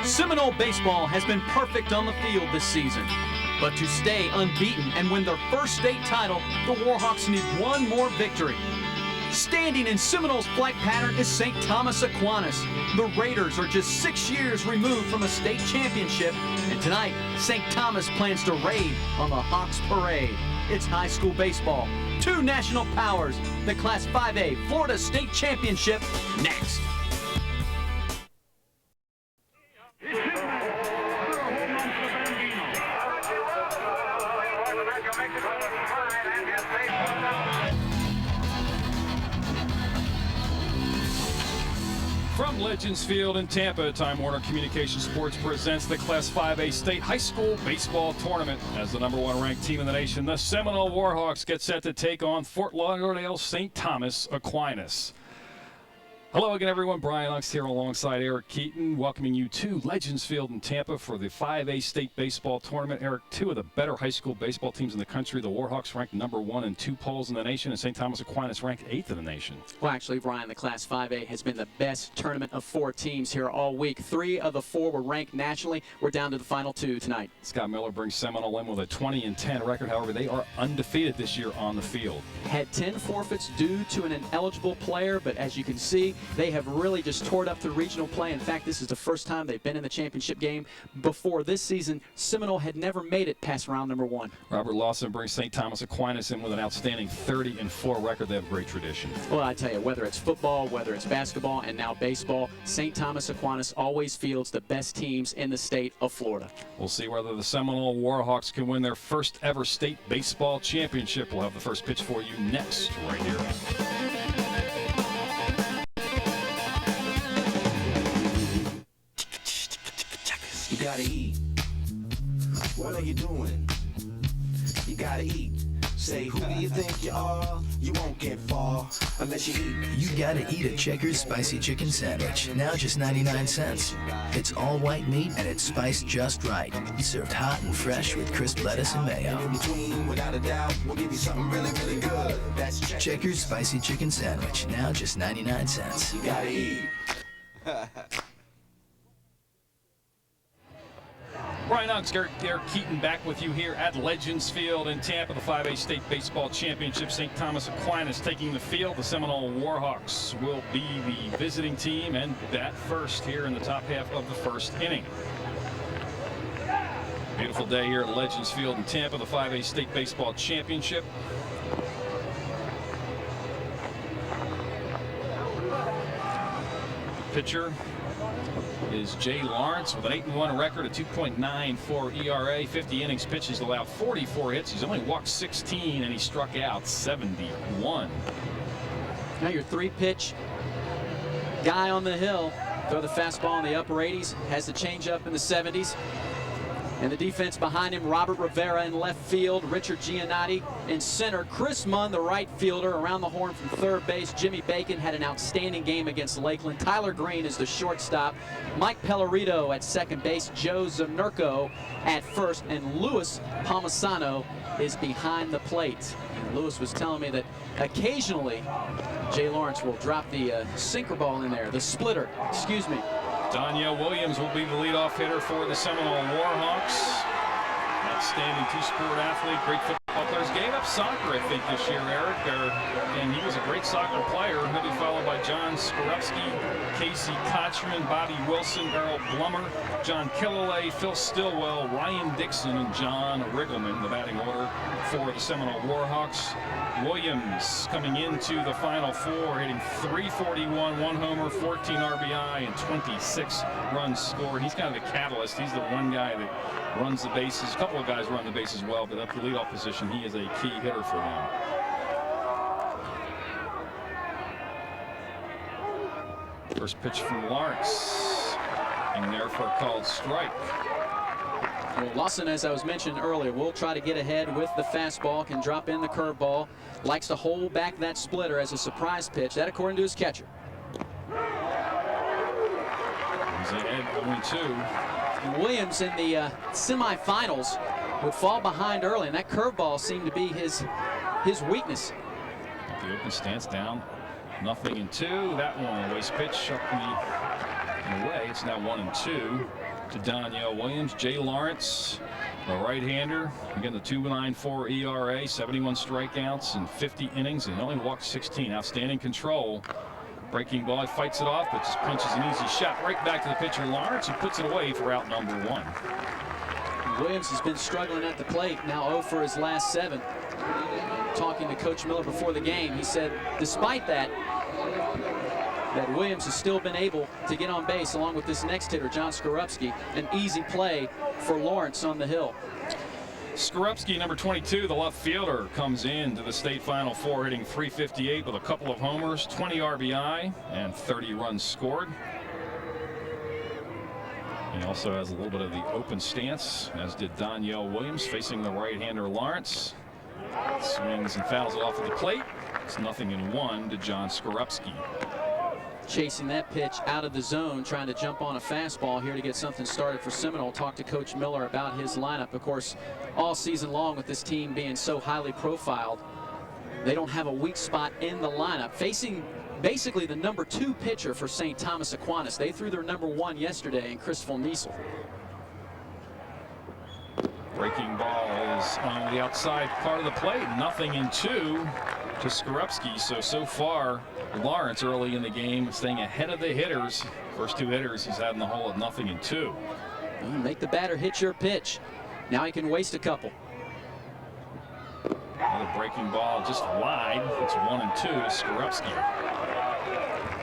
Seminole baseball has been perfect on the field this season. But to stay unbeaten and win their first state title, the Warhawks need one more victory. Standing in Seminole's flight pattern is St. Thomas Aquinas. The Raiders are just 6 years removed from a state championship, and tonight, St. Thomas plans to raid on the Hawks parade. It's high school baseball. Two national powers. The Class 5A Florida State Championship next. From Legends Field in Tampa, Time Warner Communication Sports presents the Class 5A State High School Baseball Tournament. As the #1 ranked team in the nation, the Seminole Warhawks get set to take on Fort Lauderdale St. Thomas Aquinas. Hello again, everyone. Brian Ux here alongside Eric Keaton, welcoming you to Legends Field in Tampa for the 5A State Baseball Tournament. Eric, two of the better high school baseball teams in the country. The Warhawks ranked #1 in 2 polls in the nation, and St. Thomas Aquinas ranked 8th in the nation. Well, actually, Brian, the Class 5A has been the best tournament of 4 teams here all week. 3 of the 4 were ranked nationally. We're down to the final 2 tonight. Scott Miller brings Seminole in with a 20-10 record. However, they are undefeated this year on the field. Had 10 forfeits due to an ineligible player, but as you can see, they have really just tore it up through regional play. In fact, this is the first time they've been in the championship game. Before this season, Seminole had never made it past round #1. Robert Lawson brings St. Thomas Aquinas in with an outstanding 30-4 record. They have great tradition. Well, I tell you, whether it's football, whether it's basketball, and now baseball, St. Thomas Aquinas always fields the best teams in the state of Florida. We'll see whether the Seminole Warhawks can win their first ever state baseball championship. We'll have the first pitch for you next, right here. You gotta eat. What are you doing? You gotta eat. Say, who do you think you are? You won't get far unless you eat. You gotta eat a Checkers Spicy Chicken Sandwich, now just 99 cents. It's all white meat and it's spiced just right. Served hot and fresh with crisp lettuce and mayo. In between, without a doubt, we'll give you something really, really good. That's Checkers Spicy Chicken Sandwich, now just 99 cents. You gotta eat. Brian Uggs, Eric Keaton back with you here at Legends Field in Tampa. The 5A State Baseball Championship. St. Thomas Aquinas taking the field. The Seminole Warhawks will be the visiting team and bat first here in the top half of the first inning. Beautiful day here at Legends Field in Tampa. The 5A State Baseball Championship. Pitcher is Jay Lawrence with an 8-1 record, a 2.94 ERA, 50 innings pitched. He's allowed 44 hits. He's only walked 16, and he struck out 71. Now your 3-pitch guy on the hill. Throw the fastball in the upper 80s, has the changeup in the 70s. And the defense behind him, Robert Rivera in left field, Richard Giannotti in center, Chris Munn, the right fielder, around the horn from third base. Jimmy Bacon had an outstanding game against Lakeland. Tyler Greene is the shortstop. Mike Pellerito at second base, Joe Zanurko at first, and Louis Palmisano is behind the plate. And Louis was telling me that occasionally Jay Lawrence will drop the sinker ball in there, the splitter, excuse me. Danielle Williams will be the leadoff hitter for the Seminole Warhawks. Outstanding 2-sport athlete, great football players. Gave up soccer, I think, this year, Eric. And he was a great soccer player. He'll be followed by John Skorupski, Casey Kotchman, Bobby Wilson, Errol Blummer, John Killalea, Phil Stillwell, Ryan Dixon, and John Riggleman, the batting order for the Seminole Warhawks. Williams coming into the Final Four, hitting .341, 1 homer, 14 RBI, and 26 runs scored. He's kind of the catalyst. He's the one guy that runs the bases. A couple of guys run the bases well, but at the leadoff position, he is a key hitter for them. First pitch from Lawrence, and there for a called strike. Well, Lawson, as I was mentioning earlier, will try to get ahead with the fastball, can drop in the curveball, likes to hold back that splitter as a surprise pitch. That according to his catcher. He's ahead 0-2. And Williams in the semifinals would fall behind early, and that curveball seemed to be his weakness. The open stance down, 0-2. That one a waste pitch up in the way. It's now 1-2. to Danielle Williams. Jay Lawrence, the right-hander, again the 2.94 ERA, 71 strikeouts in 50 innings, and only walked 16. Outstanding control. Breaking ball, he fights it off, but just punches an easy shot right back to the pitcher Lawrence, who puts it away for out number 1. Williams has been struggling at the plate, now 0 for his last 7. Talking to Coach Miller before the game, he said despite that Williams has still been able to get on base along with this next hitter, John Skorupski. An easy play for Lawrence on the hill. Skorupski, number 22, the left fielder, comes in to the state Final Four hitting .358 with a couple of homers, 20 RBI, and 30 runs scored. He also has a little bit of the open stance, as did Danielle Williams, facing the right-hander Lawrence. Swings and fouls it off of the plate. It's 0-1 to John Skorupski. Chasing that pitch out of the zone, trying to jump on a fastball here to get something started for Seminole. Talked to Coach Miller about his lineup. Of course, all season long with this team being so highly profiled, they don't have a weak spot in the lineup. Facing basically the number 2 pitcher for St. Thomas Aquinas. They threw their number 1 yesterday in Chris Niesel. Breaking ball is on the outside part of the plate. 0-2 to Skorupski. So far, Lawrence early in the game staying ahead of the hitters. First 2 hitters he's had in the hole at 0-2. Make the batter hit your pitch. Now he can waste a couple. Another breaking ball just wide. It's 1-2 to Skorupski.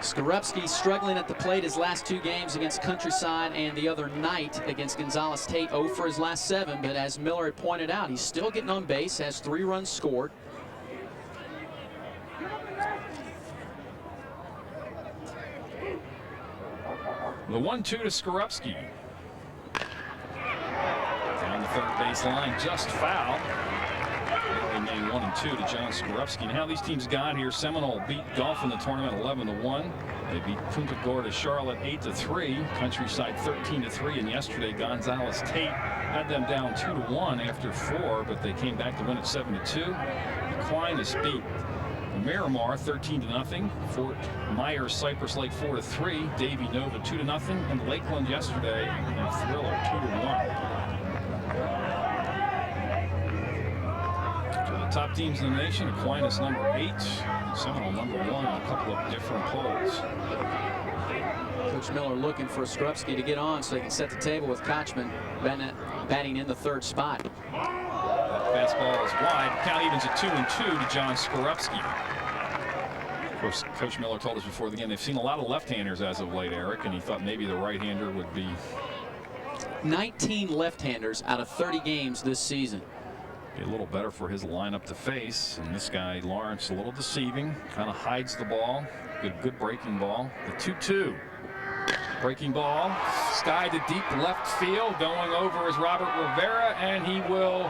Skorupski struggling at the plate his last 2 games against Countryside and the other night against Gonzales Tate. 0 for his last 7, but as Miller had pointed out, he's still getting on base, has 3 runs scored. The 1-2 to Skorupski. Down the third base line, just foul. Name 1-2 to John Skorupski. And how these teams got here: Seminole beat Gulf in the tournament 11-1. They beat Punta Gorda Charlotte 8-3. Countryside 13-3. And yesterday Gonzales Tate had them down 2-1 after 4, but they came back to win at 7-2. Aquinas beat Miramar 13-0. Fort Myers Cypress Lake 4-3. Davie Nova 2-0. And Lakeland yesterday in Thriller 2-1. Top teams in the nation: Aquinas number 8, Seminole number 1 on a couple of different polls. Coach Miller looking for Skorupski to get on so they can set the table with Kotchman batting in the 3rd spot. That fastball is wide. Count evens at 2-2 to John Skorupski. Of course, Coach Miller told us before the game they've seen a lot of left-handers as of late, Eric, and he thought maybe the right-hander would be. 19 left-handers out of 30 games this season. Be a little better for his lineup to face. And this guy Lawrence, a little deceiving, kind of hides the ball. Good breaking ball. The 2-2 breaking ball, sky to deep left field. Going over is Robert Rivera, and he will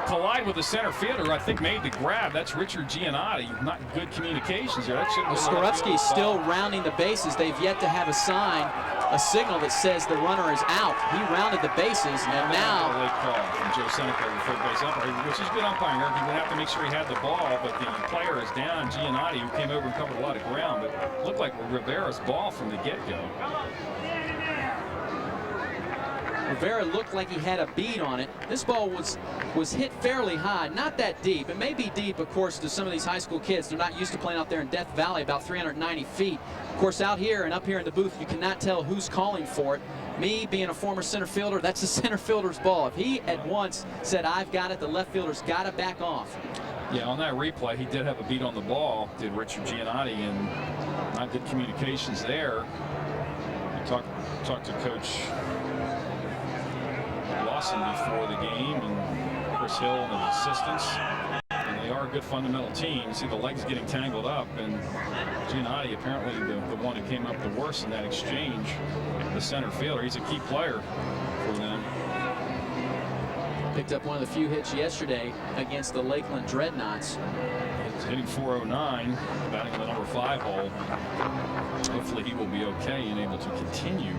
collide with the center fielder, I think made the grab. That's Richard Giannotti. Not good communications there. Skorupski still rounding the bases. They've yet to have a signal that says the runner is out. He rounded the bases, and now a late call from Joe Seneca, the third base umpire, which is good umpiring. He would have to make sure he had the ball, but the player is down. Giannotti, who came over and covered a lot of ground, but it looked like Rivera's ball from the get-go. Rivera looked like he had a bead on it. This ball was hit fairly high, not that deep. It may be deep, of course, to some of these high school kids. They're not used to playing out there in Death Valley, about 390 feet. Of course, out here and up here in the booth, you cannot tell who's calling for it. Me, being a former center fielder, that's the center fielder's ball. If he at once said, "I've got it," the left fielder's got to back off. Yeah, on that replay, he did have a beat on the ball, did Richard Giannotti, and not good communications there. He talked to Coach Lawson before the game, and Chris Hill and his assistants, and they are a good fundamental team. You see the legs getting tangled up, and Giannotti apparently the one who came up the worst in that exchange, the center fielder. He's a key player for them. Picked up one of the few hits yesterday against the Lakeland Dreadnoughts. He's hitting .409, batting in the number 5 hole. Hopefully he will be okay and able to continue.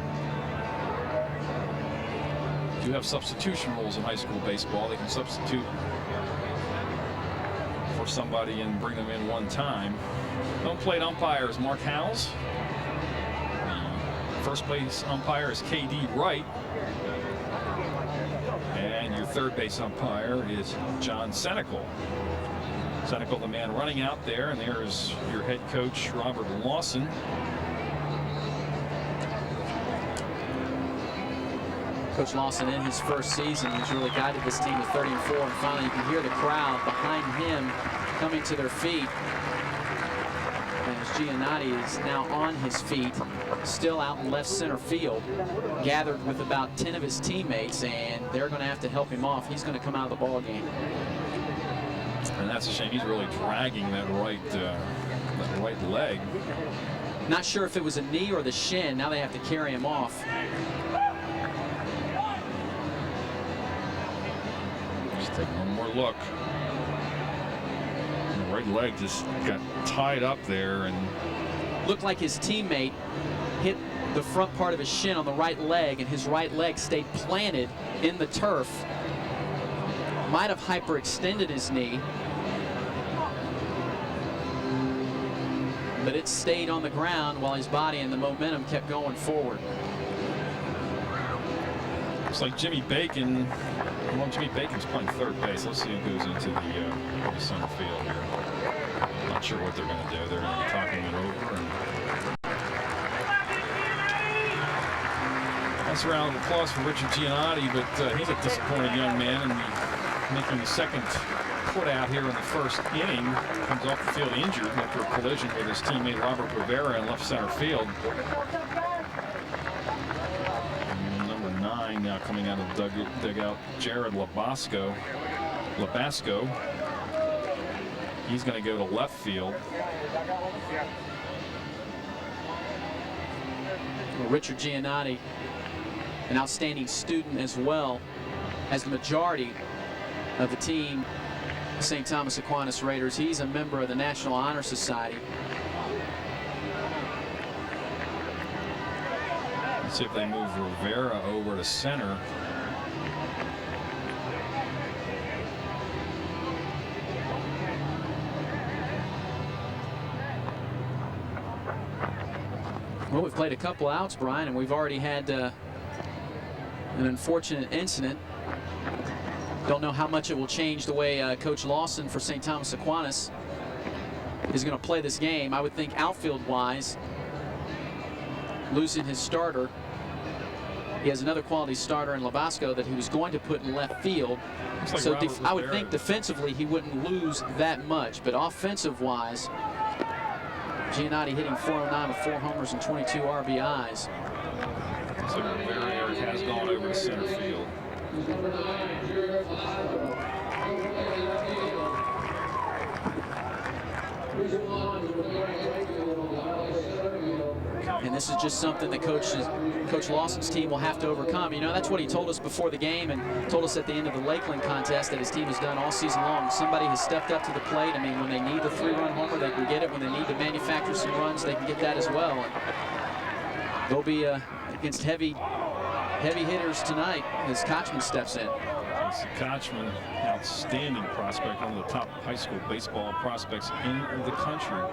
You have substitution rules in high school baseball. They can substitute for somebody and bring them in one time. Home plate umpire is Mark Howes. The First base umpire is K.D. Wright. And your third base umpire is John Senecal. Senecal, the man running out there, and there's your head coach, Robert Lawson. Coach Lawson, in his first season, has really guided this team to 30-4, and finally you can hear the crowd behind him coming to their feet. As Giannotti is now on his feet, still out in left center field, gathered with about 10 of his teammates, and they're going to have to help him off. He's going to come out of the ball game. And that's a shame. He's really dragging that right leg. Not sure if it was a knee or the shin. Now they have to carry him off. Just take one more look. The right leg just got tied up there, and looked like his teammate hit the front part of his shin on the right leg, and his right leg stayed planted in the turf. Might have hyperextended his knee, but it stayed on the ground while his body and the momentum kept going forward. Looks like Jimmy Bacon. Well, Jimmy Bacon's playing third base. Let's see who goes into the center field here. Not sure what they're going to do. They're going to be talking it over. And that's a round of applause for Richard Giannotti, but he's a disappointed young man, and making the second put out here in the first inning. Comes off the field injured after a collision with his teammate Robert Rivera in left center field. And number 9 now coming out of the dugout, Jared Labasco. He's going to go to left field. Well, Richard Giannotti, an outstanding student as well as the majority of the team, St. Thomas Aquinas Raiders. He's a member of the National Honor Society. Let's see if they move Rivera over to center. Well, we've played a couple outs, Brian, and we've already had an unfortunate incident. Don't know how much it will change the way Coach Lawson for St. Thomas Aquinas is going to play this game. I would think outfield-wise, losing his starter, he has another quality starter in Labasco that he was going to put in left field. Like so I would think defensively he wouldn't lose that much, but offensive-wise, Giannotti hitting .409 with 4 homers and 22 RBIs. So Rivera has gone over to center field. And this is just something that Coach Lawson's team will have to overcome. You know, that's what he told us before the game and told us at the end of the Lakeland contest that his team has done all season long. Somebody has stepped up to the plate. I mean, when they need the 3-run homer, they can get it. When they need to manufacture some runs, they can get that as well. And they'll be against heavy hitters tonight as Kotchman steps in. Kotchman, outstanding prospect, one of the top high school baseball prospects in the country.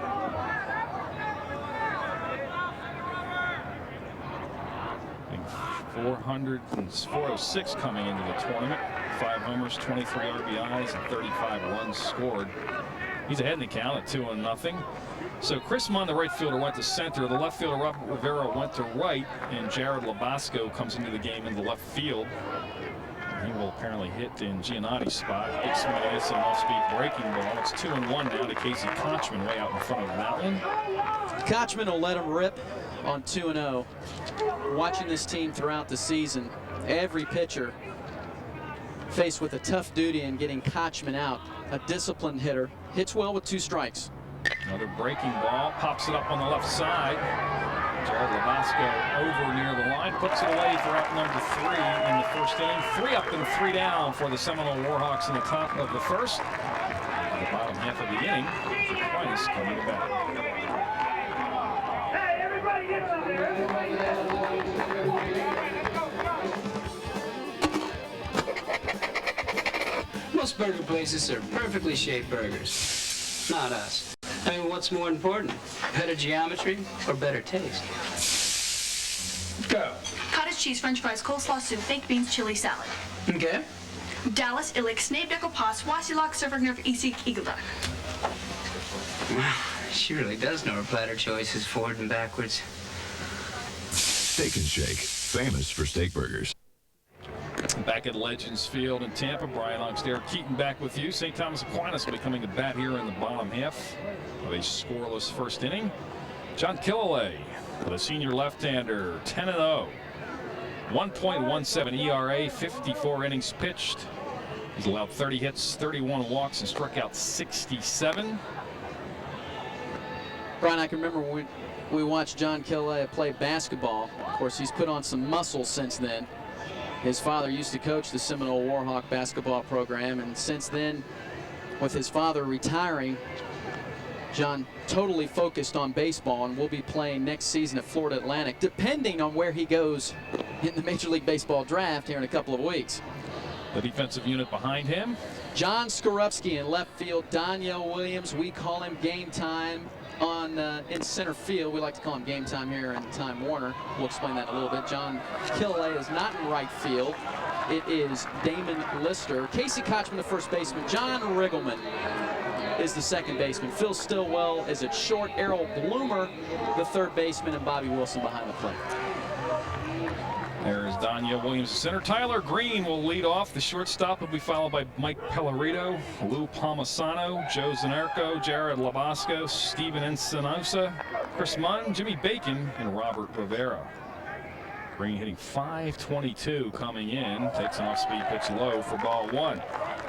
406 coming into the tournament. 5 homers, 23 RBIs, and 35 runs scored. He's ahead in the count at 2-0. So Chris Munn, the right fielder, went to center. The left fielder, Robert Rivera, went to right, and Jared Labasco comes into the game in the left field. He will apparently hit in Giannotti's spot. Big swing, it's an off-speed breaking ball. It's 2-1 now to Casey Kotchman, way out in front of that one. Kotchman will let him rip on 2-0. Watching this team throughout the season, every pitcher faced with a tough duty in getting Kotchman out. A disciplined hitter, hits well with 2 strikes. Another breaking ball, pops it up on the left side. Jared Labasco over near the line, puts it away for out number 3 in the first inning. 3 up and 3 down for the Seminole Warhawks in the top of the first. The bottom half of the inning, Aquinas coming to bat. Hey, everybody get out there! Everybody get out there! Most burger places serve perfectly shaped burgers. Not us. I mean, what's more important? Better geometry or better taste? cheese, french fries, coleslaw soup, baked beans, chili salad. Okay. Dallas, Ilik, Snape, Pas, Wasilok, Surfner, Isik, Eagleduck. Wow, she really does know her platter choices forward and backwards. Steak and Shake, famous for steak burgers. Back at Legends Field in Tampa, Brian Oxdare Keaton back with you. St. Thomas Aquinas will be coming to bat here in the bottom half of a scoreless first inning. John Killalea, the senior left-hander, 10-0. 1.17 ERA, 54 innings pitched. He's allowed 30 hits, 31 walks, and struck out 67. Brian, I can remember when we watched John Killalea play basketball. Of course, he's put on some muscle since then. His father used to coach the Seminole Warhawk basketball program, and since then, with his father retiring, John totally focused on baseball and will be playing next season at Florida Atlantic, depending on where he goes in the Major League Baseball draft here in a couple of weeks. The defensive unit behind him. John Skorupski in left field. Daniel Williams, we call him Game Time on in center field. We like to call him Game Time here in Time Warner. We'll explain that in a little bit. John Killalea is not in right field. It is Damon Lister. Casey Kotchman, the first baseman. John Riggleman is the second baseman. Phil Stillwell is at short. Errol Bloomer, the third baseman, and Bobby Wilson behind the plate. There's Daniel Williams, the center. Tyler Greene will lead off. The shortstop will be followed by Mike Pellerito, Lou Palmisano, Joe Zanarco, Jared Labasco, Steven Encinosa, Chris Munn, Jimmy Bacon, and Robert Rivera. Greene hitting .522 coming in. Takes an off-speed pitch low for ball one.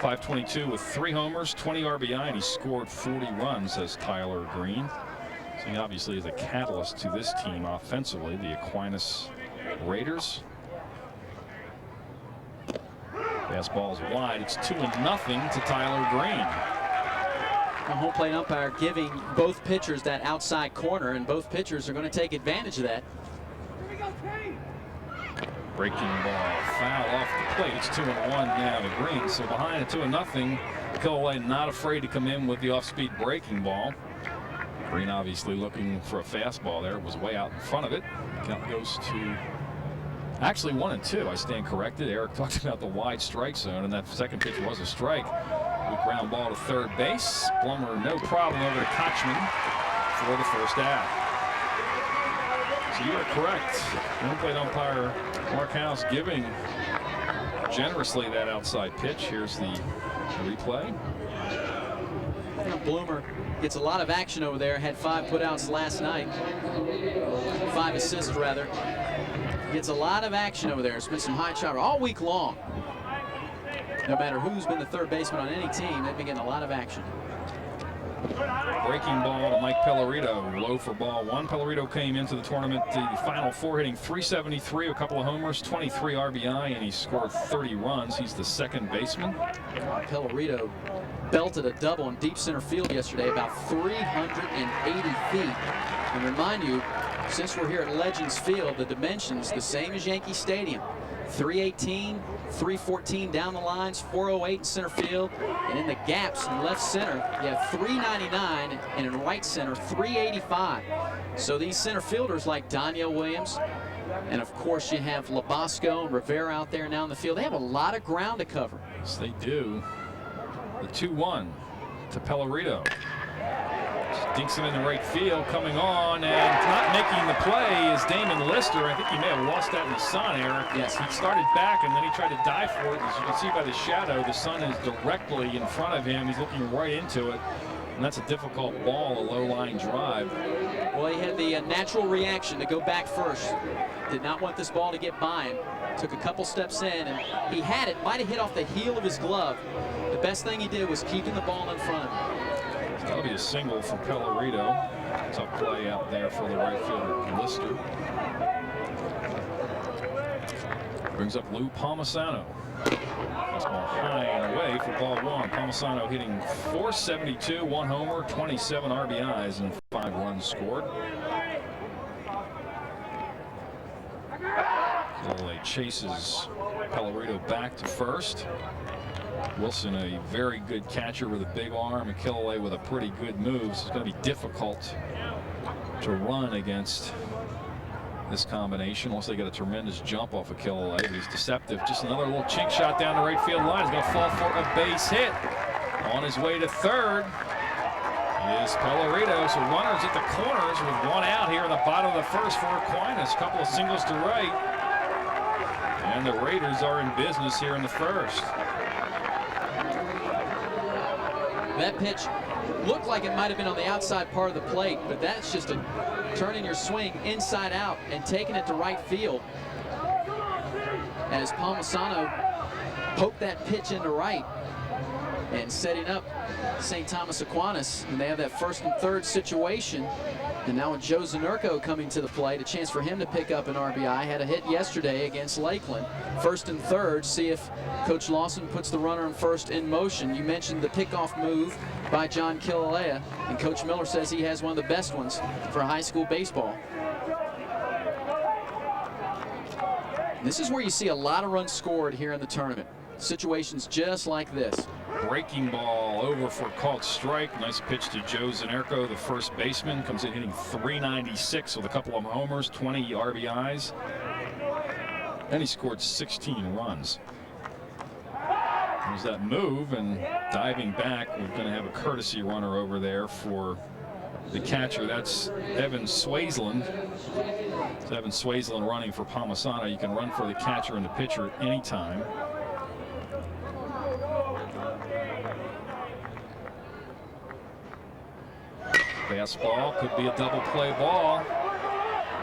.522 with 3 homers, 20 RBI, and he scored 40 runs, says Tyler Greene. So he obviously is a catalyst to this team offensively, the Aquinas Raiders. Fastball's wide. It's 2-0 to Tyler Greene. The home plate umpire giving both pitchers that outside corner, and both pitchers are going to take advantage of that. Breaking ball, foul off the plate. It's 2-1 now to Greene. So behind a 2-0, Killalea not afraid to come in with the off-speed breaking ball. Greene obviously looking for a fastball there. It was way out in front of it. Count goes to actually 1-2. I stand corrected. Eric talked about the wide strike zone, and that second pitch was a strike. Good ground ball to third base. Blummer no problem over to Kotchman for the first out. So you are correct. Home plate umpire Mark House giving generously that outside pitch. Here's the replay. Bloomer gets a lot of action over there. Had 5 putouts last night. 5 assists rather. Gets a lot of action over there. It's been some high chopper all week long. No matter who's been the third baseman on any team, they've been getting a lot of action. Breaking ball to Mike Pellerito, low for ball one. Pellerito came into the tournament, the Final Four, hitting .373, a couple of homers, 23 RBI, and he scored 30 runs. He's the second baseman. Pellerito belted a double in deep center field yesterday, about 380 feet. And remind you, since we're here at Legends Field, the dimensions the same as Yankee Stadium. 318, 314 down the lines, 408 in center field, and in the gaps in left center, you have 399, and in right center, 385. So these center fielders like Daniel Williams, and of course you have Labasco and Rivera out there now in the field. They have a lot of ground to cover. Yes, they do. The 2-1 to Pellerito. Dinks it in the right field, coming on, and not making the play is Damon Lister. I think he may have lost that in the sun, Eric. Yes. He started back, and then he tried to dive for it. As you can see by the shadow, the sun is directly in front of him. He's looking right into it, and that's a difficult ball, a low-line drive. Well, he had the natural reaction to go back first. Did not want this ball to get by him. Took a couple steps in, and he had it. Might have hit off the heel of his glove. The best thing he did was keeping the ball in front of him. That'll be a single for Pellerito. Tough play out there for the right fielder, Lister. Brings up Lou Palmisano. Fastball high and away for ball one. Palmisano hitting .472, 1 homer, 27 RBIs, and 5 runs scored. Killalea chases Pellerito back to first. Wilson, a very good catcher with a big arm, and Killalea with a pretty good move. So it's going to be difficult to run against this combination once they get a tremendous jump off of Killalea. He's deceptive. Just another little chink shot down the right field line. He's going to fall for a base hit. On his way to third is Pellerito. So runners at the corners with one out here in the bottom of the first for Aquinas. A couple of singles to right. And the Raiders are in business here in the first. That pitch looked like it might have been on the outside part of the plate, but that's just a turning your swing inside out and taking it to right field. As Palmisano poked that pitch into right and setting up St. Thomas Aquinas, and they have that first and third situation. And now with Joe Zanurko coming to the plate, a chance for him to pick up an RBI. Had a hit yesterday against Lakeland. First and third, see if Coach Lawson puts the runner on first in motion. You mentioned the pickoff move by John Killalea, and Coach Miller says he has one of the best ones for high school baseball. And this is where you see a lot of runs scored here in the tournament. Situations just like this. Breaking ball over for called strike. Nice pitch to Joe Zanurko, the first baseman. Comes in hitting .396 with a couple of homers, 20 RBIs. And he scored 16 runs. There's that move, and diving back, we're going to have a courtesy runner over there for the catcher. That's Evan Swaisland. It's Evan Swaisland running for Palmisano. You can run for the catcher and the pitcher at any time. Fastball could be a double play ball.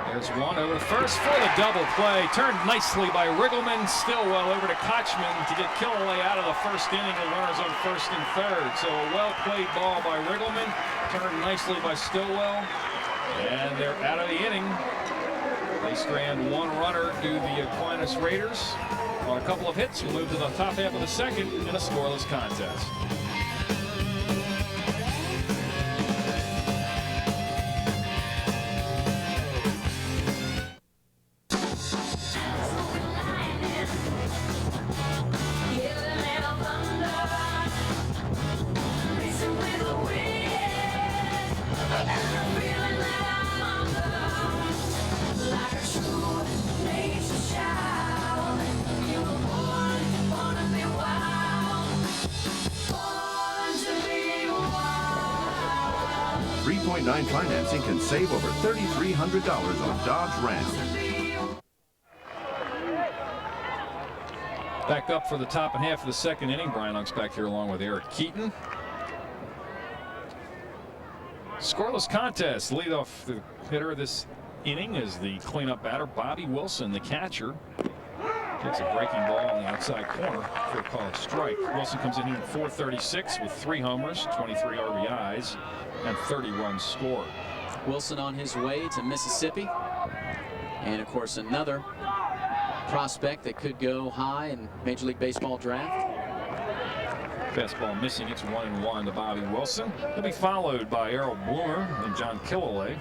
There's one over the first for the double play. Turned nicely by Riggleman. Stillwell over to Kotchman to get Killalea out of the first inning. The runners on first and third. So a well-played ball by Riggleman. Turned nicely by Stillwell. And they're out of the inning. They strand one runner to the Aquinas Raiders on a couple of hits. We'll move to the top half of the second in a scoreless contest. Financing can save over $3,300 on Dodge Ram. Back up for the top and half of the second inning. Brian Hunk's back here along with Eric Keaton. Scoreless contest. Leadoff the hitter this inning is the cleanup batter, Bobby Wilson, the catcher. Takes a breaking ball on the outside corner for a called strike. Wilson comes in here at .436 with 3 homers, 23 RBIs, and 30 runs scored. Wilson on his way to Mississippi. And of course another prospect that could go high in Major League Baseball draft. Fastball missing. It's 1-1 to Bobby Wilson. He'll be followed by Errol Bloomer and John Killalea.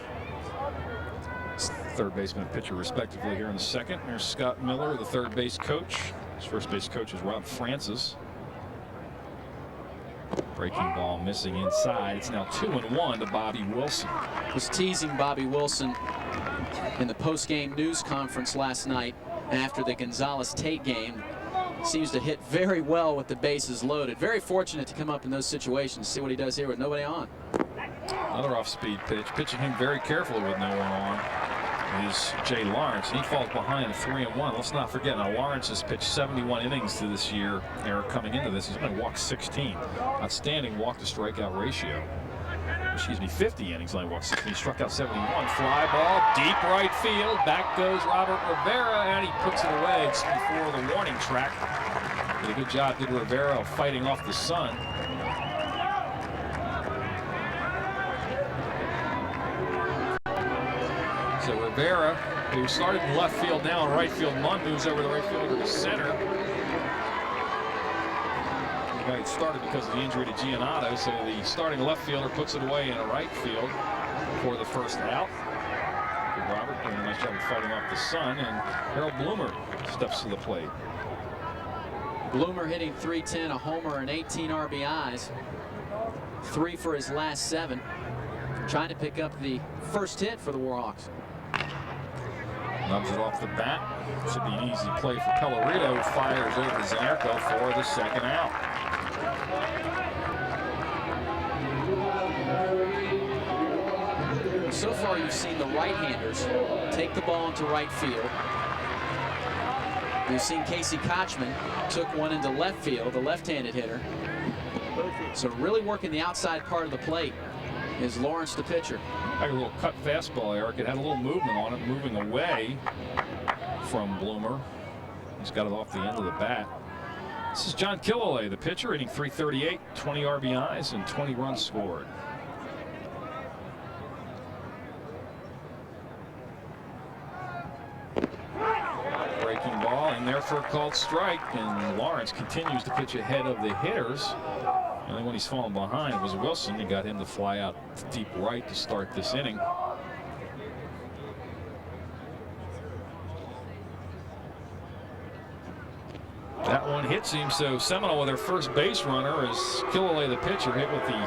Third baseman and pitcher respectively here in the second. There's Scott Miller, the third base coach. His first base coach is Rob Francis. Breaking ball missing inside. It's now 2-1 to Bobby Wilson. Was teasing Bobby Wilson in the post-game news conference last night after the Gonzalez-Tate game. Seems to hit very well with the bases loaded. Very fortunate to come up in those situations. See what he does here with nobody on. Another off-speed pitch. Pitching him very carefully with no one on is Jay Lawrence. He falls behind 3-1. Let's not forget, now Lawrence has pitched 71 innings to this year. Eric, coming into this, he's going to walk 16. Outstanding walk-to-strikeout ratio. Excuse me, 50 innings, only walked 16. He struck out 71. Fly ball, deep right field. Back goes Robert Rivera, and he puts it away just before the warning track. Did a good job, did Rivera, fighting off the sun. So Rivera, who started in left field now in right field, Munn moves over the right fielder to center. It started because of the injury to Giannato, so the starting left fielder puts it away in a right field for the first out. Robert doing a nice job of fighting off the sun, and Harold Bloomer steps to the plate. Bloomer hitting .310, a homer and 18 RBIs. 3 for his last 7. Trying to pick up the first hit for the Warhawks. Nubs it off the bat. Should be an easy play for Pellerito, who fires over to Zanarco for the second out. So far, you've seen the right-handers take the ball into right field. You've seen Casey Kotchman took one into left field, the left-handed hitter. So really working the outside part of the plate is Lawrence, the pitcher. Like a little cut fastball, Eric. It had a little movement on it, moving away from Bloomer. He's got it off the end of the bat. This is John Killalea, the pitcher, hitting .338, 20 RBIs, and 20 runs scored. Breaking ball in there for a called strike, and Lawrence continues to pitch ahead of the hitters. The only one he's fallen behind was Wilson. He got him to fly out to deep right to start this inning. That one hits him, so Seminole with their first base runner as Killalea, the pitcher, hit with the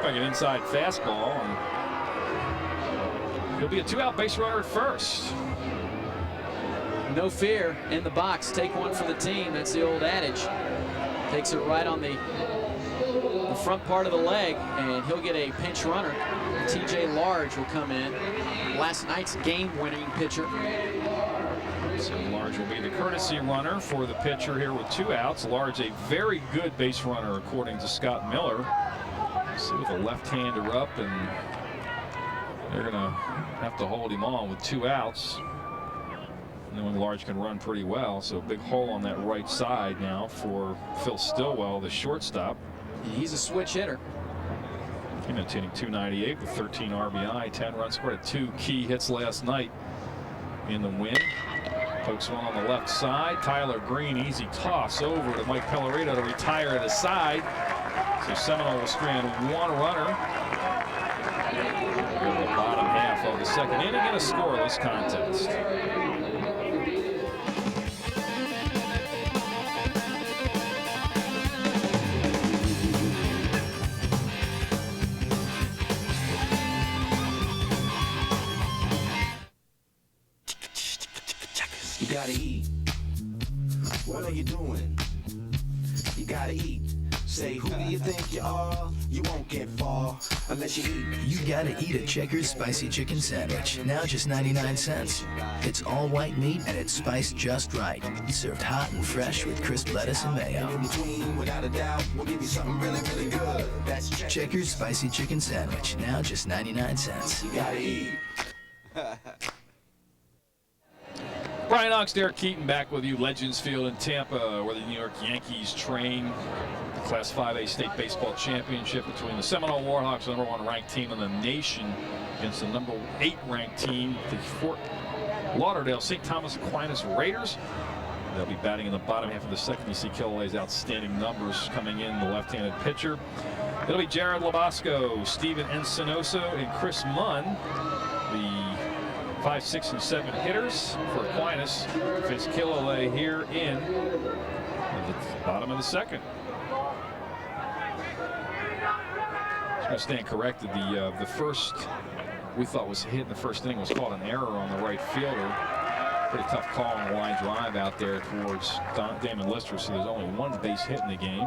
like an inside fastball. And he'll be a 2-out base runner at first. No fear in the box. Take one for the team. That's the old adage. Takes it right on the front part of the leg, and he'll get a pinch runner. TJ Large will come in, last night's game-winning pitcher. So Large will be the courtesy runner for the pitcher here with 2 outs. Large, a very good base runner according to Scott Miller. See, with a left-hander up, and they're gonna have to hold him on with 2 outs. And then when Large can run pretty well, so big hole on that right side now for Phil Stillwell, the shortstop. He's a switch hitter. Hitting .298 with 13 RBI, 10 runs scored. Had 2 key hits last night in the win. Pokes one on the left side. Tyler Greene, easy toss over to Mike Pellerito to retire to the side. So Seminole will strand 1 runner. Go to the bottom half of the second inning in a scoreless contest. You gotta eat. What are you doing? You gotta eat. Say, who do you think you are? You won't get far unless you eat. You gotta eat a Checkers spicy chicken sandwich. Now just 99 cents. It's all white meat and it's spiced just right. Served hot and fresh with crisp lettuce and mayo. In between, without a doubt, we'll give you something really, really good. That's Checkers spicy chicken sandwich. Now just 99 cents. You gotta eat. Brian Ox, Derek Keaton back with you. Legends Field in Tampa, where the New York Yankees train. The Class 5A State Baseball Championship between the Seminole Warhawks, the #1 ranked team in the nation, against the #8 ranked team, the Fort Lauderdale St. Thomas Aquinas Raiders. They'll be batting in the bottom half of the second. You see Killalea's outstanding numbers coming in, the left-handed pitcher. It'll be Jared Labasco, Steven Encinoso, and Chris Munn, the 5, 6, and 7 hitters for Aquinas. Face Killalea here in the bottom of the second. Just going to stand corrected. The first we thought was hit in the first inning was called an error on the right fielder. Pretty tough call on the line drive out there towards Damon Lister. So there's only 1 base hit in the game.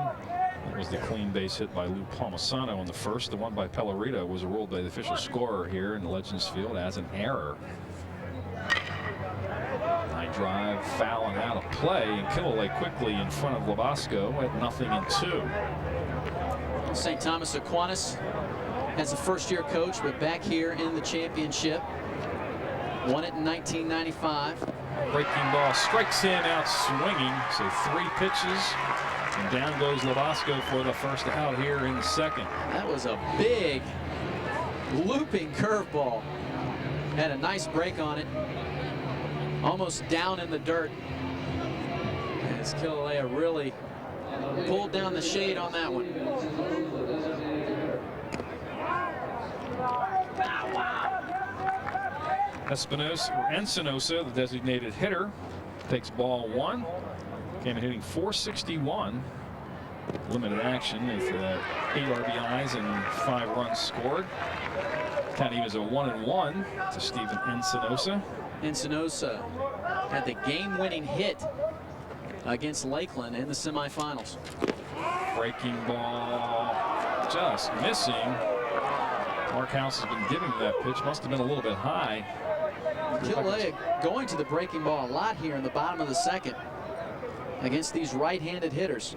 It was the clean base hit by Lou Palmisano in the first. The one by Pellerito was ruled by the official scorer here in Legends Field as an error. Line drive fouling out of play, and Killalea quickly in front of Labasco at 0-2. St. Thomas Aquinas as a first-year coach, but back here in the championship. Won it in 1995. Breaking ball strikes him out swinging. So 3 pitches, and down goes Labasco for the first out here in the second. That was a big looping curveball. Had a nice break on it. Almost down in the dirt. As Killalea really pulled down the shade on that one. Encinosa, the designated hitter, takes ball 1. Came in hitting .461. Limited action with 8 RBIs and 5 runs scored. Kind of even as a 1-1 to Steven Encinosa. Encinosa had the game-winning hit against Lakeland in the semifinals. Breaking ball just missing. Warhawks has been giving that pitch. Must have been a little bit high. Killalea going to the breaking ball a lot here in the bottom of the second against these right-handed hitters.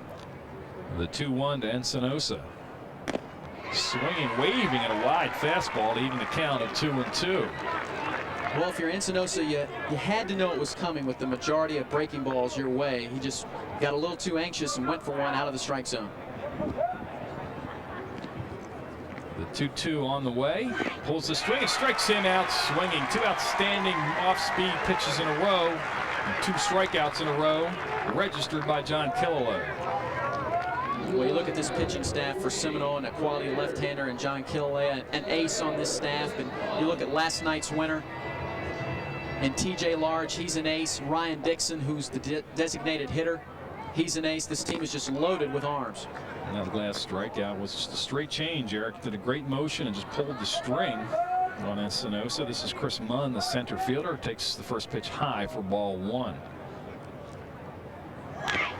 The 2-1 to Encinosa. Swinging, waving at a wide fastball to even the count of 2-2. Well, if you're Encinosa, you had to know it was coming with the majority of breaking balls your way. He just got a little too anxious and went for one out of the strike zone. The 2-2 on the way. Pulls the string and strikes him out swinging. 2 outstanding off-speed pitches in a row. And 2 strikeouts in a row registered by John Killalea. Well, you look at this pitching staff for Seminole, and a quality left-hander and John Killalea, an ace on this staff. And you look at last night's winner and TJ Large, he's an ace. Ryan Dixon, who's the designated hitter, he's an ace. This team is just loaded with arms. Now the last strikeout was just a straight change. Eric did a great motion and just pulled the string on Encinosa. This is Chris Munn, the center fielder, takes the first pitch high for ball 1.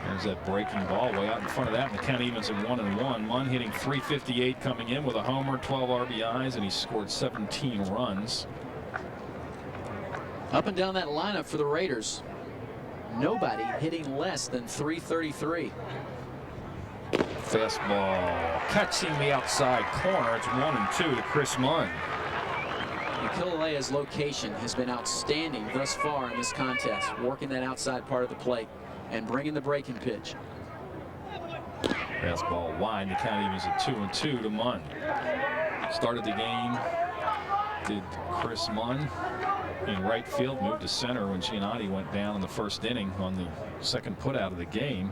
There's that breaking ball way out in front of that, and the count evens at 1-1. Munn hitting .358 coming in with a homer, 12 RBIs, and he scored 17 runs. Up and down that lineup for the Raiders, nobody hitting less than .333. Fastball catching the outside corner. It's 1-2 to Chris Munn. Killalea's location has been outstanding thus far in this contest, working that outside part of the plate and bringing the breaking pitch. Fastball wide. The count evens at 2-2 to Munn. Started the game. Did Chris Munn in right field, moved to center when Giannotti went down in the first inning on the second put out of the game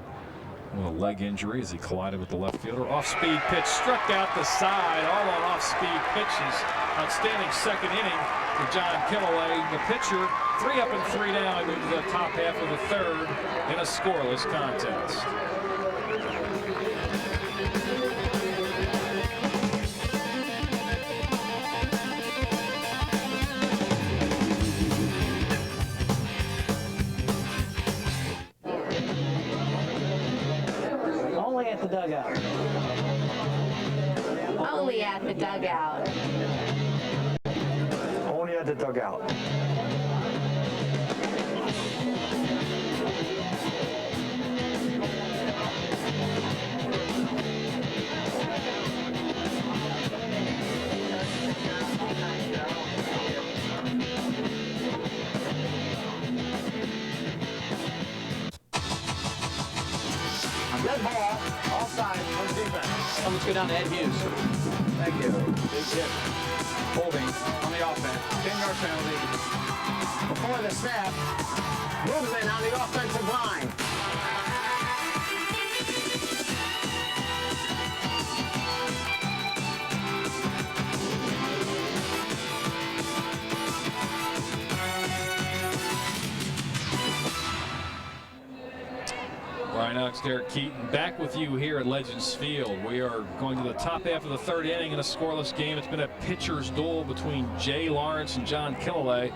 with a leg injury as he collided with the left fielder. Off-speed pitch struck out the side, all on off-speed pitches. Outstanding second inning for John Killalea. The pitcher, 3 up and 3 down into the top half of the third in a scoreless contest. Only at the dugout. Only at the dugout. Only at the dugout. Dead ball, offside on defense. Oh, let's go down to Ed Hughes. Thank you. Big hit. Holding on the offense. 10-yard penalty. Before the snap, movement on the offensive line. Warhawks, Derek Keaton, back with you here at Legends Field. We are going to the top half of the third inning in a scoreless game. It's been a pitcher's duel between Jay Lawrence and John Killalea.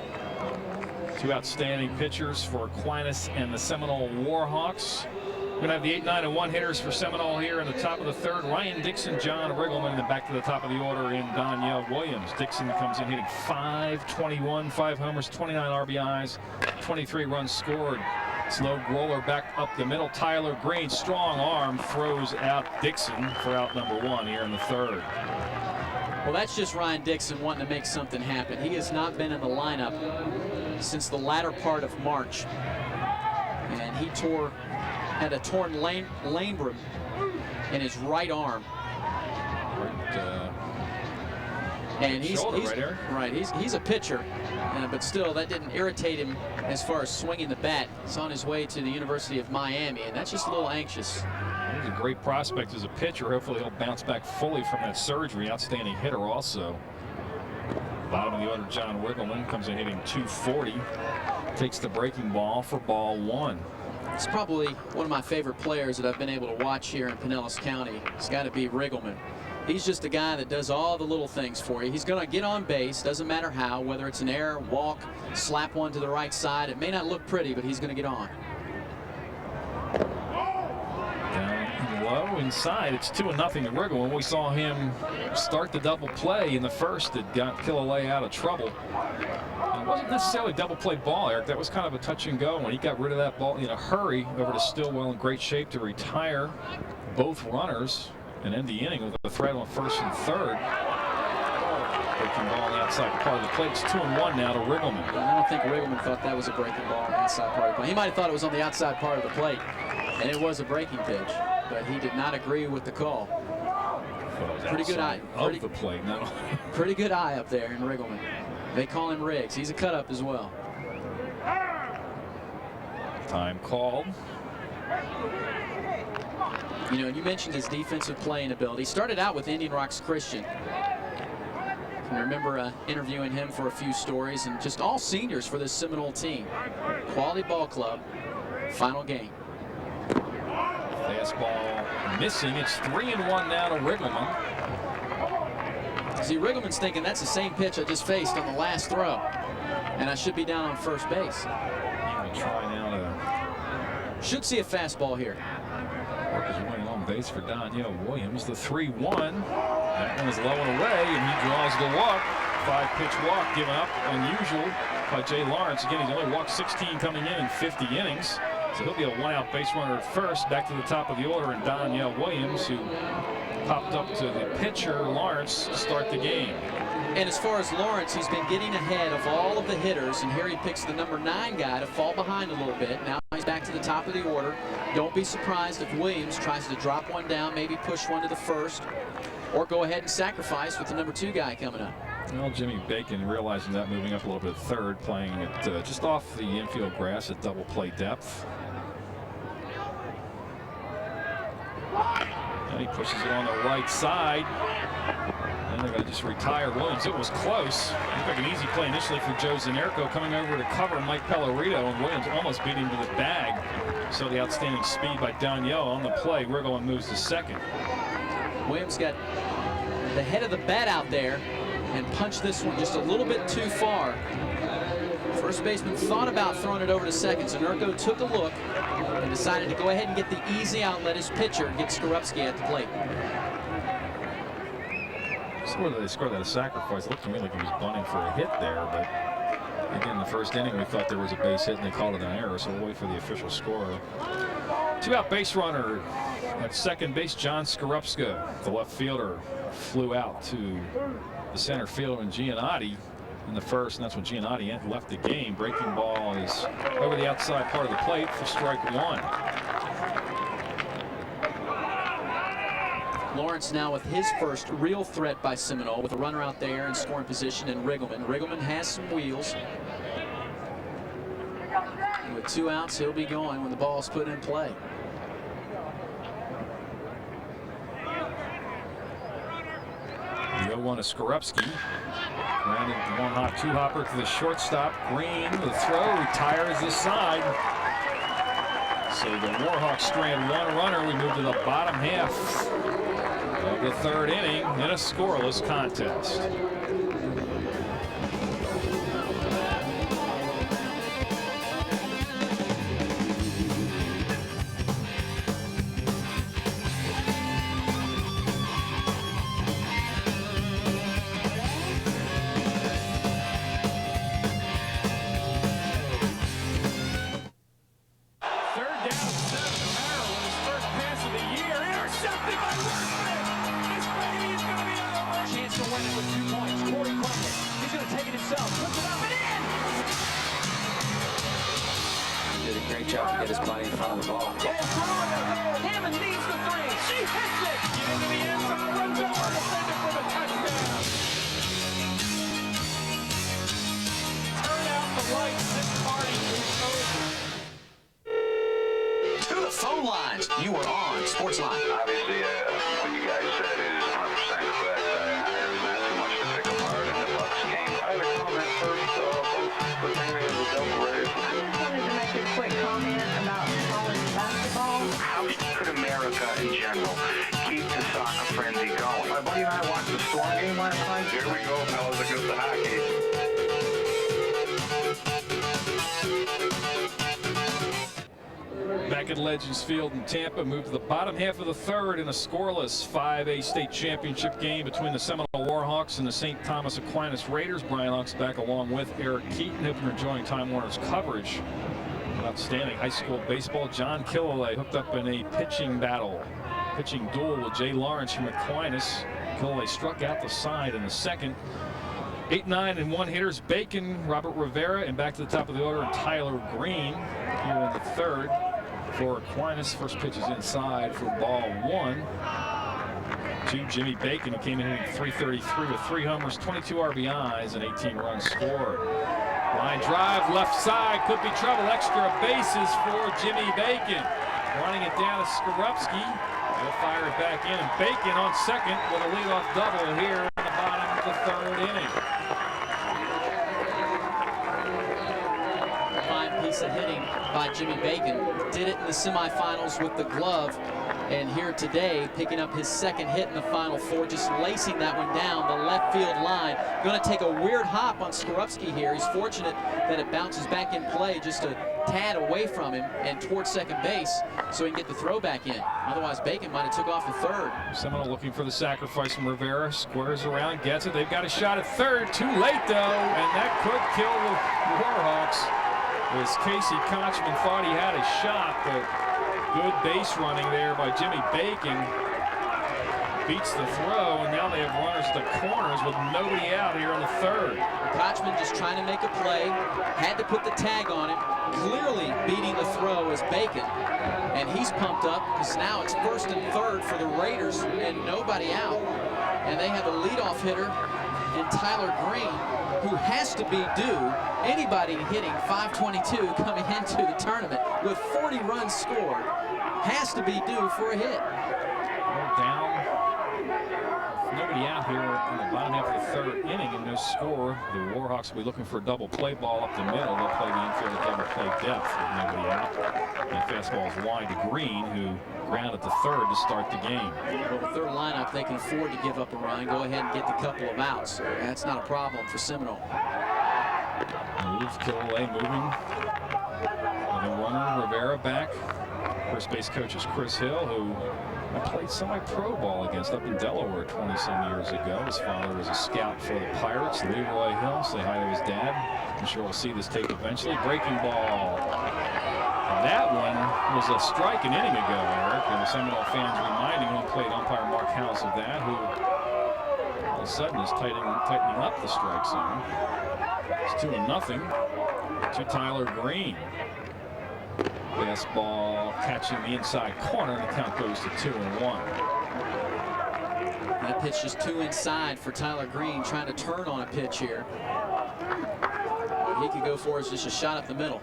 2 outstanding pitchers for Aquinas and the Seminole Warhawks. We're going to have the 8, 9, and 1 hitters for Seminole here in the top of the third. Ryan Dixon, John Riggleman, and then back to the top of the order in Danielle Williams. Dixon comes in hitting .521, 5 homers, 29 RBIs, 23 runs scored. Slow roller back up the middle. Tyler Greene, strong arm, throws out Dixon for out number 1 here in the third. Well, that's just Ryan Dixon wanting to make something happen. He has not been in the lineup since the latter part of March, and he had a torn labrum in his right arm. And he's a pitcher, but still that didn't irritate him as far as swinging the bat. He's on his way to the University of Miami, and that's just a little anxious. He's a great prospect as a pitcher. Hopefully he'll bounce back fully from that surgery. Outstanding hitter also. Bottom of the order, John Riggleman comes in hitting .240. Takes the breaking ball for ball 1. It's probably one of my favorite players that I've been able to watch here in Pinellas County. It's got to be Riggleman. He's just a guy that does all the little things for you. He's going to get on base, doesn't matter how, whether it's an error, walk, slap one to the right side. It may not look pretty, but he's going to get on. Down low inside, it's 2-0 to Wriggle. When we saw him start the double play in the first, it got Killalea out of trouble. It wasn't necessarily a double play ball, Eric. That was kind of a touch and go. When he got rid of that ball in a hurry over to Stillwell in great shape to retire both runners and end the inning with a threat on first and third. Breaking ball on the outside part of the plate. It's 2-1 now to Riggleman. I don't think Riggleman thought that was a breaking ball on the inside part of the plate. He might have thought it was on the outside part of the plate, and it was a breaking pitch, but he did not agree with the call. Pretty good eye. Of the plate, no. Pretty good eye up there in Riggleman. They call him Riggs. He's a cut up as well. Time called. You know, you mentioned his defensive playing ability. He started out with Indian Rocks Christian. I remember interviewing him for a few stories, and just all seniors for this Seminole team. Quality ball club. Final game. Fastball missing. It's 3-1 now to Riggleman. See, Riggleman's thinking that's the same pitch I just faced on the last throw, and I should be down on first base. He will try now to. Should see a fastball here. Work his way on base for Daniel Williams. The 3-1. That one is low and away, and he draws the walk. 5-pitch walk given up, unusual by Jay Lawrence. Again, he's only walked 16 coming in 50 innings. So he'll be a 1-out base runner at first. Back to the top of the order, and Daniel Williams, who popped up to the pitcher, Lawrence, to start the game. And as far as Lawrence, he's been getting ahead of all of the hitters, and here he picks the number 9 guy to fall behind a little bit. Now he's back to the top of the order. Don't be surprised if Williams tries to drop one down, maybe push one to the first, or go ahead and sacrifice with the number 2 guy coming up. Well, Jimmy Bacon realizing that, moving up a little bit third, playing it just off the infield grass at double play depth. And he pushes it on the right side. And they're going to just retire Williams. It was close. Looked like an easy play initially for Joe Zanerko, coming over to cover Mike Pellerito, and Williams almost beat him to the bag. So the outstanding speed by Daniel on the play. Riggleman moves to second. Williams got the head of the bat out there and punched this one just a little bit too far. First baseman thought about throwing it over to second. Zanerko took a look and decided to go ahead and get the easy out, let his pitcher get Skorupski at the plate. Whether they scored that a sacrifice, it looked to me like he was bunting for a hit there, but again, the first inning we thought there was a base hit and they called it an error, so we'll wait for the official score. 2-out base runner at second base, John Skorupski. The left fielder flew out to the center fielder and Giannotti in the first, and that's when Giannotti left the game. Breaking ball is over the outside part of the plate for strike 1. Lawrence now with his first real threat by Seminole, with a runner out there in scoring position in Riggleman. Riggleman has some wheels. With 2 outs, he'll be going when the ball's put in play. The 0-1 is Skorupski. Grounded 1-hop, 2-hopper to the shortstop. Greene, the throw, retires the side. So the Warhawks strand 1 runner. We move to the bottom half of the third inning in a scoreless contest. My buddy and I watched the Storm game last night. Here we go, fellas, against the hockey. Back at Legends Field in Tampa, moved to the bottom half of the third in a scoreless 5A state championship game between the Seminole Warhawks and the St. Thomas Aquinas Raiders. Brian Hawks back along with Eric Keaton. Hope you're enjoying Time Warner's coverage. Outstanding high school baseball. John Killalea hooked up in a pitching duel with Jay Lawrence from Aquinas. Killalea struck out the side in the second. 8, 9, and 1 hitters. Bacon, Robert Rivera, and back to the top of the order, Tyler Greene here in the third. For Aquinas, first pitch is inside for ball 1. To Jimmy Bacon, who came in hitting .333 with 3 homers, 22 RBIs, and 18 runs scored. Line drive, left side, could be trouble. Extra bases for Jimmy Bacon. Running it down to Skorupski. They'll fire it back in, and Bacon on second with a leadoff double here in the bottom of the third inning. Fine piece of hitting by Jimmy Bacon. Did it in the semifinals with the glove, and here today picking up his second hit in the Final Four, just lacing that one down the left field line. Going to take a weird hop on Skorupski here. He's fortunate that it bounces back in play just a tad away from him and towards second base so he can get the throw back in. Otherwise Bacon might have took off the third. Seminole looking for the sacrifice from Rivera. Squares around, gets it. They've got a shot at third. Too late though, and that could kill the Warhawks. As Casey Kotchman thought he had a shot, but good base running there by Jimmy Bacon. Beats the throw, and now they have runners to corners with nobody out here in the third. Kotchman just trying to make a play, had to put the tag on him, clearly beating the throw as Bacon. And he's pumped up because now it's first and third for the Raiders and nobody out. And they have a leadoff hitter in Tyler Greene, who has to be due. Anybody hitting .522 coming into the tournament with 40 runs scored has to be due for a hit. Well, down. Nobody out here in the bottom half of the third inning and no score. The Warhawks will be looking for a double play ball up the middle. They'll play the infield at double play depth with nobody out. And the fastball is wide to Greene, who grounded to third to start the game. Well, the third lineup, they can afford to give up a run, go ahead and get the couple of outs. That's not a problem for Seminole. Move, Killalea moving. And the runner, Rivera, back. First base coach is Chris Hill, who I played semi-pro ball against up in Delaware 20-some years ago. His father was a scout for the Pirates. Leroy Hill, say hi to his dad. I'm sure we'll see this tape eventually. Breaking ball. And that one was a strike an inning ago, Eric. And the Seminole fans reminding home plate umpire Mark House of that, who all of a sudden is tightening up the strike zone. It's 2-0 to Tyler Greene. Fastball catching the inside corner, and the count goes to 2-1. That pitch just too inside for Tyler Greene, trying to turn on a pitch here. He could go for is just a shot up the middle.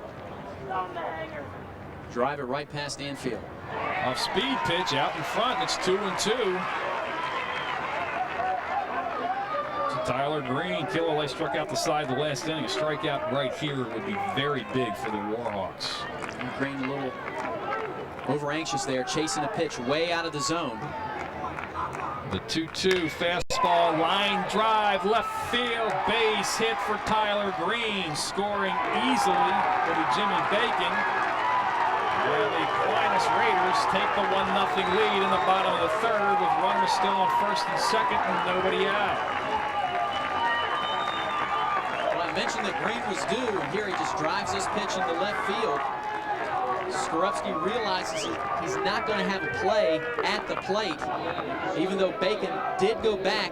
Drive it right past the infield. Off speed pitch out in front, it's 2-2. Tyler Greene. Killalea struck out the side of the last inning. A strikeout right here would be very big for the Warhawks. Greene a little over anxious there, chasing a pitch way out of the zone. The 2-2 fastball, line drive, left field, base hit for Tyler Greene. Scoring easily for the Jimmy Bacon. And the Aquinas Raiders take the 1-0 lead in the bottom of the third with runners still on first and second and nobody out. I mentioned that Greene was due, and here he just drives this pitch into left field. Skorupski realizes he's not going to have a play at the plate, even though Bacon did go back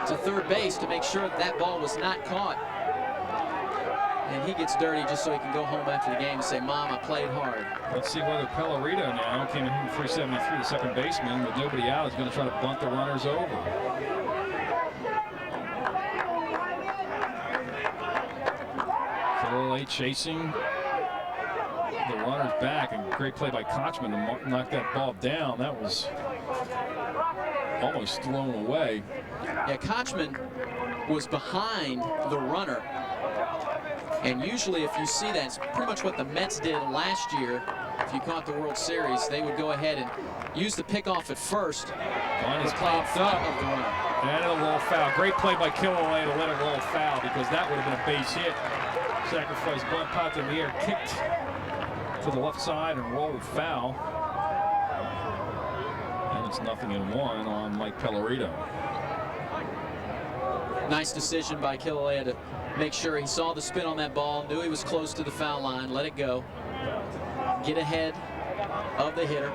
to third base to make sure that ball was not caught. And he gets dirty just so he can go home after the game and say, Mom, I played hard. Let's see whether Pellerito now came in 373, the second baseman, with nobody out, is going to try to bunt the runners over. Killalea chasing the runners back, and great play by Kotchman to knock that ball down. That was almost thrown away. Yeah, Kotchman was behind the runner, and usually if you see that, it's pretty much what the Mets did last year. If you caught the World Series, they would go ahead and use the pickoff at first. One is popped up. Of the runner. And it'll roll foul. Great play by Killalea to let it roll foul, because that would have been a base hit. Sacrifice bunt, popped in the air, kicked to the left side and rolled foul. And it's 0-1 on Mike Pellerito. Nice decision by Killalea to make sure he saw the spin on that ball, knew he was close to the foul line, let it go, get ahead of the hitter.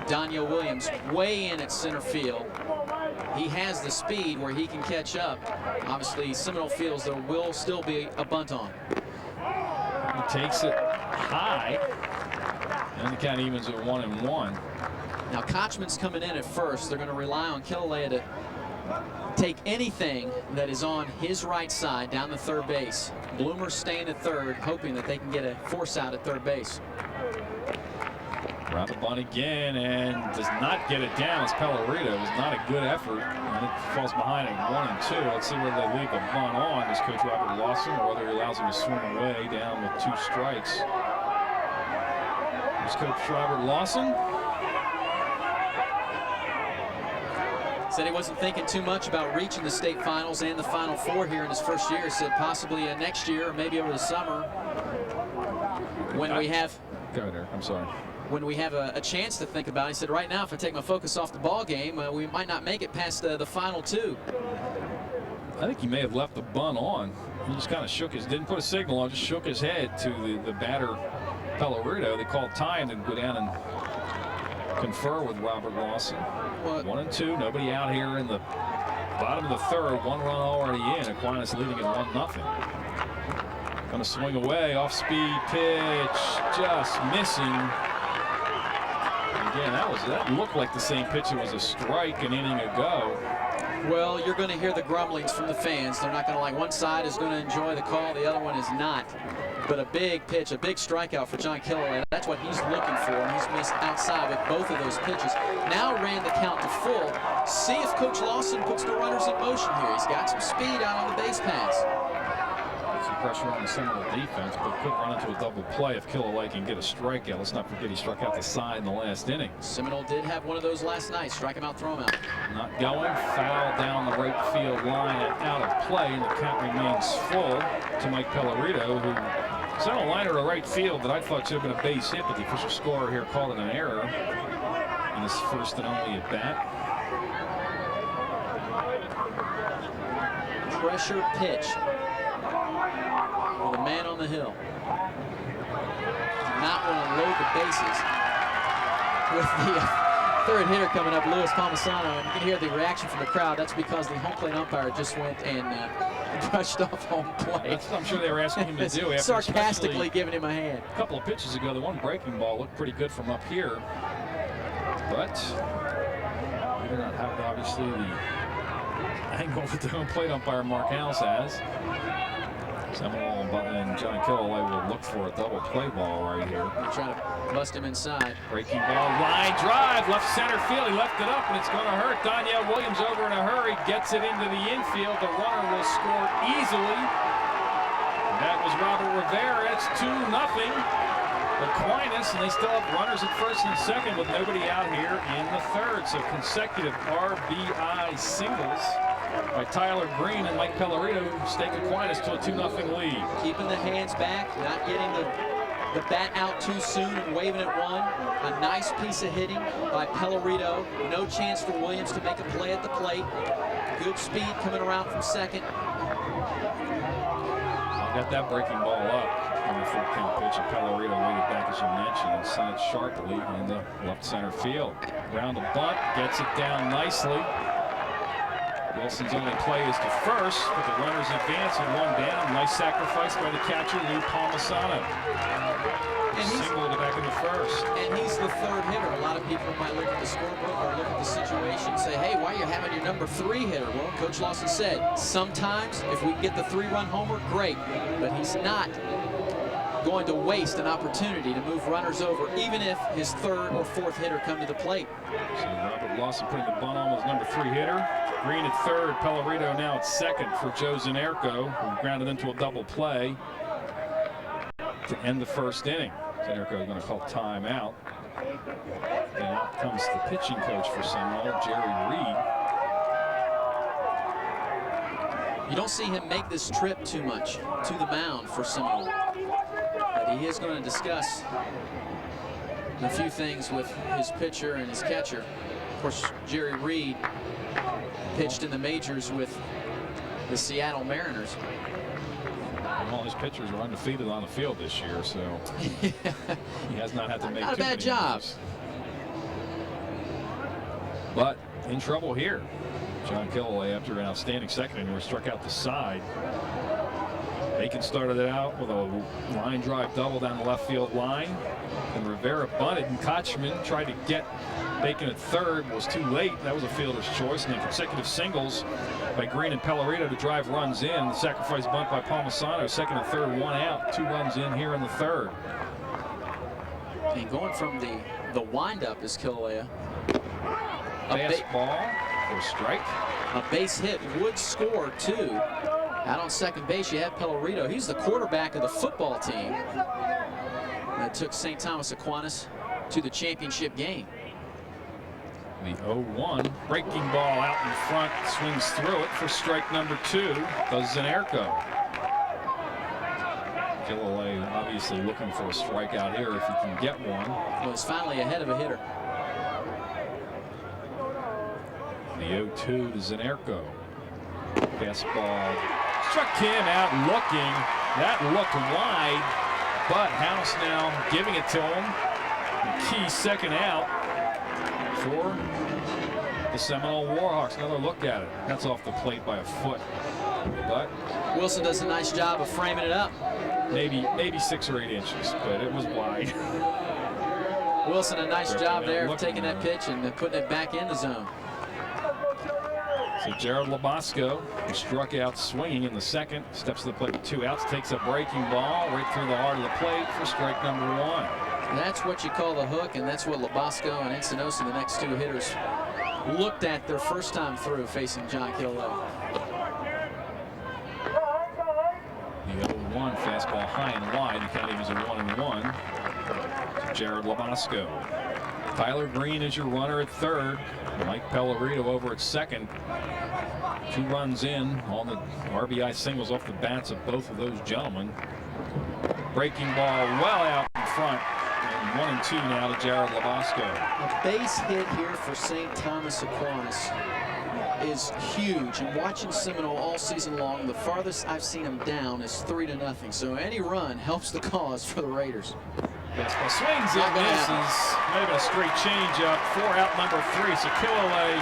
Daniel Williams way in at center field. He has the speed where he can catch up. Obviously, Seminole feels there will still be a bunt on. He takes it high, and the count evens at 1-1. Now Kotchman's coming in at first. They're going to rely on Killalea to take anything that is on his right side down the third base. Bloomer's staying at third, hoping that they can get a force out at third base. Round the bunt again, and does not get it down. It's Pellerito. It was not a good effort, and it falls behind at 1-2. Let's see whether they leave the bunt on, as Coach Robert Lawson, or whether he allows him to swing away down with 2 strikes. Here's Coach Robert Lawson. Said he wasn't thinking too much about reaching the state finals and the Final Four here in his first year. He said possibly next year or maybe over the summer when we have. Go there. I'm sorry. When we have a chance to think about it. He said right now if I take my focus off the ball game, we might not make it past the final 2. I think he may have left the bunt on. He just kind of shook his, didn't put a signal on, just shook his head to the batter Pellerito. They called time to go down and confer with Robert Lawson. 1-2, nobody out here in the bottom of the third. 1 run already in. Aquinas leading at 1-0. Gonna swing away, off speed pitch, just missing. Again, that looked like the same pitch. It was a strike an inning ago. Well, you're going to hear the grumblings from the fans. They're not going to like, one side is going to enjoy the call, the other one is not. But a big pitch, a big strikeout for John Killalea. That's what he's looking for, and he's missed outside with both of those pitches. Now ran the count to full. See if Coach Lawson puts the runners in motion here. He's got some speed out on the base pass. Some pressure on the Seminole defense, but could run into a double play if Killalea can get a strikeout. Let's not forget he struck out the side in the last inning. Seminole did have one of those last night. Strike him out, throw him out. Not going. Foul down the right field line and out of play, and the count remains full to Mike Pellerito, who sent a liner to right field that I thought should have been a base hit, but the official scorer here called it an error in his first and only at bat. Pressure pitch. With a man on the hill. Do not want to load the bases. With the third hitter coming up, Louis Palmisano, and you can hear the reaction from the crowd. That's because the home plate umpire just went and brushed off home plate. That's what I'm sure they were asking him to do. After sarcastically giving him a hand. A couple of pitches ago, the one breaking ball looked pretty good from up here. But we do not have, obviously, the angle that the home plate umpire Mark House has. Seminole and John Killalea will look for a double play ball right here. Trying to bust him inside. Breaking ball, line drive, left center field. He left it up, and it's going to hurt. Daniel Williams over in a hurry, gets it into the infield. The runner will score easily. That was Robert Rivera. It's 2-0. Aquinas, and they still have runners at first and second with nobody out here in the third. So consecutive RBI singles by Tyler Greene and Mike Pellerito stake Aquinas to a 2-0 lead. Keeping the hands back, not getting the bat out too soon and waving at one. A nice piece of hitting by Pellerito. No chance for Williams to make a play at the plate. Good speed coming around from second. I got that breaking ball up on the third count pitch, and Pellerito waited back, as you mentioned, and sent it sharply in the left center field. Round the bunt, gets it down nicely. Wilson's only play is to first, but the runners advance and 1 down. Nice sacrifice by the catcher, Lou Palmisano. And singled it back in the first. And he's the third hitter. A lot of people might look at the scorebook or look at the situation and say, hey, why are you having your number 3 hitter? Well, Coach Lawson said, sometimes if we get the 3-run homer, great. But he's not going to waste an opportunity to move runners over, even if his 3rd or 4th hitter come to the plate. So Robert Lawson putting the bunt on with his number 3 hitter. Greene at third, Pellerito now at second for Joe Zanerko, who grounded into a double play to end the first inning. Zanerko is going to call timeout. And out comes the pitching coach for Seminole, Jerry Reed. You don't see him make this trip too much to the mound for Seminole. But he is going to discuss a few things with his pitcher and his catcher. Of course, Jerry Reed pitched in the majors with the Seattle Mariners. All his pitchers were undefeated on the field this year, so he has not had to make not a too bad many job. moves. But in trouble here. John Killalea, after an outstanding second inning, struck out the side. Bacon started it out with a line drive double down the left field line. And Rivera bunted, and Kotchman tried to get Bacon at third, was too late. That was a fielder's choice. And then consecutive singles by Greene and Pellerito to drive runs in. The sacrifice bunt by Palmisano, second and third, one out. 2 runs in here in the third. And going from the windup is Killalea. Fastball for a strike. A base hit would score 2. Out on second base, you have Pellerito. He's the quarterback of the football team that took St. Thomas Aquinas to the championship game. The 0-1 breaking ball out in front, swings through it for strike number 2. Does Zanerko. Killalea obviously looking for a strikeout here if he can get one. Well, he's finally ahead of a hitter. The 0-2 to Zanerko. Fastball struck him out looking. That looked wide, but House now giving it to him. The key second out for the Seminole Warhawks. Another look at it. That's off the plate by a foot. But Wilson does a nice job of framing it up. Maybe 6 or 8 inches, but it was wide. Wilson, a nice job there of taking that pitch and putting it back in the zone. So Jared Labasco, who struck out swinging in the second, steps to the plate with 2 outs, takes a breaking ball right through the heart of the plate for strike number 1. That's what you call the hook, and that's what Labasco and Encinosa, the next 2 hitters, looked at their first time through facing John Killalea. The 0-1 fastball high and wide. The count was a 1-1. So Jared Labasco. Tyler Greene is your runner at third. Mike Pellerito over at second. 2 runs in on the RBI singles off the bats of both of those gentlemen. Breaking ball well out in front. And 1-2 now to Jared Labasco. A base hit here for St. Thomas Aquinas is huge. And watching Seminole all season long, the farthest I've seen them down is 3-0. So any run helps the cause for the Raiders. Fastball swings and misses. Might have been a straight changeup. 4 out number 3. So Killalea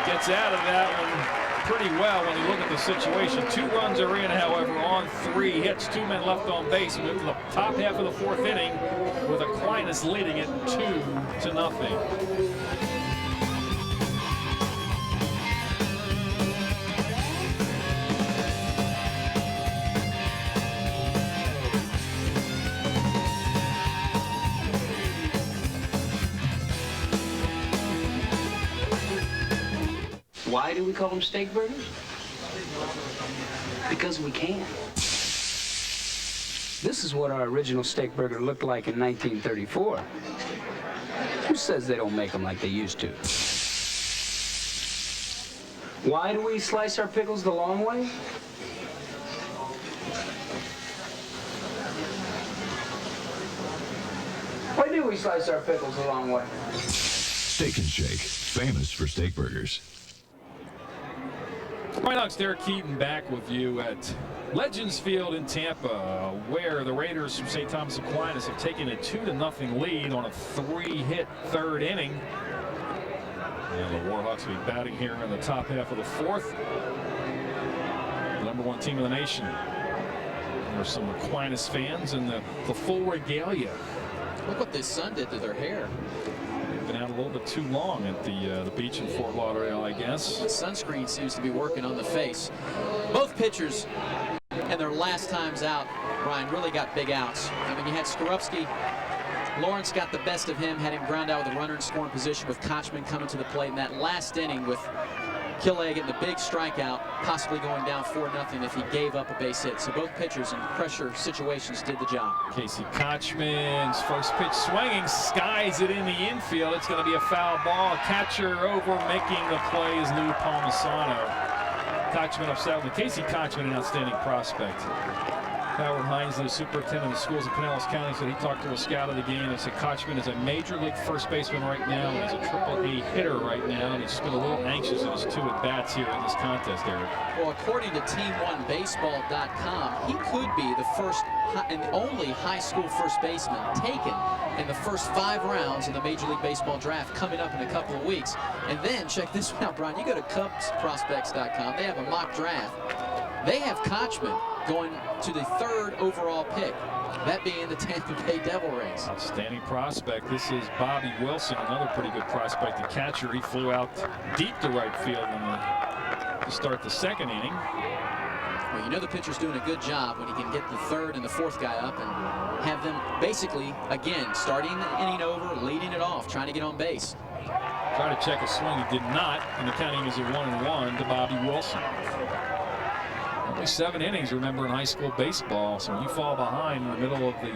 gets out of that one pretty well when you look at the situation. 2 runs are in, however, on 3 hits. 2 men left on base. Move to the top half of the 4th inning with Aquinas leading it 2-0. Why do we call them steak burgers? Because we can. This is what our original steak burger looked like in 1934. Who says they don't make them like they used to? Why do we slice our pickles the long way? Why do we slice our pickles the long way? Steak and Shake, famous for steak burgers. Warhawks, Derek Keaton back with you at Legends Field in Tampa, where the Raiders from St. Thomas Aquinas have taken a 2-0 lead on a 3-hit 3rd inning. And the Warhawks will be batting here in the top half of the 4th. The #1 team in the nation. There's some Aquinas fans in the full regalia. Look what this sun did to their hair. They've been out a little bit too long at the beach in Fort Lauderdale, I guess. The sunscreen seems to be working on the face. Both pitchers and their last times out, Ryan, really got big outs. I mean, you had Skorupski. Lawrence got the best of him, had him ground out with a runner in scoring position with Kotchman coming to the plate in that last inning with Killalea getting the big strikeout, possibly going down 4-0 if he gave up a base hit. So both pitchers in pressure situations did the job. Casey Kotchman's first pitch swinging, skies it in the infield. It's going to be a foul ball. Catcher over, making the play is Lou Palmisano. Kotchman upset with Casey Kotchman, an outstanding prospect. Howard Hines, the superintendent of schools in Pinellas County, said he talked to a scout of the game and said Kotchman is a major league first baseman right now. And he's a triple-A hitter right now, and he's just been a little anxious in his 2 at-bats here in this contest, Eric. Well, according to Team1Baseball.com, he could be the first and only high school first baseman taken in the first 5 rounds of the Major League Baseball draft coming up in a couple of weeks. And then, check this one out, Brian. You go to CubsProspects.com. They have a mock draft. They have Kotchman going to the 3rd overall pick, that being the Tampa Bay Devil Rays. Outstanding prospect. This is Bobby Wilson, another pretty good prospect. The catcher, he flew out deep to right field to start the 2nd inning. Well, you know the pitcher's doing a good job when he can get the 3rd and the 4th guy up and have them basically, again, starting the inning over, leading it off, trying to get on base. Tried to check a swing, he did not, and the counting is a 1-1 to Bobby Wilson. Only 7 innings, remember, in high school baseball, so when you fall behind in the middle of the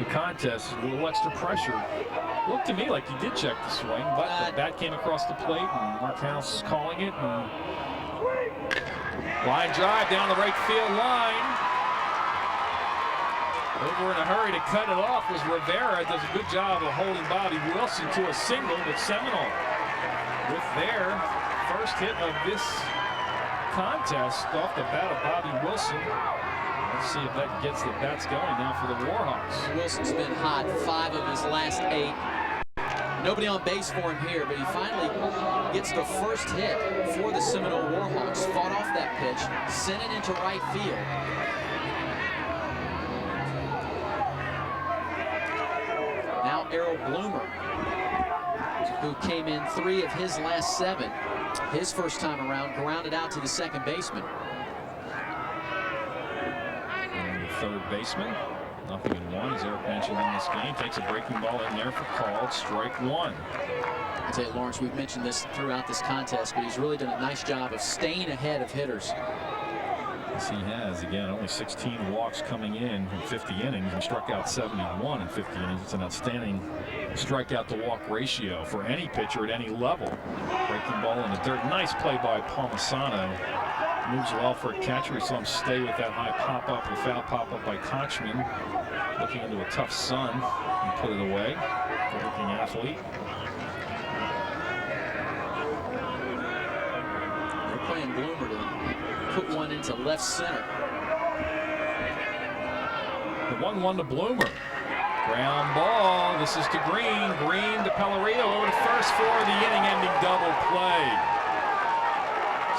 contest, a little extra pressure. Looked to me like he did check the swing, but the bat came across the plate, and Mark House calling it, and line drive down the right field line. Over in a hurry to cut it off was Rivera. Does a good job of holding Bobby Wilson to a single, but Seminole with their first hit of this contest off the bat of Bobby Wilson. Let's see if that gets the bats going now for the Warhawks. Wilson's been hot 5 of his last 8. Nobody on base for him here, but he finally gets the first hit for the Seminole Warhawks. Fought off that pitch, sent it into right field. Now Errol Bloomer, who came in 3 of his last 7. His first time around, grounded out to the 2nd baseman. And the 3rd baseman, 0-1, as Eric mentioned in this game, takes a breaking ball in there for called strike 1. I tell you, Lawrence, we've mentioned this throughout this contest, but he's really done a nice job of staying ahead of hitters. Yes, he has. Again, only 16 walks coming in 50 innings and struck out 71 in 50 innings. It's an outstanding strikeout to walk ratio for any pitcher at any level. Breaking ball in the dirt. Nice play by Palmisano. Moves well for a catcher. We saw him stay with that high pop-up, the foul pop-up by Kotchman. Looking into a tough sun and put it away. Good-looking athlete. They're playing Bloomer to put one into left center. The 1-1 to Bloomer. Ground ball. This is to Greene. Greene to Pellerito over to first for the inning-ending double play.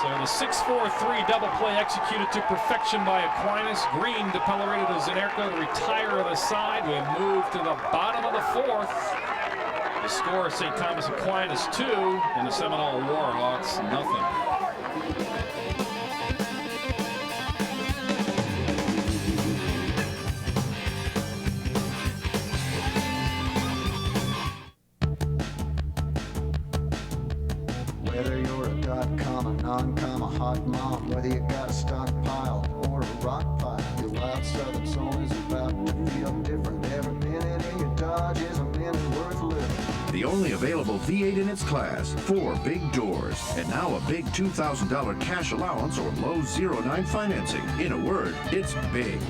So the 6-4-3 double play executed to perfection by Aquinas. Greene to Pellerito to Zanerko to retire to the side. We move to the bottom of the 4th. The score, St. Thomas Aquinas 2 and the Seminole Warhawks nothing. Whether you're a .com, a non-com, a hot mom, whether you got a stockpile or a rock pile, your wild southern soul is about to feel different. Every minute in your Dodge is a minute worth living. The only available V8 in its class, 4 big doors, and now a big $2,000 cash allowance or low 0.9 financing. In a word, it's big.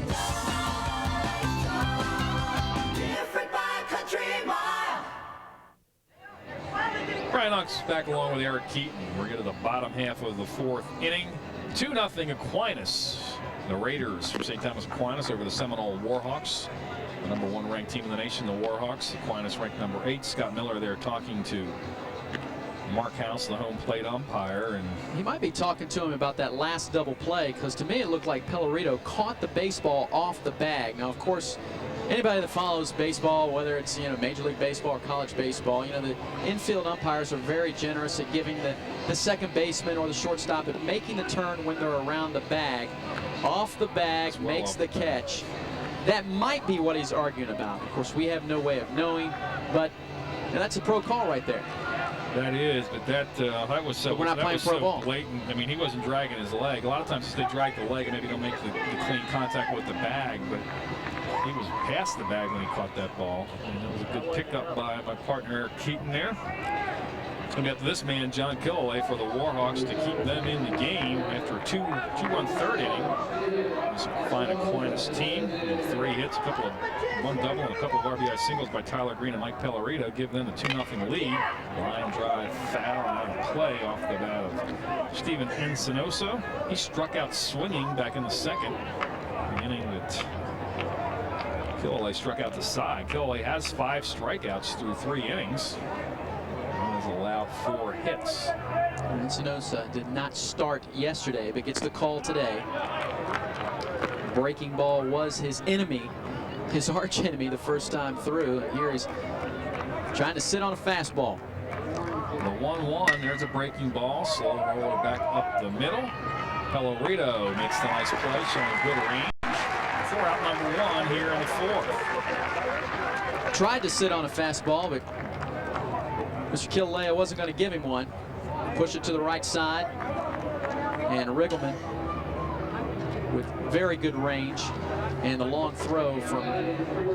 Brian Huck's back along with Eric Keaton. We're getting to the bottom half of the 4th inning. 2-0 Aquinas. The Raiders from St. Thomas Aquinas over the Seminole Warhawks. The #1 ranked team in the nation, the Warhawks. Aquinas ranked number 8. Scott Miller there talking to Mark House, the home plate umpire. And he might be talking to him about that last double play, because to me it looked like Pellerito caught the baseball off the bag. Now, of course, anybody that follows baseball, whether it's Major League Baseball or college baseball, the infield umpires are very generous at giving the second baseman or the shortstop at making the turn when they're around the bag. Off the bag, well, makes the catch. That might be what he's arguing about. Of course, we have no way of knowing, but that's a pro call right there. That is, but that was so. But we're not that playing was pro so ball. blatant. I mean, he wasn't dragging his leg. A lot of times they drag the leg and maybe don't make the clean contact with the bag, but he was past the bag when he caught that ball. And it was a good pickup by my partner Eric Keaton there. We got this man, John Killalea, for the Warhawks to keep them in the game after a two-run third inning. This fine Aquinas team, and 3 hits, one double, and a couple of RBI singles by Tyler Greene and Mike Pellerito give them a 2-0 lead. Line drive foul out of play off the bat of Steven Encinoso. He struck out swinging back in the second. The inning that Killalea struck out the side. Killalea has 5 strikeouts through 3 innings. Has allowed 4 hits. Encinosa did not start yesterday, but gets the call today. Breaking ball was his enemy, his arch enemy the first time through. Here he's trying to sit on a fastball. The 1-1, there's a breaking ball. Slow roller back up the middle. Pellerito makes the nice play, showing good range. 4 out number 1 here in the 4th. Tried to sit on a fastball, but Mr. Killalea wasn't going to give him one. Push it to the right side. And Riggleman with very good range and a long throw from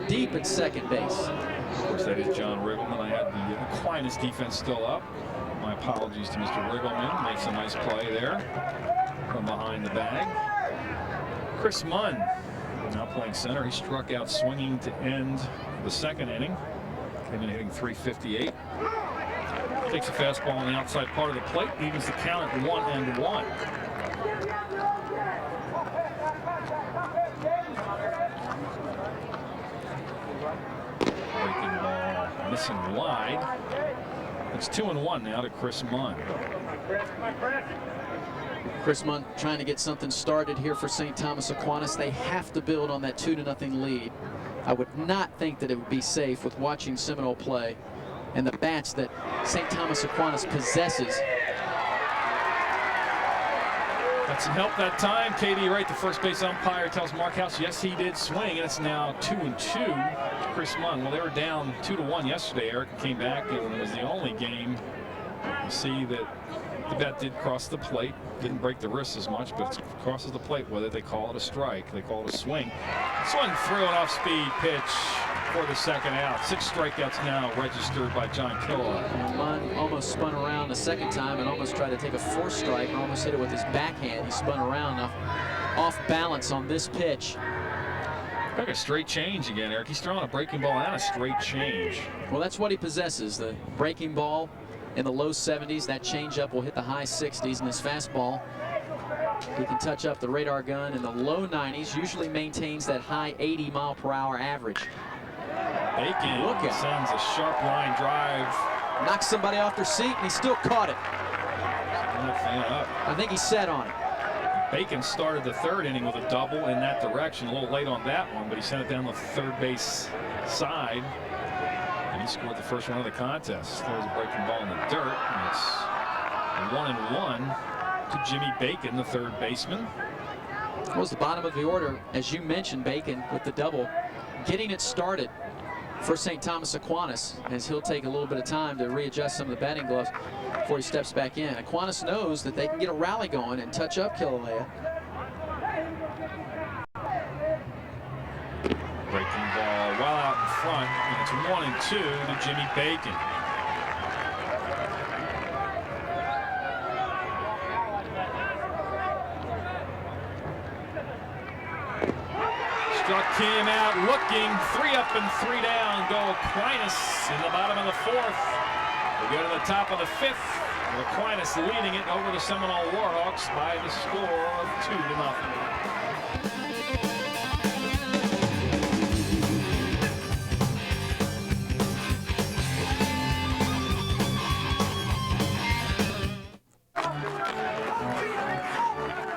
deep at second base. Of course, that is John Riggleman. I had the Aquinas defense still up. My apologies to Mr. Riggleman. Makes a nice play there from behind the bag. Chris Munn now playing center. He struck out swinging to end the second inning. Came in hitting .358. Takes a fastball on the outside part of the plate, evens the count at 1-1. Breaking ball missing wide. It's 2-1 now to Chris Munn. Chris Munn trying to get something started here for St. Thomas Aquinas. They have to build on that 2-0 lead. I would not think that it would be safe with watching Seminole play and the bats that St. Thomas Aquinas possesses. Got some help that time. KD Wright, the first base umpire, tells Mark House, yes, he did swing, and it's now 2-2. Chris Munn, well, they were down 2-1 yesterday. Eric came back, and it was the only game. You see that the bat did cross the plate. Didn't break the wrist as much, but it crosses the plate. Whether they call it a strike, they call it a swing. Swung through an off-speed pitch for the second out. 6 strikeouts now registered by John Killalea. Munn almost spun around the second time and almost tried to take a 4th strike and almost hit it with his backhand. He spun around off balance on this pitch. Back a straight change again, Eric. He's throwing a breaking ball and a straight change. Well, that's what he possesses, the breaking ball in the low 70s. That changeup will hit the high 60s, and his fastball, he can touch up the radar gun in the low 90s, usually maintains that high 80-mile-per-hour average. Bacon sends a sharp line drive. Knocks somebody off their seat, and he still caught it. I think he sat on it. Bacon started the 3rd inning with a double in that direction. A little late on that one, but he sent it down the third base side. And he scored the first run of the contest. There was a breaking ball in the dirt, and it's 1-1 to Jimmy Bacon, the 3rd baseman. It was the bottom of the order, as you mentioned, Bacon with the double, getting it started for St. Thomas Aquinas, as he'll take a little bit of time to readjust some of the batting gloves before he steps back in. Aquinas knows that they can get a rally going and touch up Killalea. Breaking ball well out in front, and it's 1-2 to Jimmy Bacon. Struck him out looking. 3 up and 3 down go Aquinas in the bottom of the 4th. We go to the top of the 5th. Aquinas leading it over the Seminole Warhawks by the score of 2-0.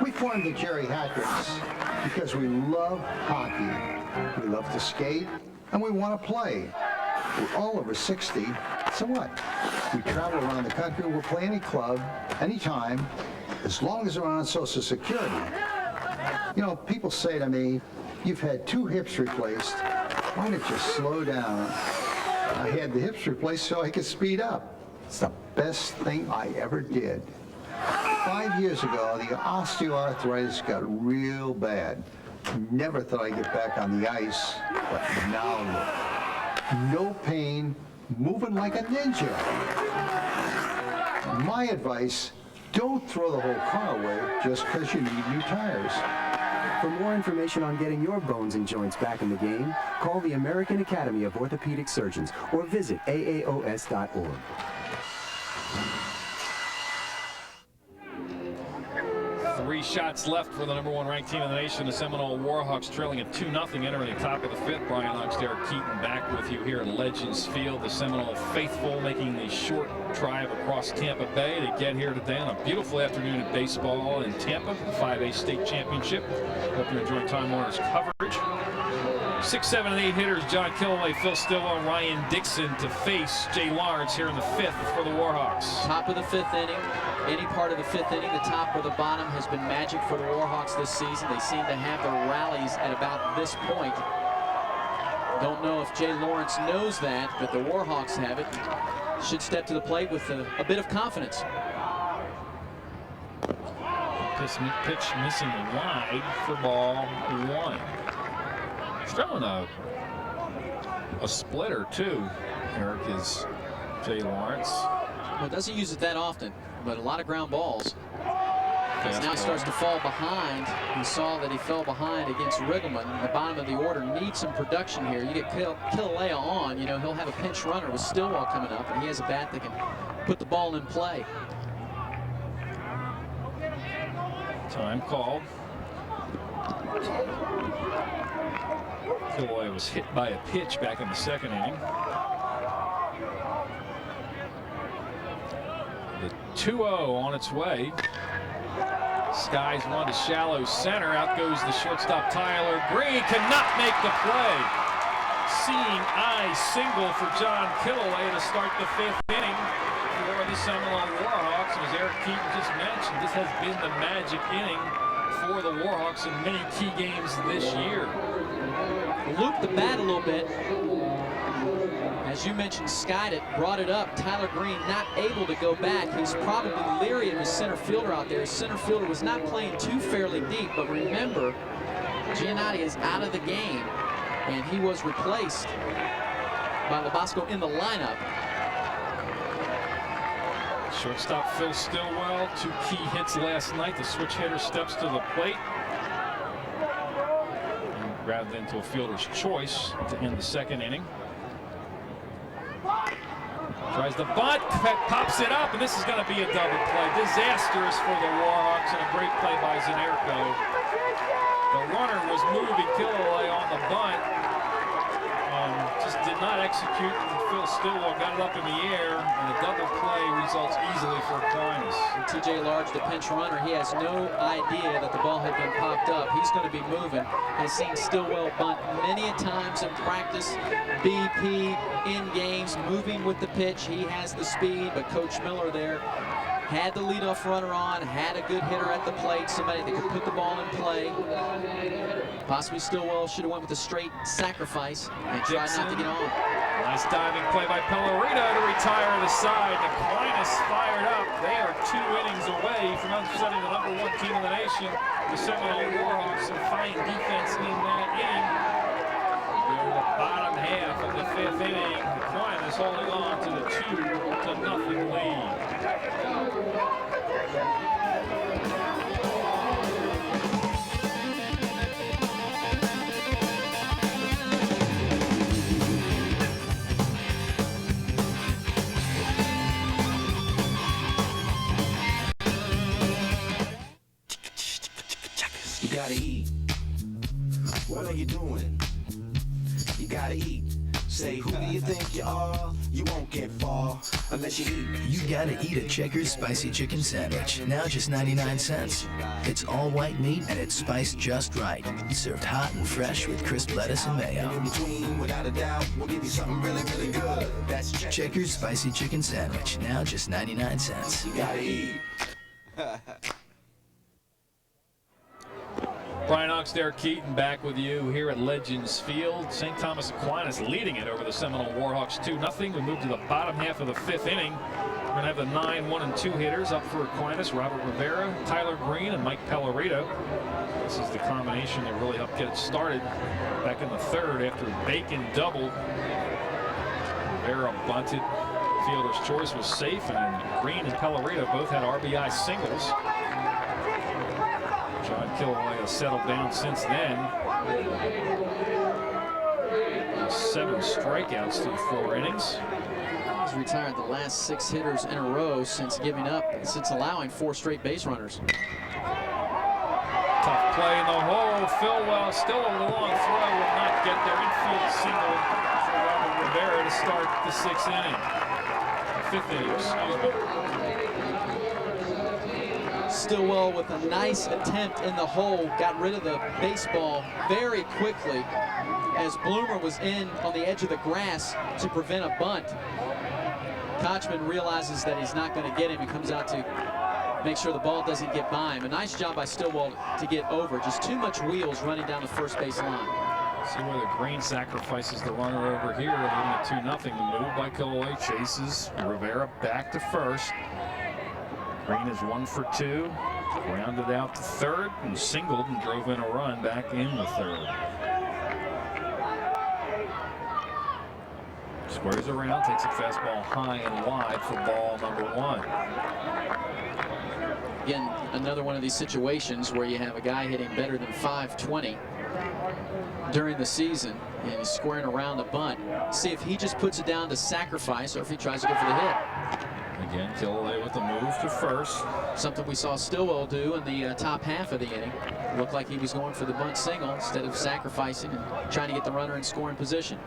We formed the Jerry Hackers because we love hockey. We love to skate, and we want to play. We're all over 60, so what? We travel around the country, we'll play any club, anytime, as long as they're on Social Security. You know, people say to me, you've had 2 hips replaced. Why don't you slow down? I had the hips replaced so I could speed up. It's the best thing I ever did. 5 years ago, the osteoarthritis got real bad. Never thought I'd get back on the ice, but now look. No pain, moving like a ninja. My advice, don't throw the whole car away just because you need new tires. For more information on getting your bones and joints back in the game, call the American Academy of Orthopedic Surgeons or visit AAOS.org. Three shots left for the #1 ranked team in the nation. The Seminole Warhawks trailing at 2-0, entering the top of the fifth. Brian Knox, Derek Keaton back with you here at Legends Field. The Seminole faithful making the short drive across Tampa Bay to get here today on a beautiful afternoon of baseball in Tampa for the 5A state championship. Hope you're enjoying Time Warner's coverage. 6, 7, and 8 hitters, John Killalea, Phil Stillwell, Ryan Dixon to face Jay Lawrence here in the fifth for the Warhawks. Top of the fifth inning. Any part of the fifth inning, the top or the bottom, has been magic for the Warhawks this season. They seem to have their rallies at about this point. Don't know if Jay Lawrence knows that, but the Warhawks have it. Should step to the plate with a bit of confidence. This pitch missing wide for ball one. He's throwing a splitter too, Eric, is Jay Lawrence. Well, doesn't use it that often, but a lot of ground balls. As now starts to fall behind. We saw that he fell behind against Riggleman. The bottom of the order needs some production here. You get Killalea on, you know, he'll have a pinch runner with Stillwell coming up, and he has a bat that can put the ball in play. Time called. Killalea was hit by a pitch back in the second inning. The 2-0 on its way. Skies one to shallow center. Out goes the shortstop Tyler Greene. Cannot make the play. Seeing eye single for John Killalea to start the fifth inning for the Seminole Warhawks. And as Eric Keaton just mentioned, this has been the magic inning for the Warhawks in many key games this year. Looped the bat a little bit. As you mentioned, skied it, brought it up. Tyler Greene not able to go back. He's probably leery of his center fielder out there. His center fielder was not playing too fairly deep, but remember, Giannotti is out of the game, and he was replaced by Labasco in the lineup. Shortstop Phil Stillwell, 2 key hits last night. The switch hitter steps to the plate and grabbed into a fielder's choice to end the second inning. Tries the bunt, pops it up, and this is going to be a double play. Disastrous for the Warhawks, and a great play by Zanerko. The runner was moving Killalea on the bunt, just did not execute, and Phil Stillwell got it up in the air, and a double play results easily for Aquinas. TJ Large, the pinch runner, he has no idea that the ball had been popped up. He's going to be moving. Has seen Stillwell bunt many a times in practice, BP, in games, moving with the pitch. He has the speed, but Coach Miller there had the leadoff runner on, had a good hitter at the plate, somebody that could put the ball in play. Possibly Stillwell should have went with a straight sacrifice and tried not to get on. Nice diving play by Pellerino to retire the side. Aquinas fired up. They are 2 innings away from upsetting the #1 team in the nation. The Seminole Warhawks, some fine defense in that inning. They're in the bottom half of the fifth inning. Aquinas holding on to the 2-0 lead. You gotta eat. What are you doing? You gotta eat. Say, who do you think you are? You won't get far unless you eat. You gotta eat a Checkers spicy chicken sandwich, now just 99 cents. It's all white meat and it's spiced just right. Served hot and fresh with crisp lettuce and mayo. In between, without a doubt, we'll give you something really, really good. That's Checkers spicy chicken sandwich, now just 99 cents. You gotta eat. Brian Knox, Derek Keaton back with you here at Legends Field. St. Thomas Aquinas leading it over the Seminole Warhawks 2-0. We move to the bottom half of the fifth inning. going to have the 9, 1, and 2 hitters up for Aquinas. Robert Rivera, Tyler Greene, and Mike Pellerito. This is the combination that really helped get it started back in the 3rd after Bacon doubled. Rivera bunted. Fielder's choice was safe, and Greene and Pellerito both had RBI singles. John Killalea has settled down since then. 7 strikeouts through 4 innings. He's retired the last 6 hitters in a row since allowing 4 straight base runners. Tough play in the hole. Philwell still a long throw, will not get there. Infield single for Robert Rivera to start the 6th inning. 5th inning, excuse me. Stillwell with a nice attempt in the hole, got rid of the baseball very quickly as Bloomer was in on the edge of the grass to prevent a bunt. Kotchman realizes that he's not going to get him and comes out to make sure the ball doesn't get by him. A nice job by Stillwell to get over. Just too much wheels running down the first base line. See where the Greene sacrifices the runner over here, leading it 2-0. The move by Killalea chases Rivera back to first. Greene is 1 for 2. Grounded out to 3rd and singled and drove in a run back in the 3rd. Squares around, takes a fastball high and wide for ball number 1. Again, another one of these situations where you have a guy hitting better than .520 during the season, and he's squaring around the bunt. See if he just puts it down to sacrifice or if he tries to go for the hit. Again, Killalea with the move to first. Something we saw Stillwell do in the top half of the inning. Looked like he was going for the bunt single instead of sacrificing and trying to get the runner in scoring position.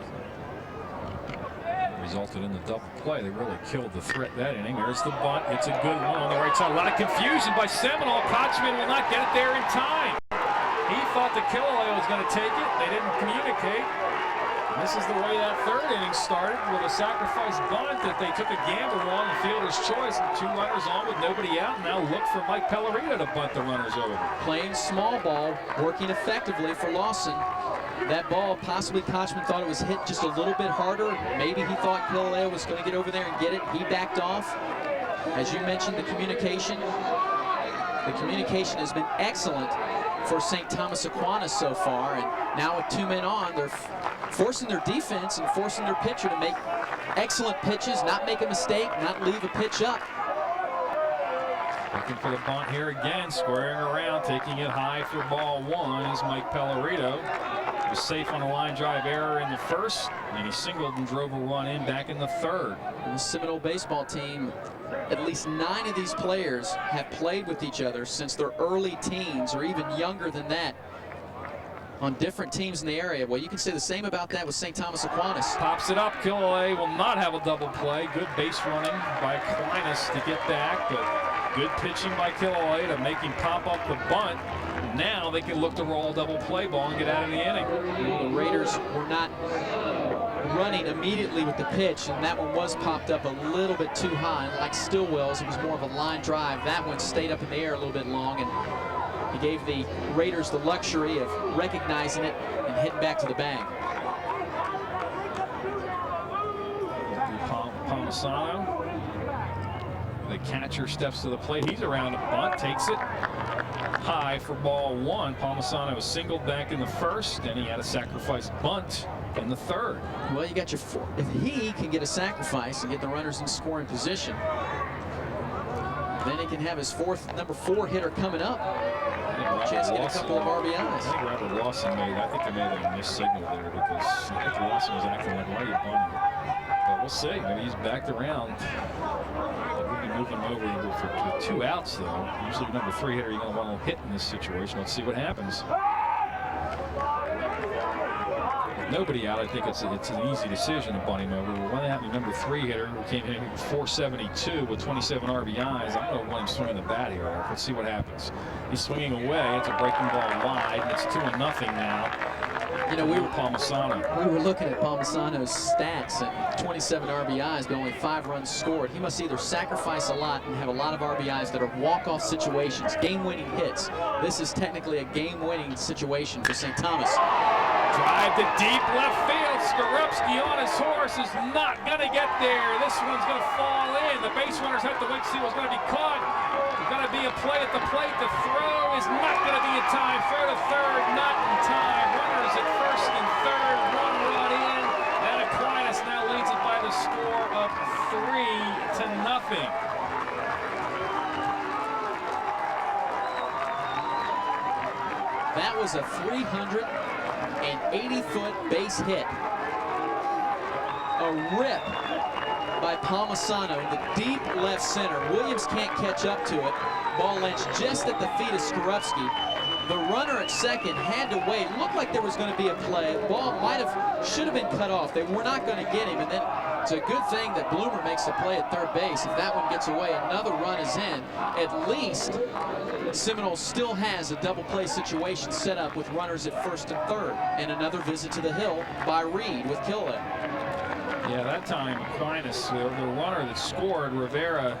Resulted in the double play. They really killed the threat that inning. There's the bunt. It's a good one on the right side. A lot of confusion by Seminole. Kotchman will not get it there in time. He thought that Killalea was going to take it. They didn't communicate. And this is the way that 3rd inning started, with a sacrifice bunt that they took a gamble on, the fielder's choice. And 2 runners on with nobody out. Now look for Mike Pellerito to bunt the runners over. Playing small ball, working effectively for Lawson. That ball, possibly Kotchman thought it was hit just a little bit harder. Maybe he thought Killalea was going to get over there and get it. He backed off. As you mentioned, the communication has been excellent for St. Thomas Aquinas so far. And now with 2 men on, they're forcing their defense and forcing their pitcher to make excellent pitches, not make a mistake, not leave a pitch up. Looking for the bunt here again, squaring around, taking it high for ball 1 is Mike Pellerito. Was safe on a line drive error in the 1st, and he singled and drove a run in back in the 3rd. And the Seminole baseball team, at least 9 of these players have played with each other since their early teens or even younger than that on different teams in the area. Well, you can say the same about that with St. Thomas Aquinas. Pops it up. Killalea will not have a double play. Good base running by Aquinas to get back, but good pitching by Killalea to make him pop up the bunt. Now they can look to roll a double play ball and get out of the inning. The Raiders were not running immediately with the pitch, and that one was popped up a little bit too high. Like Stillwell's, it was more of a line drive. That one stayed up in the air a little bit long, and he gave the Raiders the luxury of recognizing it and heading back to the bag. Palmisano. The catcher steps to the plate. He's around the bunt, takes it high for ball 1. Palmisano was singled back in the 1st, and he had a sacrifice bunt in the 3rd. Well, you got your 4. If he can get a sacrifice and get the runners in scoring position, then he can have his number 4 hitter coming up. Chance to get a couple of RBIs. I think Robert Lawson they may have missed signal there, because I think Lawson was acting like, why are you bunting? But we'll see. Maybe he's backed around. Moving him over for 2 outs, though. Usually number 3 hitter, you're going to want to hit in this situation. Let's see what happens. With nobody out, I think it's an easy decision to bunt him over. When they have the number 3 hitter who came in with 472 with 27 RBIs, I'm going to want him swinging the bat here. Let's see what happens. He's swinging away. It's a breaking ball wide. It's 2-0 now. You know, we were Palmisano. looking at Palmisano's stats and 27 RBIs, but only 5 runs scored. He must either sacrifice a lot and have a lot of RBIs that are walk-off situations, game-winning hits. This is technically a game-winning situation for St. Thomas. Drive to deep left field. Skorupski on his horse is not going to get there. This one's going to fall in. The base runners have to wait to see what's going to be caught. There's going to be a play at the plate. The throw is not going to be in time. Throw to third, not in time. Runners at first and third. 1 run in. And Aquinas now leads it by the score of 3-0. That was a 380-foot base hit. A rip by Palmisano in the deep left center. Williams can't catch up to it. Ball lands just at the feet of Skorupski. The runner at second had to wait. Looked like there was going to be a play. Ball should have been cut off. They were not going to get him. And then it's a good thing that Bloomer makes a play at third base. If that one gets away, another run is in. At least Seminole still has a double play situation set up with runners at first and third. And another visit to the hill by Reed with Killalea. Yeah, that time Aquinas, the runner that scored, Rivera,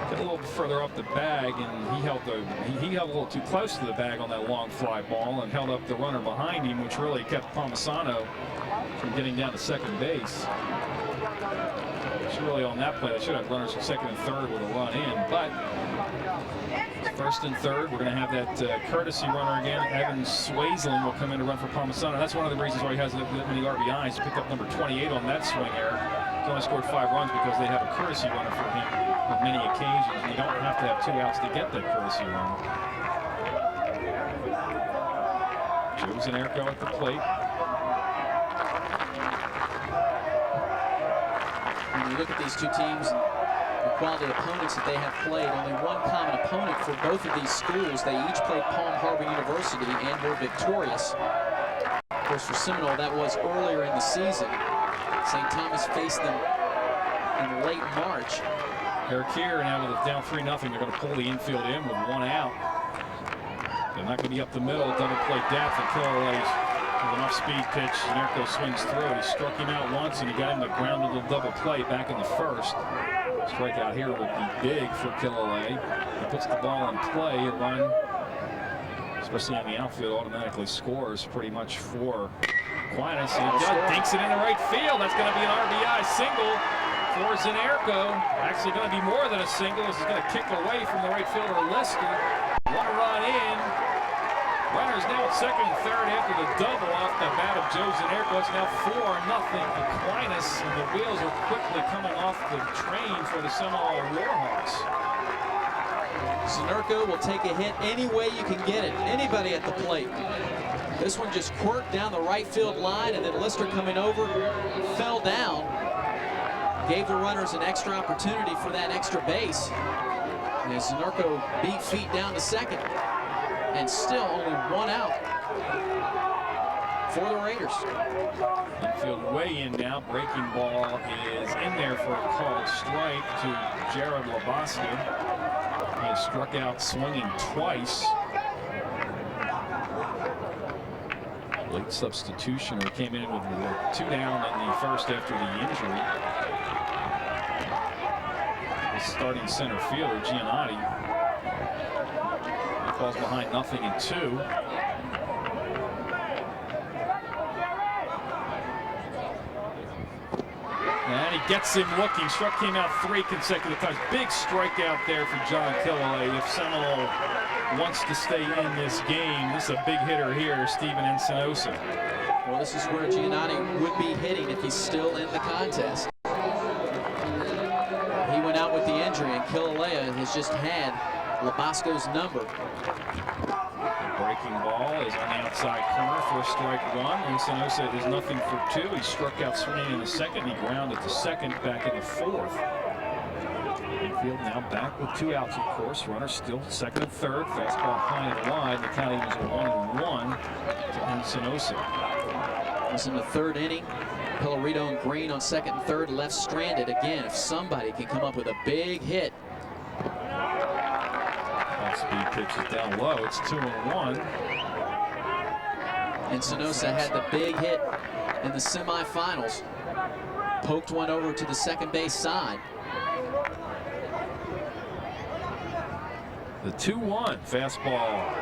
got a little further up the bag, and he held a little too close to the bag on that long fly ball and held up the runner behind him, which really kept Palmisano from getting down to second base. It's really on that play. They should have runners at second and third with a run in, but first and third, we're going to have that courtesy runner again. Evan Swaisland will come in to run for Palmisano. That's one of the reasons why he has that many RBIs. He picked up number 28 on that swing error. He's only scored 5 runs because they have a courtesy runner for him on many occasions. You don't have to have 2 outs to get that courtesy runner. Joe Zanerko at the plate. When you look at these two teams, the quality of opponents that they have played, only one common opponent for both of these schools. They each played Palm Harbor University and were victorious. Of course, for Seminole, that was earlier in the season. St. Thomas faced them in late March. Eric here now with a down 3-0. They're going to pull the infield in with 1 out. They're not going to be up the middle. Double play depth, and Killalea with enough speed pitch. Zanerko swings through. He struck him out once, and he got him to ground a little double play back in the first. Strikeout here would be big for Killalea. He puts the ball in play. A run, especially in the outfield, automatically scores pretty much for Aquinas. He dinks it into right field. That's going to be an RBI single for Zanerko. Actually going to be more than a single. This is going to kick away from the right fielder Lister. 1 run in. Runners now at second and third after the double off the bat of Joe Zanerko. It's now 4-0 Aquinas, and the wheels are quickly coming off the train for the Seminole Warhawks. Zanerko will take a hit any way you can get it. Anybody at the plate. This one just quirked down the right field line, and then Lister coming over, fell down, gave the runners an extra opportunity for that extra base. And Zanerko beat feet down to second. And still only 1 out for the Raiders. Infield way in now. Breaking ball is in there for a called strike to Jared Labasca. He has struck out swinging twice. Late substitution, or came in with 2 down in the first after the injury. The starting center fielder, Giannotti, falls behind 0-2. And he gets him looking. Struck him out 3 consecutive times. Big strikeout there for John Killalea. If Seminole wants to stay in this game, this is a big hitter here, Steven Encinosa. Well, this is where Giannotti would be hitting if he's still in the contest. He went out with the injury, and Killalea has just had Labasco's number. The breaking ball is on the outside corner for a strike 1. Encinosa is 0-2. He struck out swinging in the second. He grounded to second back in the 4th. Infield now back with 2 outs, of course. Runner still second and third. Fastball high and wide. The count was a 1-1 to Encinosa. It was in the 3rd inning. Pillarito and Greene on second and third, left stranded again. If somebody can come up with a big hit. Speed pitch is down low. It's 2-1. Encinosa had the big hit in the semifinals. Poked one over to the second base side. The 2-1 fastball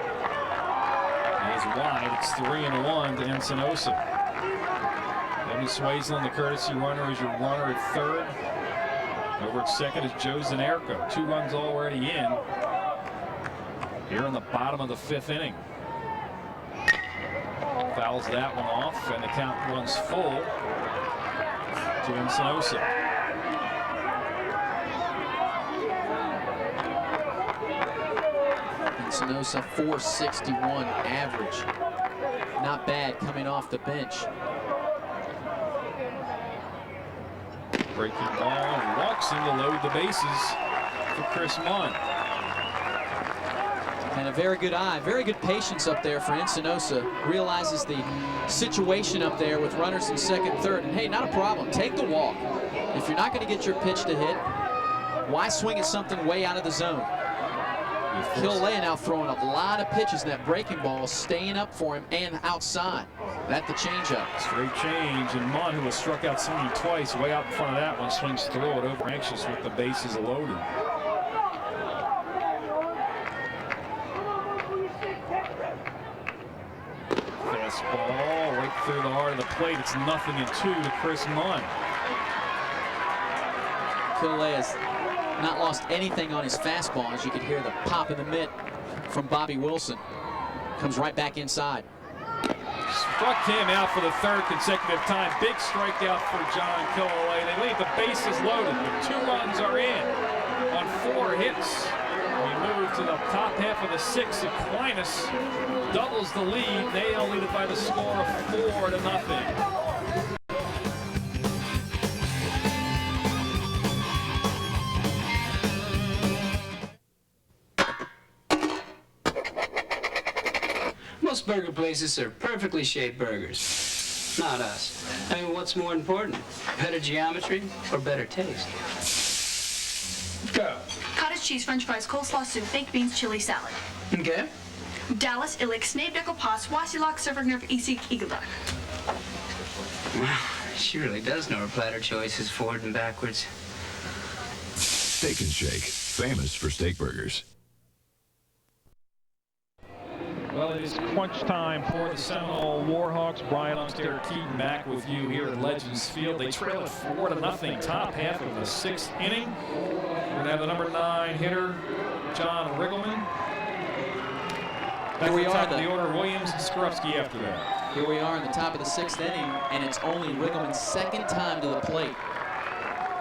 is wide. It's 3-1 to Encinosa. Evan Swayzlin, the courtesy runner, is your runner at third. Over at second is Joe Zanerko. 2 runs already in here in the bottom of the 5th inning. Fouls that one off, and the count runs full to Encinosa. Encinosa 461 average. Not bad coming off the bench. Breaking ball and walks in to load the bases for Chris Munn. And a very good eye, very good patience up there for Encinosa. Realizes the situation up there with runners in second, third. And hey, not a problem. Take the walk. If you're not going to get your pitch to hit, why swing at something way out of the zone? Killalea now throwing a lot of pitches, and that breaking ball staying up for him and outside. That's the changeup. Straight change, and Munn, who has struck out swinging twice, way out in front of that one, swings through it over anxious with the bases loaded. Fastball right through the heart of the plate. It's 0-2 to Chris Munn. Kilalea's not lost anything on his fastball, as you could hear the pop in the mitt from Bobby Wilson. Comes right back inside. Struck him out for the 3rd consecutive time. Big strikeout for John Killalea. They leave the bases loaded. The 2 runs are in on 4 hits. We move to the top half of the 6th. Aquinas doubles the lead. They all lead it by the score of 4-0. Most burger places serve perfectly shaped burgers. Not us. I mean, what's more important? Better geometry or better taste? Go. Cottage cheese, french fries, coleslaw soup, baked beans, chili salad. Okay. Dallas, Ilik, Snape, Pass, Wasilok, Servergnerv, Isik, Eagleduck. Wow, she really does know her platter choices forward and backwards. Steak and Shake, famous for steak burgers. Well, it is crunch time for the Seminole Warhawks. Brian Umster, Keaton back with you here at Legends Field. They trail it 4-0, top half of the 6th inning. We're going to have the number 9 hitter, John Riggleman. Here we are, the order, Williams and Skorupski after that. Here we are in the top of the 6th inning, and it's only Riggleman's 2nd time to the plate.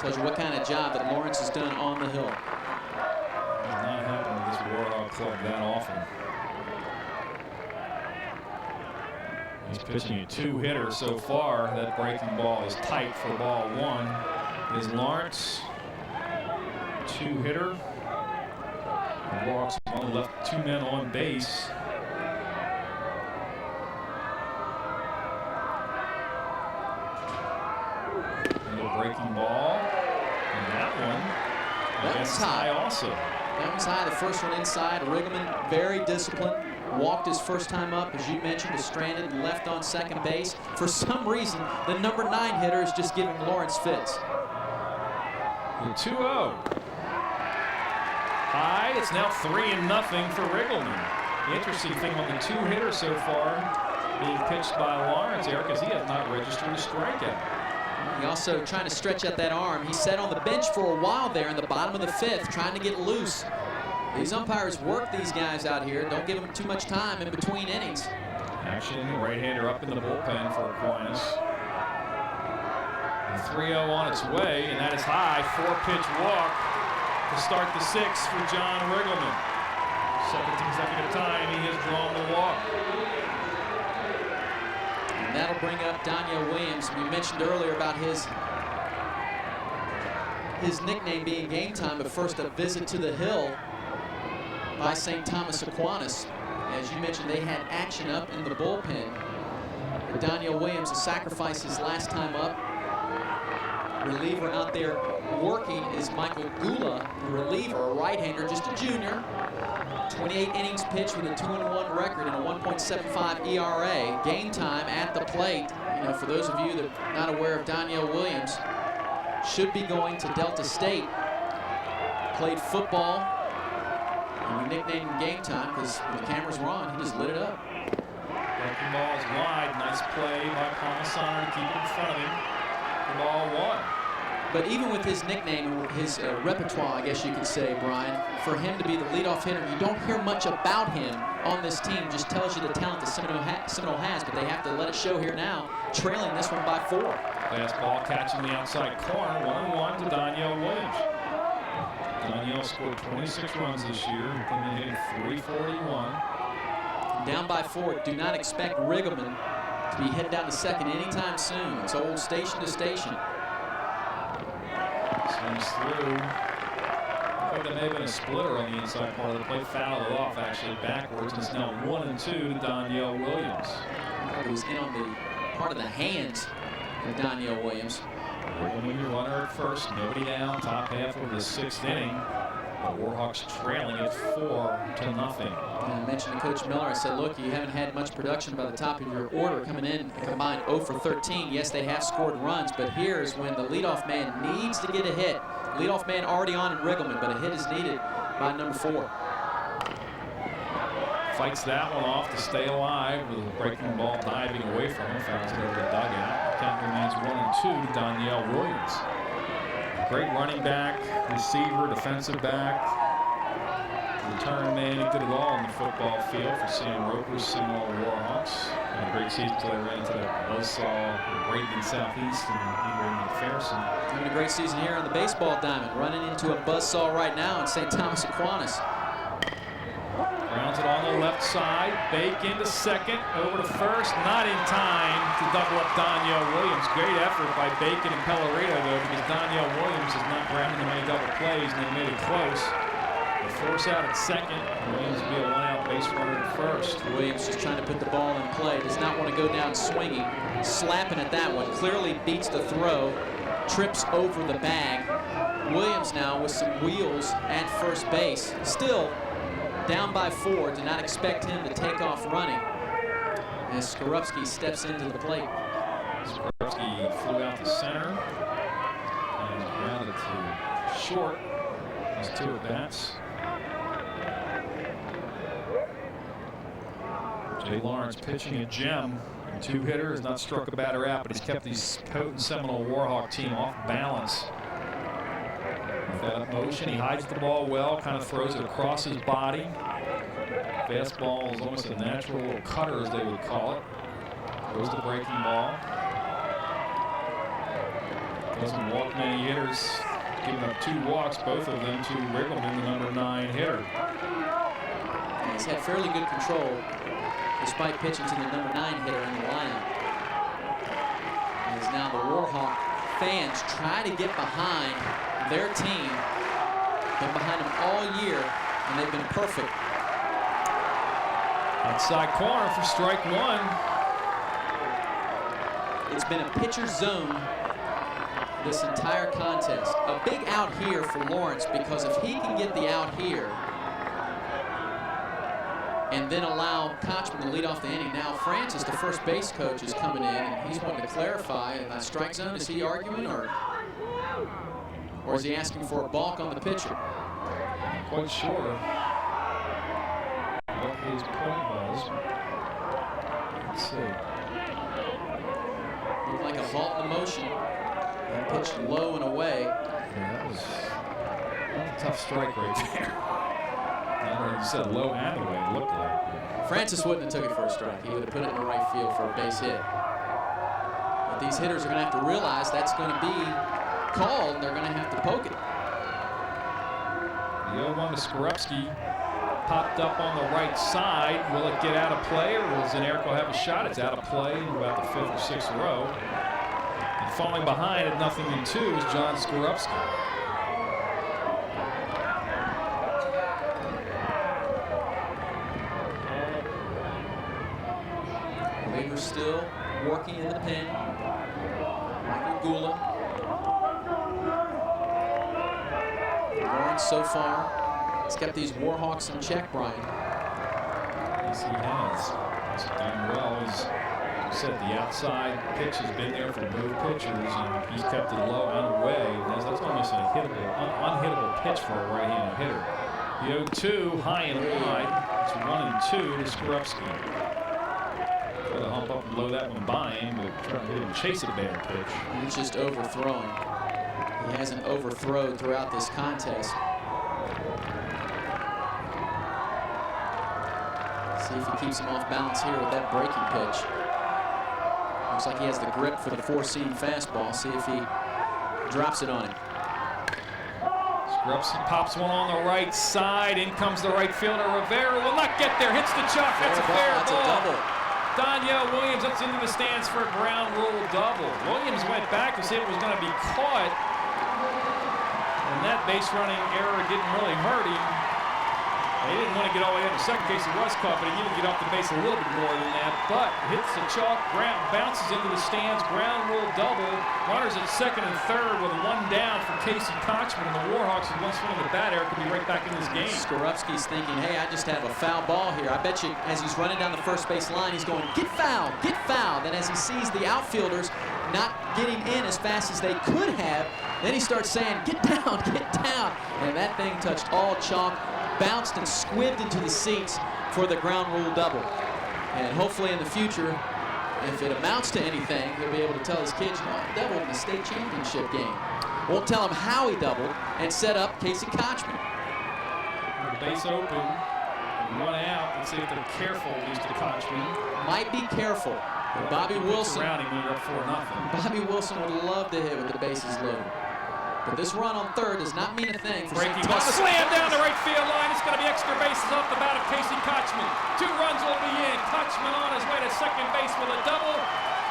Tells you what kind of job that Lawrence has done on the hill. Does not happen with this Warhawk club that often. He's pitching a 2-hitter so far. That breaking ball is tight for ball 1. Is Lawrence 2-hitter. Walks on, left 2 men on base. Another breaking ball. And that one. That one's high also. That one's high. The first one inside. Riggleman, very disciplined. Walked his first time up, as you mentioned, was stranded and left on second base. For some reason, the number 9 hitter is just giving Lawrence fits. The 2-0. High, it's now 3-0 for Riggleman. The interesting thing on the 2-hitter so far being pitched by Lawrence, Eric, is he has not registered a strikeout. He also trying to stretch out that arm. He sat on the bench for a while there in the bottom of the 5th, trying to get loose. These umpires work these guys out here. Don't give them too much time in between innings. Action, right-hander up in the bullpen for Aquinas. 3-0 on its way, and that is high. 4-pitch walk to start the 6th for John Riggleman. 2nd consecutive time he has drawn the walk. And that'll bring up Daniel Williams. We mentioned earlier about his nickname being Game Time, but first a visit to the hill by St. Thomas Aquinas. As you mentioned, they had action up in the bullpen. But Daniel Williams has sacrificed his last time up. Reliever out there working is Michael Gula, the reliever, a right-hander, just a junior. 28 innings pitched with a 2-1 record and a 1.75 ERA. Game Time at the plate. You know, for those of you that are not aware of Daniel Williams, should be going to Delta State. Played football. And we nicknamed him Game Time because when the cameras were on, he just lit it up. Breaking ball is wide. Nice play by Commissar to keep it in front of him. The ball 1. But even with his nickname, his repertoire, I guess you could say, Brian, for him to be the leadoff hitter, you don't hear much about him on this team. Just tells you the talent that Seminole has, but they have to let it show here now, trailing this one by 4. Fastball catching the outside corner, 1-1 to Danielle Williams. Danielle scored 26 runs this year, and hitting .341. Down by 4. Do not expect Riggleman to be headed down to second anytime soon. It's old station to station. Swings through. I think there may have been a splitter on the inside part of the plate. Fouled it off actually backwards. It's now 1-2 to Danielle Williams. It was in on the part of the hands of Danielle Williams. When you runner at first, nobody down, top half of the 6th inning. The Warhawks trailing at 4-0. And I mentioned to Coach Miller, I said, look, you haven't had much production by the top of your order coming in, combined 0 for 13. Yes, they have scored runs, but here's when the leadoff man needs to get a hit. Leadoff man already on in Riggleman, but a hit is needed by number 4. Fights that one off to stay alive with a breaking ball diving away from him. Fouls it over the dugout. Count remains 1-2 to Danielle Williams. Great running back, receiver, defensive back, return man. He did it all on the football field for Sam Roper's Seminole Warhawks. Had a great season until they ran into that buzzsaw Braden Southeast and Ingram McPherson. Having a great season here on the baseball diamond. Running into a buzzsaw right now in St. Thomas Aquinas. Grounds it on the left side. Bake into second. Over to first. Not in time to double up Danielle Williams. Great effort by Bacon and Pellerito, though, because Danielle Williams is not grabbing the many double plays, and they made it close. The force out at second. Williams will be a 1-out base runner at first. Williams just trying to put the ball in play. Does not want to go down swinging. Slapping at that one. Clearly beats the throw. Trips over the bag. Williams now with some wheels at first base. Still down by 4. Do not expect him to take off running as Skorupski steps into the plate. Skorupski flew out to center and grounded to short. His 2 at-bats. Jay Lawrence pitching a gem. 2-hitter, has not struck a batter out, but he's kept these potent Seminole Warhawk team off balance. With that up motion, he hides the ball well, kind of throws it across his body. Fastball is almost a natural little cutter, as they would call it. Goes the breaking ball. Doesn't walk many hitters, giving up 2 walks, both of them to Riggleman, the number 9 hitter. He's had fairly good control, despite pitching to the number 9 hitter in the lineup. As now the Warhawk fans try to get behind their team. Been behind them all year, and they've been perfect. Outside corner for strike 1. It's been a pitcher's zone this entire contest. A big out here for Lawrence, because if he can get the out here and then allow Kotchman to lead off the inning. Now Francis, the first base coach, is coming in, and he's wanting to clarify a strike zone. Is he arguing, or is he asking for a balk on the pitcher? Not quite sure what his point was. Let's see. Looked like a halt in the motion. That pitched low and away. Yeah, that was a tough strike right there. You said low and away, it looked like. Francis wouldn't have took it for a strike. He would have put it in the right field for a base hit. But these hitters are going to have to realize that's going to be called, and they're going to have to poke it. The 0-1 to Skorupski popped up on the right side. Will it get out of play, or will Zanerico have a shot? It's out of play in about the 5th or 6th row. And falling behind at 0-2 is John Skorupski. Still working in the pen. Michael Gula. Lawrence so far has kept these Warhawks in check, Brian. Yes, he has. He's done well. As you said, the outside pitch has been there for both pitchers, and he's kept it low and away. That's almost an unhittable pitch for a right-handed hitter. The 0-2 high and wide. It's 1-2 to Skorupski. Try to hump up and blow that one by him, but try to hit him, chase a bad pitch. He's just overthrown. He hasn't overthrown throughout this contest. See if he keeps him off balance here with that breaking pitch. Looks like he has the grip for the four-seam fastball. See if he drops it on him. Scrubsky pops one on the right side. In comes the right fielder. Rivera will not get there. Hits the chalk. That's a fair ball. That's a double. Danielle Williams up into the stands for a ground rule double. Williams went back to see if it was going to be caught. And that base running error didn't really hurt him. He didn't want to get all the way up to second case. He was caught, but he needed to get off the base a little bit more than that. But hits the chalk, ground, bounces into the stands, ground rule double. Runners at second and third with one down for Casey Kotchman. And the Warhawks, with one swing of the bat, Eric, could be right back in this game. Skorupski's thinking, hey, I just have a foul ball here. I bet you as he's running down the first base line, he's going, get foul, get foul. Then as he sees the outfielders not getting in as fast as they could have, then he starts saying, get down, get down. And that thing touched all chalk, bounced and squibbed into the seats for the ground rule double. And hopefully in the future, if it amounts to anything, he'll be able to tell his kids, you know, I doubled in the state championship game. Won't tell him how he doubled and set up Casey Kotchman. Base open, one out. Let's see if they're careful, at least to Kotchman. Might be careful. But Bobby Wilson, around him when you're up 4-0. Bobby Wilson would love to hit with the bases loaded. But this run on third does not mean a thing for Breaking ball, slam down the right field line. It's going to be extra bases off the bat of Casey Kotchman. 2 runs will be in. Kotchman on his way to second base with a double.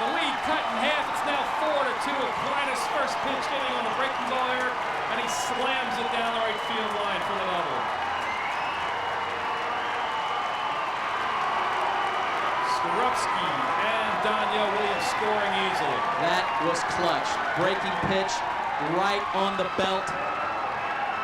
The lead cut in half. It's now 4-2. Aquinas first pitch getting on the breaking ball there, and he slams it down the right field line for the double. Skorupski and Danielle Williams scoring easily. That was clutch. Breaking pitch right on the belt,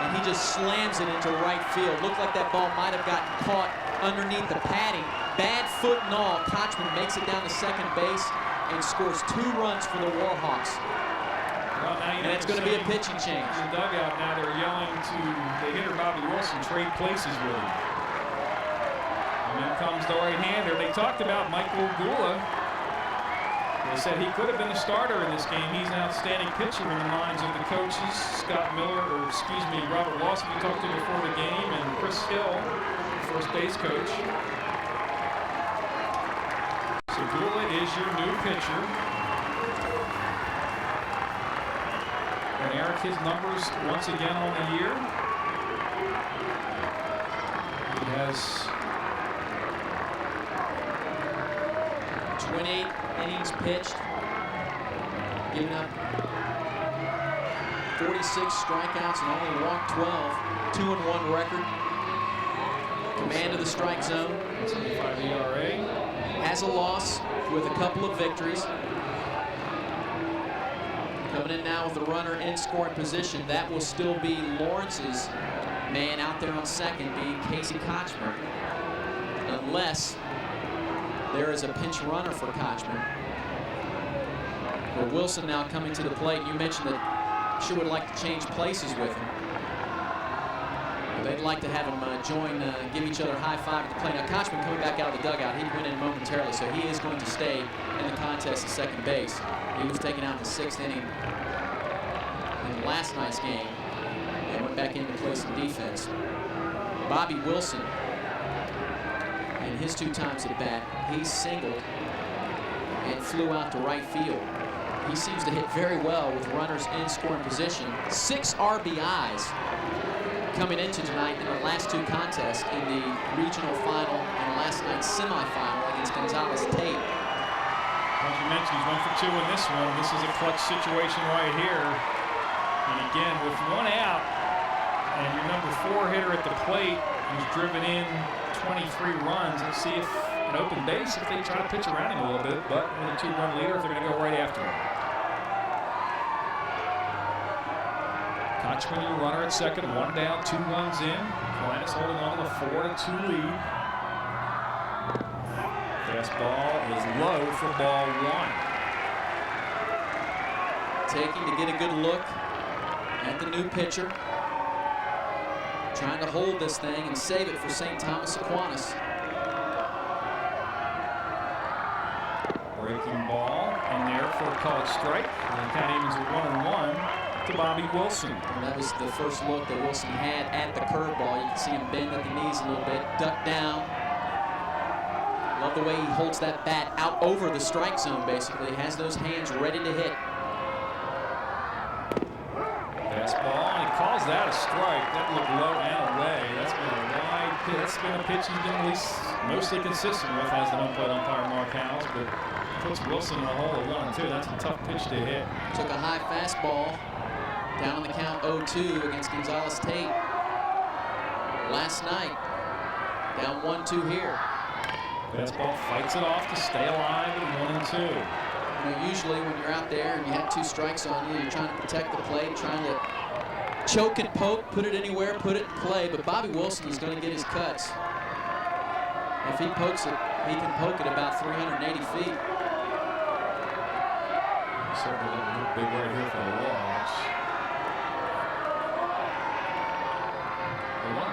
and he just slams it into right field. Looked like that ball might have gotten caught underneath the padding. Bad foot and all. Kotchman makes it down to second base and scores 2 runs for the Warhawks. Well, and it's going to be a pitching change. In the dugout now, they're yelling to the hitter Bobby Wilson, trade places with him. And then comes the right-hander. They talked about Michael Gula. They said he could have been the starter in this game. He's an outstanding pitcher in the minds of the coaches. Robert Lawson, we talked to before the game, and Chris Hill, first base coach. So Gula is your new pitcher. And Eric, his numbers once again on the year. He has 28 innings pitched, giving up 46 strikeouts and only walked 12. 2-1 record. Command of the strike zone. 75 ERA. Has a loss with a couple of victories. Coming in now with a runner in scoring position. That will still be Lawrence's man out there on second, being Casey Kotchman. Unless there is a pinch runner for Kotchman. But Wilson now coming to the plate. You mentioned that sure would like to change places with him. They'd like to have him give each other a high five at the plate. Now Kotchman coming back out of the dugout. He went in momentarily, so he is going to stay in the contest at second base. He was taken out in the 6th inning in last night's game and went back in to play some defense. Bobby Wilson, in his 2 times at bat, he singled and flew out to right field. He seems to hit very well with runners in scoring position. 6 RBIs coming into tonight in the last 2 contests in the regional final and last night's semifinal against Gonzales Tate. As you mentioned, he's 1 for 2 in this one. This is a clutch situation right here. And again, with 1 out, and your number 4 hitter at the plate who's driven in 23 runs. Let's see if an open base, if they try to pitch around him a little bit, but with a 2-run leader, if they're going to go right after him. Kotchman, your runner at second, 1 down, 2 runs in. Aquinas holding on to the 4-2 lead. Fastball is low for ball 1. Taking to get a good look at the new pitcher. Trying to hold this thing and save it for St. Thomas Aquinas. call it strike. And the Academy's are 1-1 to Bobby Wilson. And that was the first look that Wilson had at the curveball. You can see him bend at the knees a little bit, duck down. Love the way he holds that bat out over the strike zone, basically. Has those hands ready to hit. Fastball, and he calls that a strike. That looked low and away. That's been a wide pitch. That's been a pitch he's been at least mostly consistent with as the home plate umpire Mark Howes, but puts Wilson in the hole at 1-2. That's a tough pitch to hit. Took a high fastball down on the count 0-2 against Gonzalez Tate last night. Down 1-2 here. Fastball fights it off to stay alive at 1-2. You know, usually when you're out there and you have 2 strikes on you, you're trying to protect the plate, trying to choke and poke, put it anywhere, put it in play. But Bobby Wilson is going to get his cuts. If he pokes it, he can poke it about 380 feet. Certainly look big right here for the Warhawks.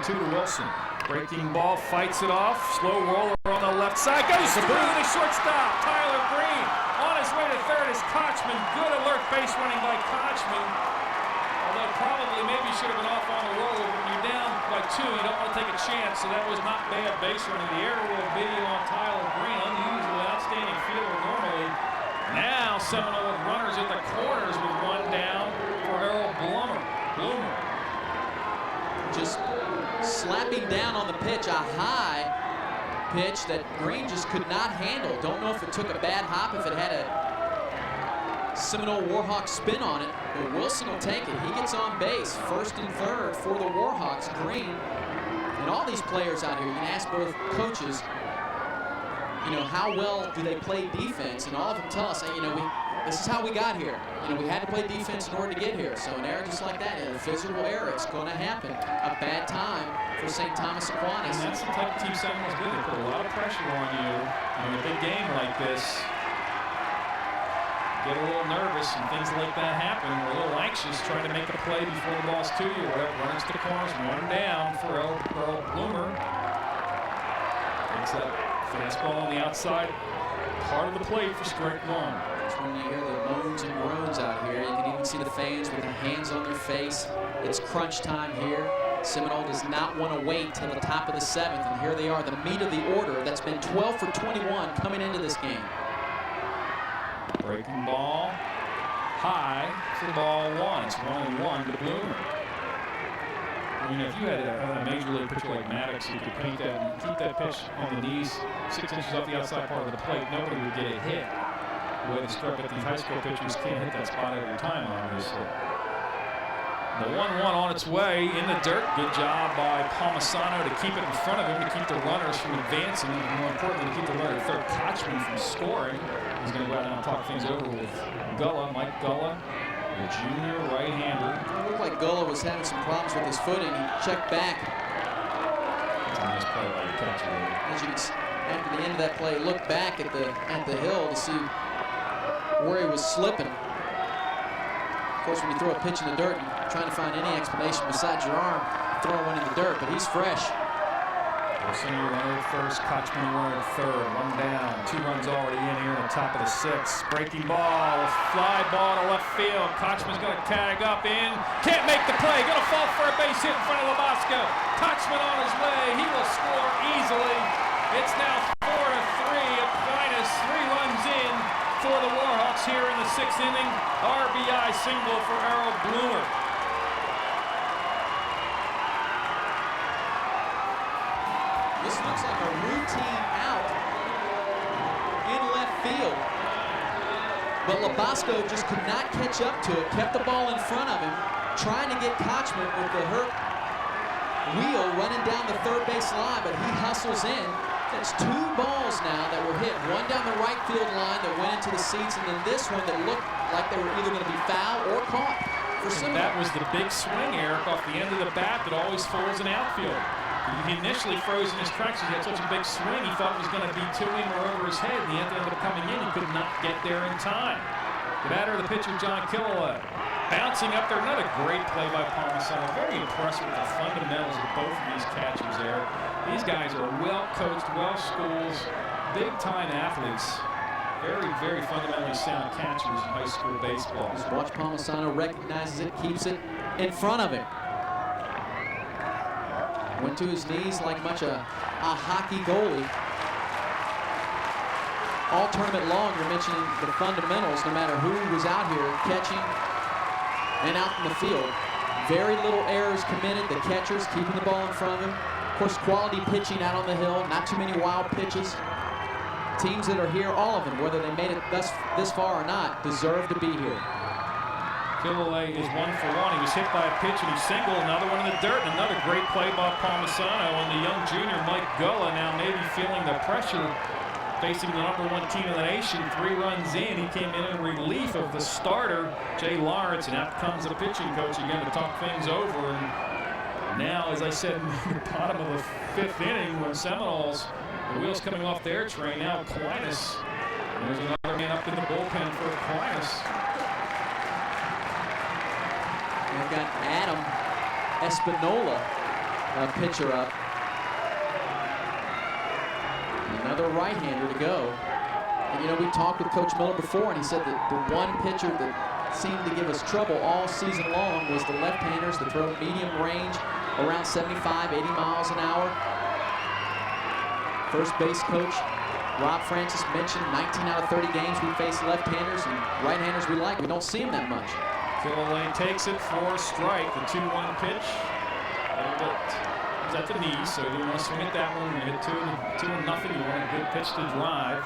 1-2 to Wilson. Breaking ball, fights it off. Slow roller on the left side. Goes through the shortstop. Tyler Greene on his way to third is Kotchman. Good alert base running by Kotchman. Although probably maybe should have been off on the roll. When you're down by 2, you don't want to take a chance. So that was not bad base running. The aerial video on Tyler Greene. Unusual, outstanding fielder normally. Now Seminole with runners at the corners with 1 down for Errol Bloomer. Just slapping down on the pitch, a high pitch that Greene just could not handle. Don't know if it took a bad hop, if it had a Seminole Warhawks spin on it, but Wilson will take it. He gets on base, first and third for the Warhawks. Greene and all these players out here, you can ask both coaches, you know, how well do they play defense? And all of them tell us, hey, you know, this is how we got here. You know, we had to play defense in order to get here. So an error just like that, a physical error, it's going to happen. A bad time for St. Thomas Aquinas. And that's the type of team Seminole's good. They put a lot of pressure on you in a big game like this. Get a little nervous and things like that happen. We're a little anxious trying to make a play before the ball's to you. Runs to the corners, 1 down for Errol Bloomer. Takes that fastball on the outside. Part of the play for strike 1. That's when you hear the moans and groans out here. You can even see the fans with their hands on their face. It's crunch time here. Seminole does not want to wait till the top of the 7th, and here they are, the meat of the order that's been 12 for 21 coming into this game. Breaking ball, high for ball 1. It's 1-1 to Bloomer. I mean, if you had a major league pitcher like Maddox, you could paint that and keep that pitch on the knees 6 inches off the outside part of the plate. Nobody would get it hit. The way they struck at these high school pitchers can't hit that spot every time, obviously. The 1-1 on its way in the dirt. Good job by Palmisano to keep it in front of him, to keep the runners from advancing, and more importantly, to keep the runner third Kotchman from scoring. He's going to go out and talk things over with Mike Gulla, the junior right-hander. It looked like Gulla was having some problems with his footing. He checked back. That's a nice play by the catcher. As you can see, after the end of that play, looked back at the hill to see where he was slipping. Of course, when you throw a pitch in the dirt, you're trying to find any explanation besides your arm throwing one in the dirt, but he's fresh. Wilson, runner at first, Kotchman runner at third, 1 down, 2 runs already in here in the top of the 6th. Breaking ball, fly ball to left field. Kotchman's going to tag up in, can't make the play, going to fall for a base hit in front of Labasco. Kotchman on his way, he will score easily. It's now 4-3. Aquinas 3 runs in for the Warhawks here in the 6th inning. RBI single for Errol Bloomer. This looks like a routine out in left field. But Labasco just could not catch up to it, kept the ball in front of him, trying to get Kotchman with the hurt wheel running down the third base line, but he hustles in. That's 2 balls now that were hit. One down the right field line that went into the seats, and then this one that looked like they were either going to be foul or caught for Seminole. That was the big swing, Eric, off the end of the bat that always fools an outfield. He initially froze in his tracks. He had such a big swing, he thought it was going to be to him or over his head, and he ended up coming in. He could not get there in time. The batter, the pitcher, John Killalea, bouncing up there. Another great play by Palmisano. Very impressive with the fundamentals of both of these catchers there. These guys are well coached, well schooled, big time athletes. very, very fundamentally sound catchers in high school baseball. Watch Palmisano recognizes it, keeps it in front of him. Went to his knees like much a hockey goalie. All tournament long, you're mentioning the fundamentals, no matter who was out here catching and out in the field. Very little errors committed. The catchers keeping the ball in front of him. Of course, quality pitching out on the hill. Not too many wild pitches. Teams that are here, all of them, whether they made it this far or not, deserve to be here. Killalea is 1 for 1. He was hit by a pitch and he singled. Another one in the dirt. And another great play by Palmisano. And the young junior Mike Gulla now maybe feeling the pressure, facing the #1 team in the nation. 3 runs in, he came in relief of the starter, Jay Lawrence, and out comes the pitching coach again to talk things over. And now, as I said, in the bottom of the 5th inning, when Seminoles, the wheels coming off their train, now Aquinas. And there's another man up in the bullpen for Aquinas. They've got Adam Espinola, a pitcher up. Another right-hander to go. And, you know, we talked with Coach Miller before, and he said that the one pitcher that seemed to give us trouble all season long was the left-handers that throw medium range around 75, 80 miles an hour. First base coach Rob Francis mentioned 19 out of 30 games we face left-handers, and right-handers we like. We don't see them that much. Killalea takes it for a strike. The 2-1 pitch. A little bit at the knees, so you want to swing at that one. You hit 2-0. You want a good pitch to drive.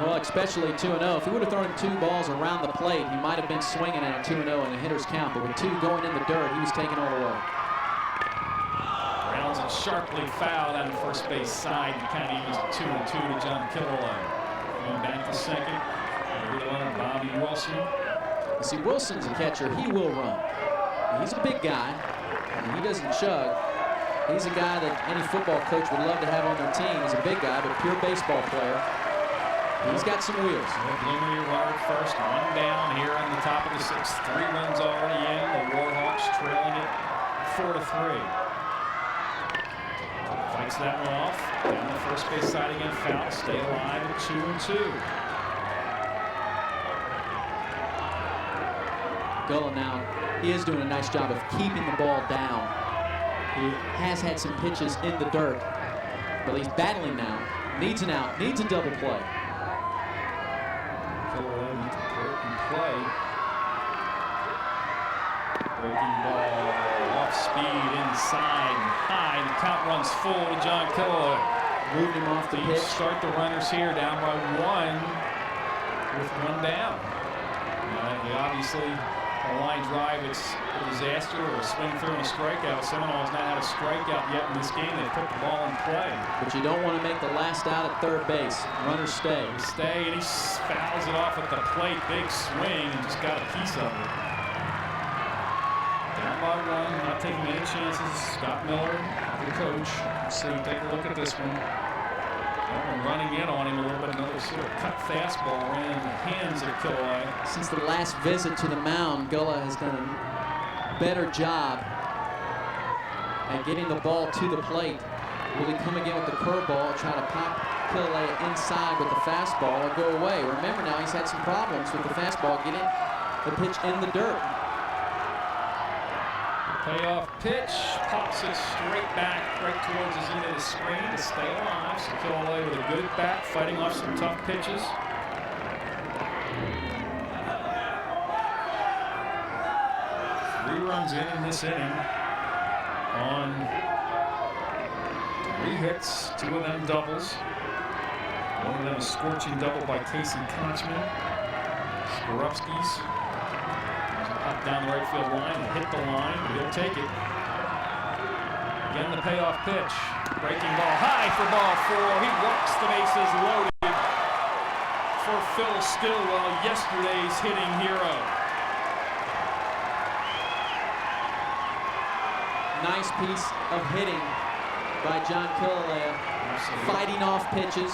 Well, especially 2-0. If he would have thrown 2 balls around the plate, he might have been swinging at a 2-0 in a hitter's count. But with 2 going in the dirt, he was taking all the way. Rounds it sharply fouled on the first base side. And kind of evens it 2-2 to John Killalea. Going back to second. Bobby Wilson. You see, Wilson's a catcher. He will run. He's a big guy, and he doesn't chug. He's a guy that any football coach would love to have on their team. He's a big guy, but pure baseball player. He's got some wheels. Bloomer, runner at first, 1 down here on the top of the 6th. 3 runs already in. The Warhawks trailing it 4-3. Fights that one off. Down the first base side again, foul. Stay alive at 2-2. Gulla now, he is doing a nice job of keeping the ball down. He has had some pitches in the dirt, but he's battling now. Needs an out, needs a double play. Killalea needs to put it in play. Breaking ball, off speed, inside, and high. The count runs full to John Killalea. Moved him off the pitch. Start the runners here down by 1 with 1 down. He obviously, a line drive, it's a disaster, or a swing through and a strikeout. Seminole has not had a strikeout yet in this game. They put the ball in play. But you don't want to make the last out at third base. Runners stay. Stay, and he fouls it off at the plate. Big swing, and just got a piece of it. Down by 1, not taking any chances. Scott Miller, the coach. So take a look at this one. That one running in on him a little bit. Another sort of cut fastball ran in the hands of Killalea. Since the last visit to the mound, Gulla has done a better job at getting the ball to the plate. Will he come again with the curveball, try to pop Killalea inside with the fastball, or go away? Remember now, he's had some problems with the fastball getting the pitch in the dirt. Payoff pitch, pops it straight back, right towards his end of the screen to stay alive. So Killalea with a good bat, fighting off some tough pitches. Three runs in this inning on 3 hits, 2 of them doubles. One of them a scorching double by Casey Kotchman. Skorupski's up down the right field line and hit the line, but he'll take it. Again, the payoff pitch. Breaking ball high for ball 4. He walks the bases loaded for Phil Stillwell, yesterday's hitting hero. Nice piece of hitting by John Killalea, fighting off pitches.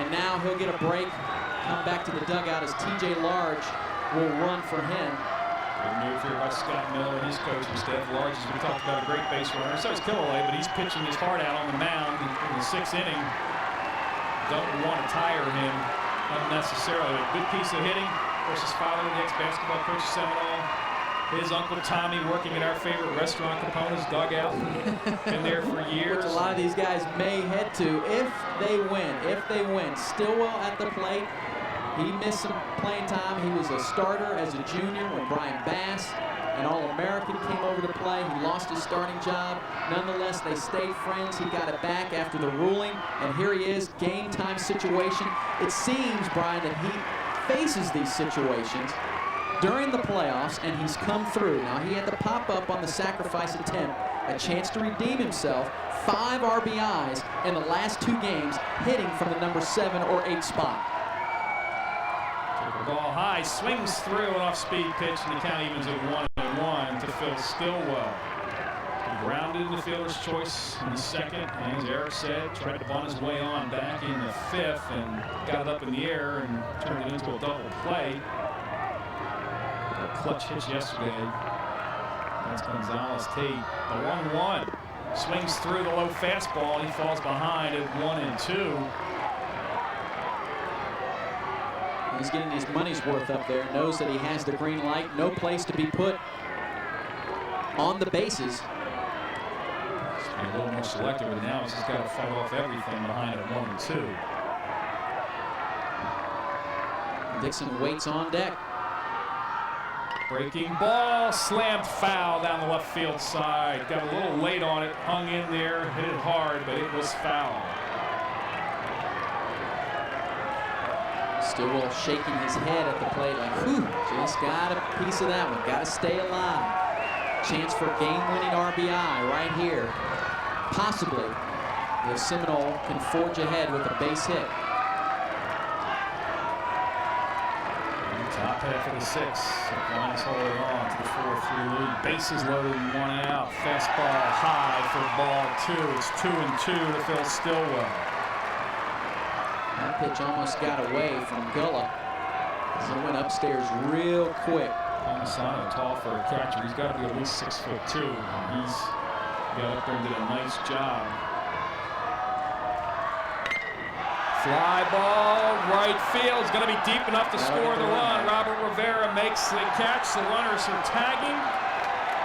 And now he'll get a break, come back to the dugout as TJ Large will run for him. Good move here by Scott Miller and his coach instead. Large, as we talked about, a great base runner. So is Killalea, but he's pitching his heart out on the mound in the 6th inning. Don't want to tire him. unnecessarily. A good piece of hitting. Of course, his father, the ex-basketball coach of Seminole. His Uncle Tommy working at our favorite restaurant, Capone's Dugout. Been there for years. Which a lot of these guys may head to if they win. If they win. Stillwell at the plate. He missed some playing time. He was a starter as a junior when Brian Bass, an All-American, came over to play. He lost his starting job. Nonetheless, they stayed friends. He got it back after the ruling. And here he is, game time situation. It seems, Brian, that he faces these situations during the playoffs, and he's come through. Now, he had to pop up on the sacrifice attempt, a chance to redeem himself. 5 RBIs in the last 2 games, hitting from the number 7 or 8 spot. Ball high, swings through an off-speed pitch, and the count evens at 1-1 to Phil Stillwell. He grounded in the fielder's choice in the second, and as Eric said, tried to bunt his way on back in the 5th and got it up in the air and turned it into a double play. A clutch hit yesterday. That's Gonzalez Tate. The 1-1 swings through the low fastball, and he falls behind at 1-2. He's getting his money's worth up there, knows that he has the green light, no place to be put on the bases. He's been a little more selective, but now he's just got to fight off everything behind at 1-2. Dixon waits on deck. Breaking ball, slammed foul down the left field side. Got a little late on it, hung in there, hit it hard, but it was foul. Stillwell shaking his head at the plate like, whew, just got a piece of that one. Got to stay alive. Chance for game-winning RBI right here. Possibly, if Seminole can forge ahead with a base hit. Top half of the 6th. Aquinas holding on to the 4-3 lead. Bases loaded and 1 out. Fastball high for ball 2. It's 2-2 to Phil Stillwell. That pitch almost got away from Gulla as it went upstairs real quick. Onside, tall for a catcher. He's got to be at least 6'2". He's got up there and did a nice job. Fly ball, right field. It's going to be deep enough to score the run. Robert Rivera makes the catch. The runners are tagging.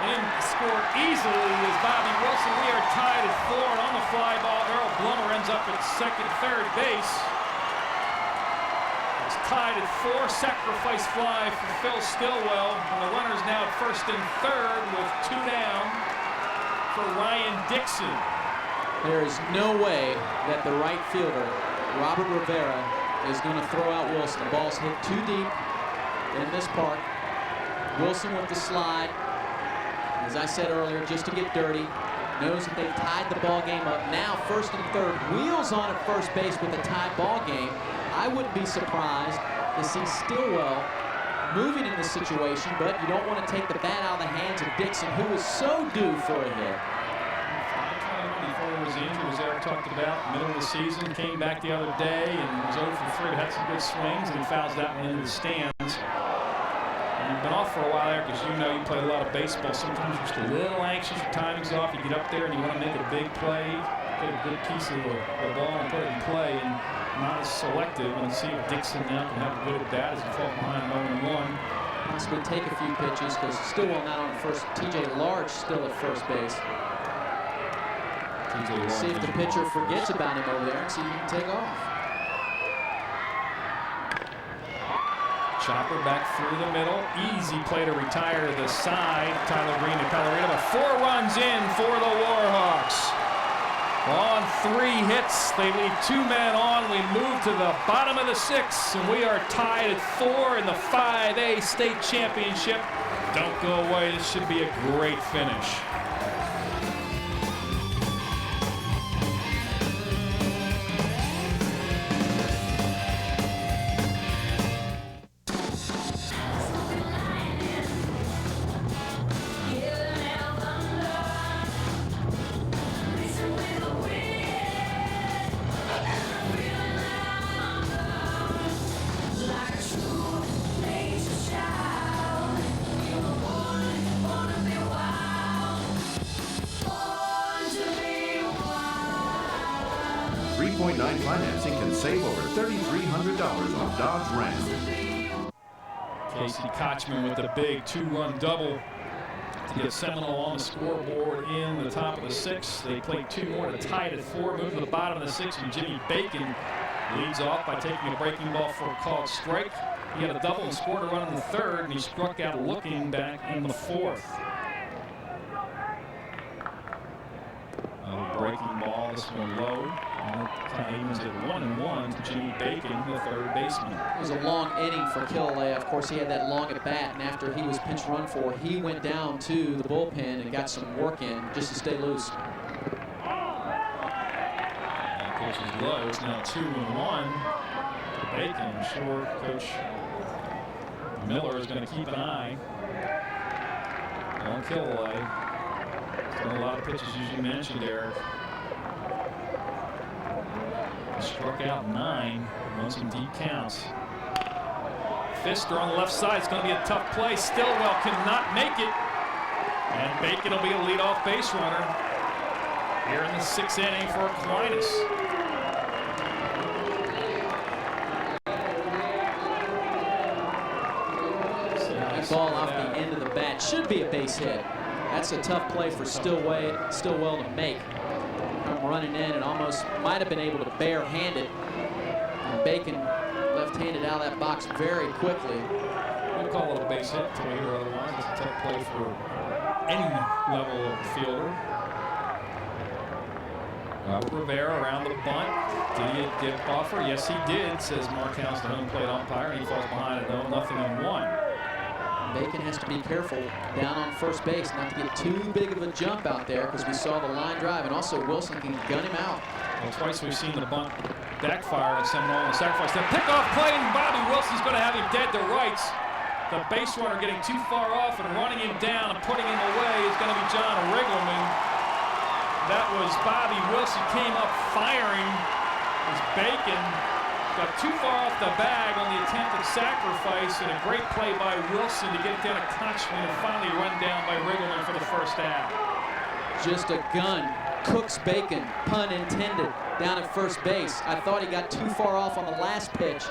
And scored easily is Bobby Wilson. We are tied at 4, and on the fly ball, Earl Blummer ends up at third base. It's tied at 4, sacrifice fly for Phil Stillwell, and the runners now at first and third with 2 down for Ryan Dixon. There is no way that the right fielder, Robert Rivera, is going to throw out Wilson. The ball's hit too deep in this park. Wilson with the slide. As I said earlier, just to get dirty, knows that they've tied the ball game up. Now first and third, wheels on at first base with a tied ball game. I wouldn't be surprised to see Stillwell moving in this situation, but you don't want to take the bat out of the hands of Dixon, who is so due for a hit. Before he was injured, as Eric talked about, middle of the season, came back the other day and was 0 for 3, had some good swings, and he fouls that one into the stands. You've been off for a while, Eric, because you know you play a lot of baseball. Sometimes you're just a little anxious, your timing's off, you get up there and you want to make a big play, get a good piece of the ball and put it in play, and not as selective. And see if Dixon now can have a good at bat as he falls behind 0-1. Possibly take a few pitches because Stillwell not on first. TJ Large still at first base. See if the pitcher forgets about him over there and see if he can take off. Chopper back through the middle. Easy play to retire to the side. Tyler Greene to Colorado, but 4 runs in for the Warhawks. On 3 hits, they leave 2 men on. We move to the bottom of the 6th, and we are tied at 4 in the 5A state championship. Don't go away. This should be a great finish. 3.9 financing can save over $3,300 on Dodge Ram. Casey Kotchman with a big 2-run double to get Seminole on the scoreboard in the top of the 6th. They played 2 more to tie it at 4, move to the bottom of the 6th, and Jimmy Bacon leads off by taking a breaking ball for a called strike. He had a double and scored a run in the 3rd, and he struck out looking back in the 4th. Breaking ball, this one low. And it evens at 1-1 to Jimmy Bacon, the 3rd baseman. It was a long inning for Killalea. Of course, he had that long at bat, and after he was pinch run for, he went down to the bullpen and got some work in just to stay loose. That pitch is low. It's now 2-1 to Bacon. I'm sure Coach Miller is going to keep an eye on Killalea. A lot of pitches, as you mentioned, Eric. Struck out 9, won some deep counts. Fister on the left side. It's going to be a tough play. Stillwell cannot make it. And Bacon will be a leadoff base runner here in the 6th inning for Aquinas. Ball off the end of the bat. Should be a base hit. That's a tough play for Stillwell to make. Come running in and almost might have been able to bare-hand it. And Bacon left-handed out of that box very quickly. We'll call it a base hit to me, or otherwise it's a tough play for any level of fielder. Robert Rivera around the bunt. Did he get offer? Yes, he did, says Mark House, the home plate umpire, and he falls behind it, though, 0-1. Bacon has to be careful down on first base not to get too big of a jump out there, because we saw the line drive, and also Wilson can gun him out. Well, twice we've seen the bunt backfire at Seminole on the sacrifice. The pickoff play, and Bobby Wilson's going to have him dead to rights. The base runner getting too far off and running him down and putting him away is going to be John Riggleman. That was Bobby Wilson, came up firing as Bacon got too far off the bag on the attempted sacrifice, and a great play by Wilson to get down to Kotchman and finally run down by Riggleman for the first out. Just a gun. Cooks Bacon, pun intended, down at first base. I thought he got too far off on the last pitch.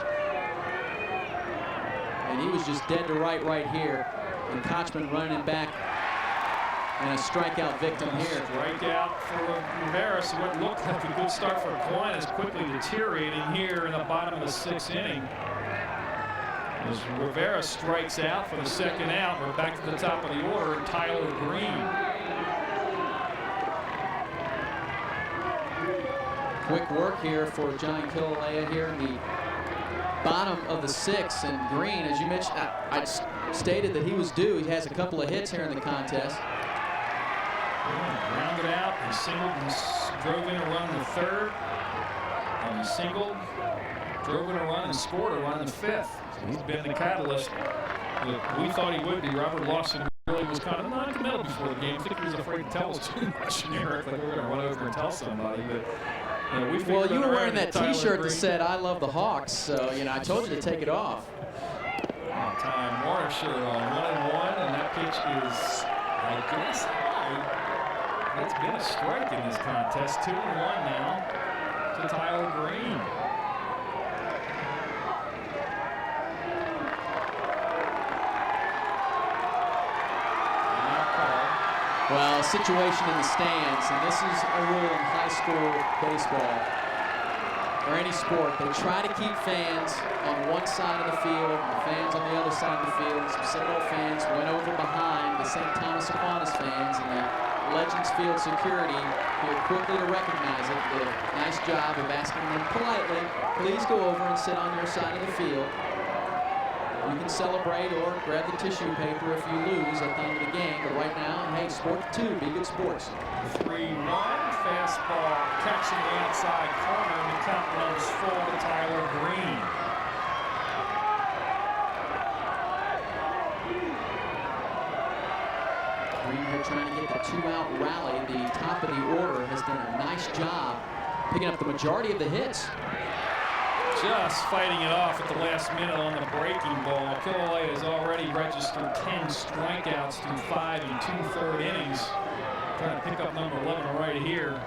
And he was just dead to right here. And Kotchman running him back. And a strikeout victim here. Strikeout for Rivera. So what looked like a good start for Aquinas quickly deteriorating here in the bottom of the 6th inning. As Rivera strikes out for the 2nd out, we're back to the top of the order, and Tyler Greene. Quick work here for Johnny Killalea here in the bottom of the 6th. And Greene, as you mentioned, I stated that he was due. He has a couple of hits here in the contest. Rounded out, he singled and drove in a run in the 3rd. And he singled, drove in a run and scored a run in the 5th. So he's been the catalyst that we thought he would be. Robert Lawson really was kind of non-committal before the game. I think he was afraid to tell us too much in Eric, like we were going to run over and tell somebody. But well, you were wearing that T-shirt that said "I love the Hawks," so I told you to take it off. Time Warner shirt on, 1-1, and that pitch is, I guess, high. It's been a strike in this contest. 2-1 now to Tyler Greene. Well, a situation in the stands, and this is a rule in high school baseball or any sport. They try to keep fans on one side of the field, and fans on the other side of the field. Some Seminole fans went over behind the St. Thomas Aquinas fans, and the Legends Field security here quickly to recognize it. Did a nice job of asking them politely, please go over and sit on your side of the field. You can celebrate or grab the tissue paper if you lose at the end of the game. But right now, hey, sport 2, be good sports. 3-1, fastball catching the outside corner, and the count runs full to Tyler Greene. Greene here trying to get the 2-out rally. The top of the order has done a nice job picking up the majority of the hits. Just fighting it off at the last minute on the breaking ball. Killalea has already registered 10 strikeouts through 5 2/3 innings. Trying to pick up number 11 right here.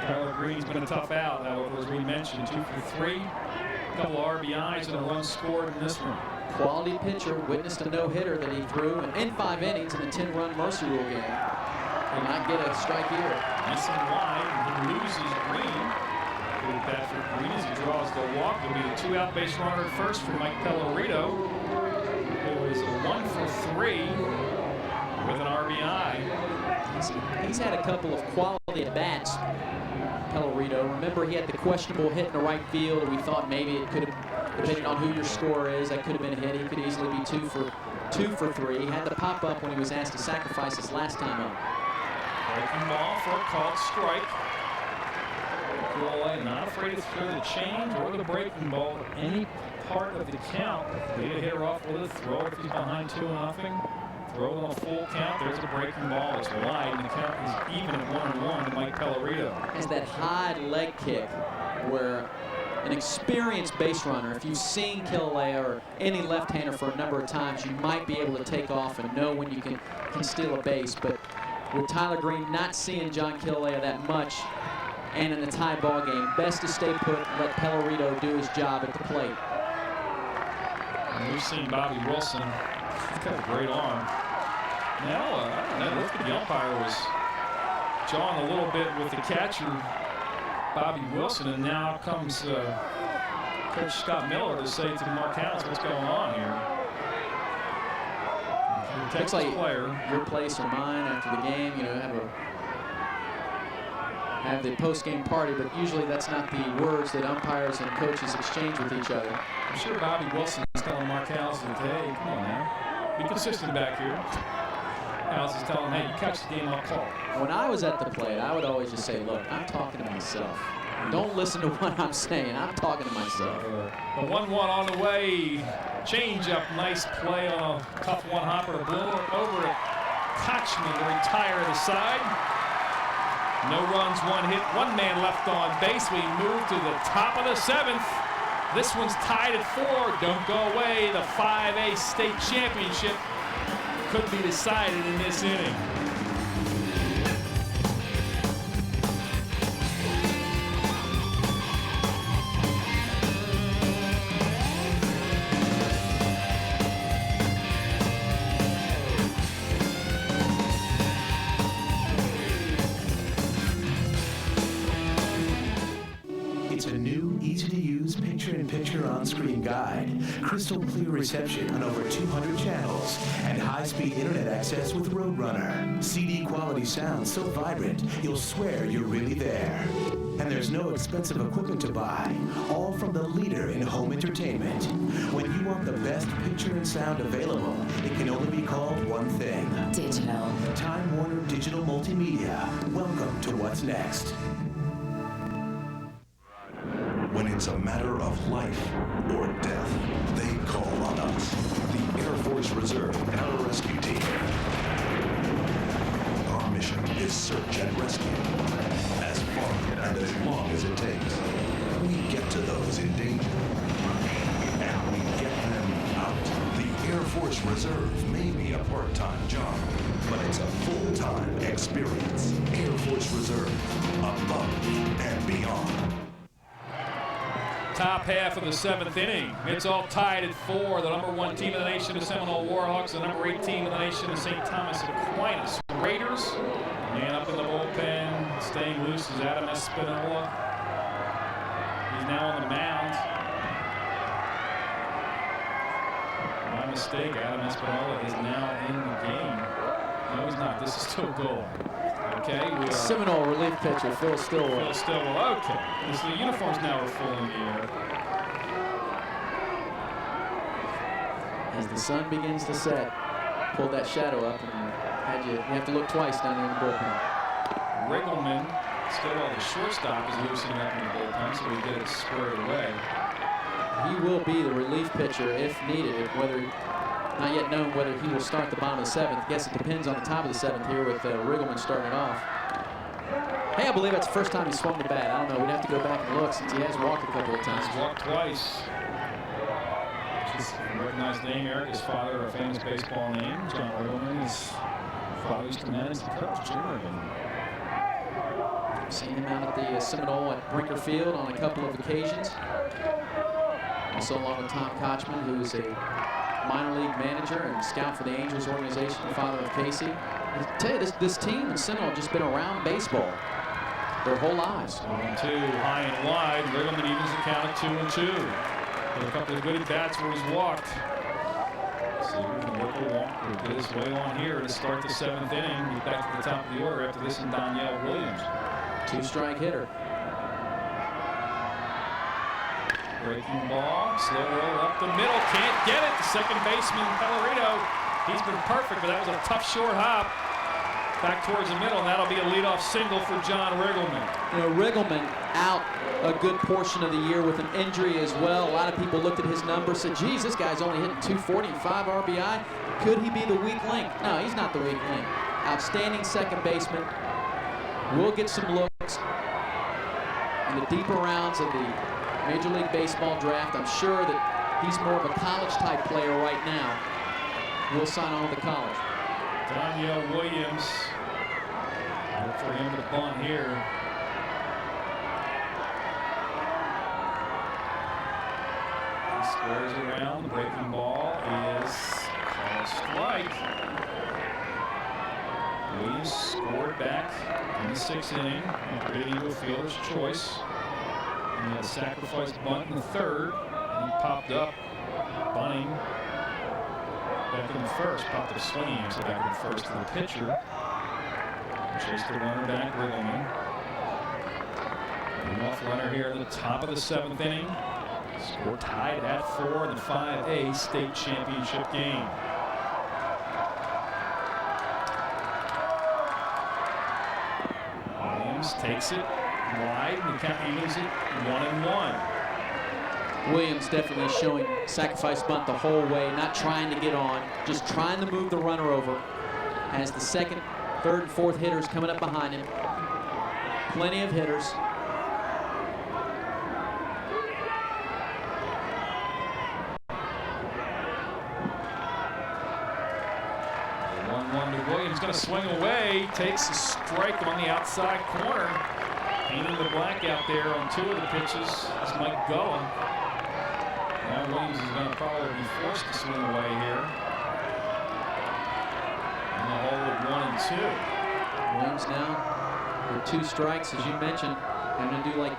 Tyler Greene's been a tough out, however, as we mentioned, 2 for 3. A couple of RBIs and a run scored in this one. Quality pitcher, witnessed a no-hitter that he threw in 5 innings in the 10-run Mercy Rule game. He might get a strike here. Nice and wide, he loses Green. Good bat for Green as he draws the walk. It'll be the 2-out base runner at first for Mike Pellerito. It was a 1 for 3 with an RBI. He's had a couple of quality at-bats, Pellerito. Remember, he had the questionable hit in the right field. We thought maybe it could have, depending on who your scorer is, that could have been a hit. He could easily be 2 for 3. He had the pop-up when he was asked to sacrifice his last time up. Breaking ball for a called strike. Killalea not afraid to throw the change or the breaking ball at any part of the count. Lead a hitter off with a throw if he's behind 2-0. Throw on a full count. There's a breaking ball. It's wide, and the count is even at 1-1 to Mike Pellerito. Has that high leg kick where an experienced base runner, if you've seen Killalea or any left-hander for a number of times, you might be able to take off and know when you can steal a base. But with Tyler Greene not seeing John Killalea that much, and in a tie ball game, best to stay put, let Pellerito do his job at the plate. And we've seen Bobby Wilson. He's got a great arm. Now, I don't know, look at the umpire was jawing a little bit with the catcher, Bobby Wilson, and now comes Coach Scott Miller to say to Mark House, what's going on here? Looks like your place or mine after the game, you know, have the post-game party, but usually that's not the words that umpires and coaches exchange with each other. I'm sure Bobby Wilson is telling Mark House, hey, come on now, be consistent back here. House is telling him, hey, you catch the game, I'll call. When I was at the plate, I would always just say, look, I'm talking to myself. Don't listen to what I'm saying. I'm talking to myself. A 1-1 on the way. Change up. Nice play on a tough one hopper to blow over at Kotchman to retire the side. No runs, 1 hit, 1 man left on base. We move to the top of the 7th. This one's tied at 4. Don't go away. The 5A state championship could be decided in this inning. It's a new, easy-to-use picture-in-picture on-screen guide, crystal clear reception on over 200 channels, and high-speed internet access with Roadrunner. CD-quality sound so vibrant, you'll swear you're really there. And there's no expensive equipment to buy, all from the leader in home entertainment. When you want the best picture and sound available, it can only be called one thing. Digital. Time Warner Digital Multimedia. Welcome to What's Next. When it's a matter of life or death, they call on us, the Air Force Reserve Pararescue Team. Our mission is search and rescue, as far and as long as it takes. We get to those in danger, and we get them out. The Air Force Reserve may be a part-time job, but it's a full-time experience. Air Force Reserve, above and beyond. Top half of the 7th inning. It's all tied at 4. The #1 team in the nation, the Seminole Warhawks. The #8 team in the nation, the St. Thomas Aquinas Raiders. Man up in the bullpen, staying loose is Adam Espinola. He's now on the mound. My mistake, Adam Espinola is now in the game. No, he's not. This is still goal. Okay, Seminole relief pitcher Phil Stillwell. Phil Stillwell, okay. So the uniforms now are full in the air. As the sun begins to set, pulled that shadow up and you have to look twice down there in the bullpen. Riggleman, Stillwell, the shortstop, is loosening up in the bullpen, so we get it squared away. He will be the relief pitcher if needed, whether not yet known whether he will start the bottom of the 7th. I guess it depends on the top of the 7th here with Riggleman starting it off. Hey, I believe that's the first time he swung the bat. I don't know. We'd have to go back and look since he has walked a couple of times. He's walked twice. Just a recognized name, Eric. His father, a famous baseball name. John Riggleman. His father used to manage the Cubs, Jim Riggleman. Seen him out at the Seminole at Brinker Field on a couple of occasions. Also along with Tom Kotchman, who is a minor league manager and scout for the Angels organization, the father of Casey. I tell you, this team in Seminole just been around baseball their whole lives. 1-2, high and wide. Riggleman evens the count at 2-2. With a couple of good at-bats where he's walked. See if we can work a walk or get his way on here to start the 7th inning. Get back to the top of the order after this and Danielle Williams. 2-strike hitter. Breaking ball, slow roll up the middle, can't get it. The second baseman, Pellerito, he's been perfect, but that was a tough short hop. Back towards the middle, and that'll be a leadoff single for John Riggleman. You know, Riggleman out a good portion of the year with an injury as well. A lot of people looked at his numbers, said, geez, this guy's only hitting 240 and 5 RBI. Could he be the weak link? No, he's not the weak link. Outstanding second baseman. Will get some looks in the deeper rounds of the Major League Baseball draft. I'm sure that he's more of a college-type player right now. We'll sign on with the college. Danielle Williams. Look for him to bunt here. He squares around. The breaking ball is called a strike. Williams scored back in the 6th inning after hitting to a fielder's choice. And he had a sacrifice bunt in the 3rd. And he popped up, bunting. Back in the 1st, popped up swinging, so back in the 1st to the pitcher. Chased the runner back, Riggleman. Off runner here at the top of the 7th inning. Score tied at 4 in the 5A state championship game. Williams takes it wide, and the count evens it 1-1. Williams definitely showing sacrifice bunt the whole way, not trying to get on, just trying to move the runner over as the 2nd, 3rd, and 4th hitters coming up behind him. Plenty of hitters. The 1-1 to Williams, going to swing away, takes a strike on the outside corner. Painting the black out there on 2 of the pitches is Mike Gullen. Now Williams is going to probably be forced to swing away here. In the hole at 1-2. Williams now with 2 strikes, as you mentioned. I'm going to do like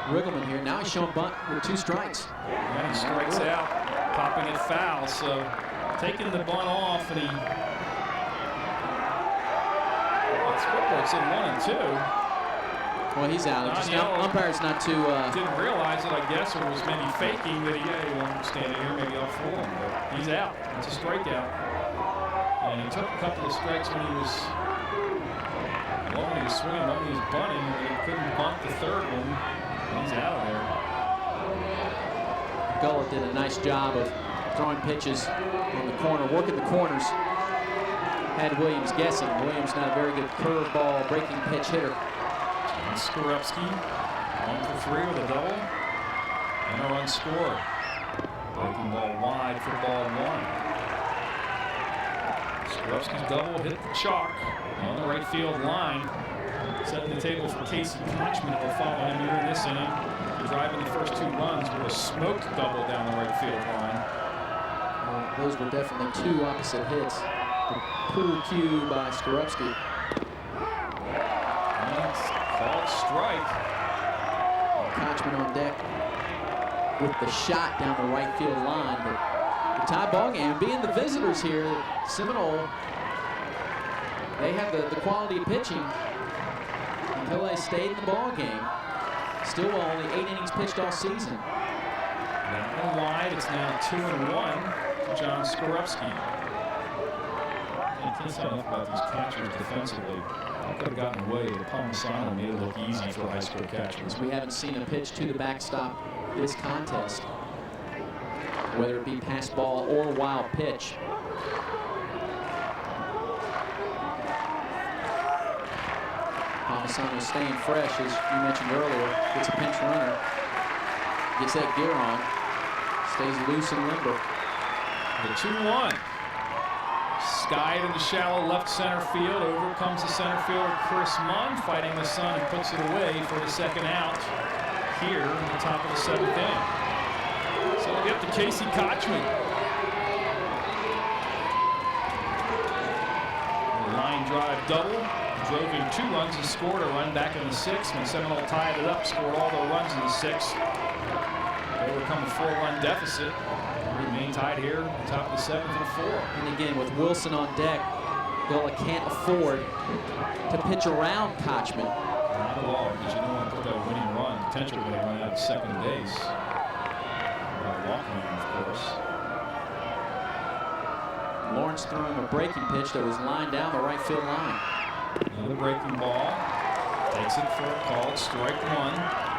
Riggleman here. Now he's showing bunt with 2 strikes. Yeah, he strikes out, popping it foul. So taking the bunt off, and he. Well, scoreboard's in 1-2. Well, he's out. Just now, umpire's not too. Didn't realize it, I guess, or was maybe faking that he wanted to stand here. Maybe I'll fool him, but he's out. It's a strikeout. And he took a couple of strikes when he was. One when he was swinging, one when he was bunting, and he couldn't bunt the 3rd one. He's out of there. Gullet did a nice job of throwing pitches on the corner, working the corners. Had Williams guessing. Williams not a very good curveball, breaking pitch hitter. Skorupski 1 for 3 with a double and a run scored. Breaking ball wide for ball 1. Skorupski's double hit the chalk on the right field line. Setting the table for Casey Kotchman, who will follow him here in this inning. Driving the first 2 runs with a smoked double down the right field line. Well, those were definitely 2 opposite hits. The poor cue by Skorupski. Called strike. Kotchman on deck with the shot down the right field line. But the tie ball game, being the visitors here, Seminole, they have the quality of pitching. Until they stayed in the ball game. Still only 8 innings pitched all season. That one wide. It's now 2-1 to John Skorupski. You can't say enough about these catchers defensively. I could have gotten away with Palmisano and made it look easy for high school catchers. We haven't seen a pitch to the backstop this contest, whether it be pass ball or wild pitch. Palmisano staying fresh, as you mentioned earlier. Gets a pinch runner, gets that gear on, stays loose and limber. The 2-1. Skied in the shallow left center field. Over comes the center fielder Chris Munn, fighting the sun, and puts it away for the second out here in the top of the 7th inning. So we'll get to Casey Kotchman. Line drive double. Drove in 2 runs and scored a run back in the 6th when Seminole tied it up, scored all their runs in the 6th. They overcome a 4-run deficit. Remain tied here at the top of the 7th and 4. And again, with Wilson on deck, Gullah can't afford to pitch around Kotchman. Not at all, because you don't want to put that winning run, potential winning run out at second base. Walking, of course. Lawrence throwing a breaking pitch that was lined down the right field line. Another breaking ball. Takes it for a called strike 1.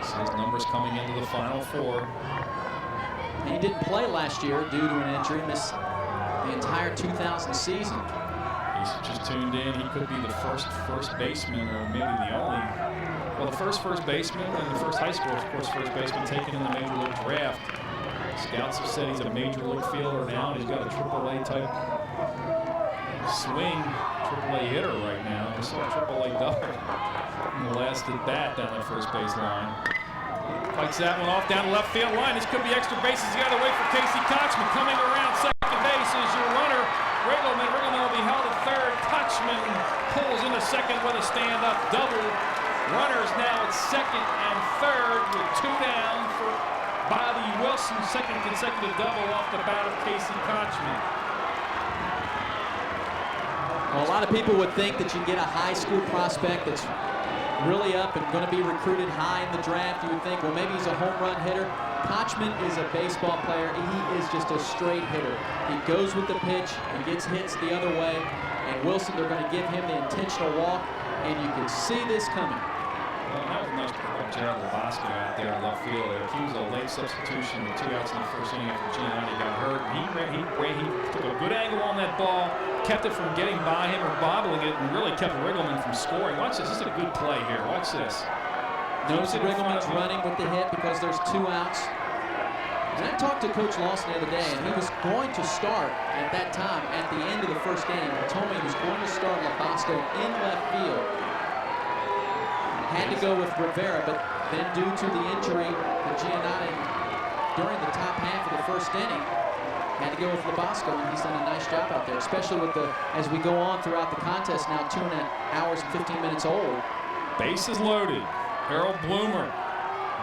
His numbers coming into the final 4. And he didn't play last year due to an injury, missed the entire 2000 season. He's just tuned in. He could be the first baseman, or maybe the only. Well, the first baseman and the first high school, of course, first baseman taken in the Major League draft. Scouts have said he's a Major League fielder now. He's got a AAA type swing, AAA hitter right now. I saw a AAA double in the last at bat down the first base line. Fights that one off down the left field line. This could be extra bases the other way for Casey Kotchman. Coming around second base is your runner, Riggleman. Riggleman will be held at third. Kotchman pulls into second with a stand-up double. Runners now at second and third with 2 down for Bobby Wilson. Second consecutive double off the bat of Casey Kotchman. Well, a lot of people would think that you get a high school prospect that's really up and going to be recruited high in the draft. You would think, well, maybe he's a home run hitter. Kotchman is a baseball player. He is just a straight hitter. He goes with the pitch and gets hits the other way. And Wilson, they're going to give him the intentional walk, and you can see this coming. Well, that was nice for Jared Labasco out there in left field. He was a late substitution with 2 outs in the first inning after Giannotti got hurt. He took a good angle on that ball, kept it from getting by him or bobbling it, and really kept Riggleman from scoring. Watch this. This is a good play here. Watch this. Notice that Riggleman's running with the hit because there's 2 outs. And I talked to Coach Lawson the other day, and he was going to start at that time at the end of the first game. He told me he was going to start Labasco in left field. Had to go with Rivera, but then due to the injury to Giannotti during the top half of the first inning, had to go with Labasco, and he's done a nice job out there, especially with as we go on throughout the contest, now 2 hours and 15 minutes old. Bases loaded. Harold Bloomer,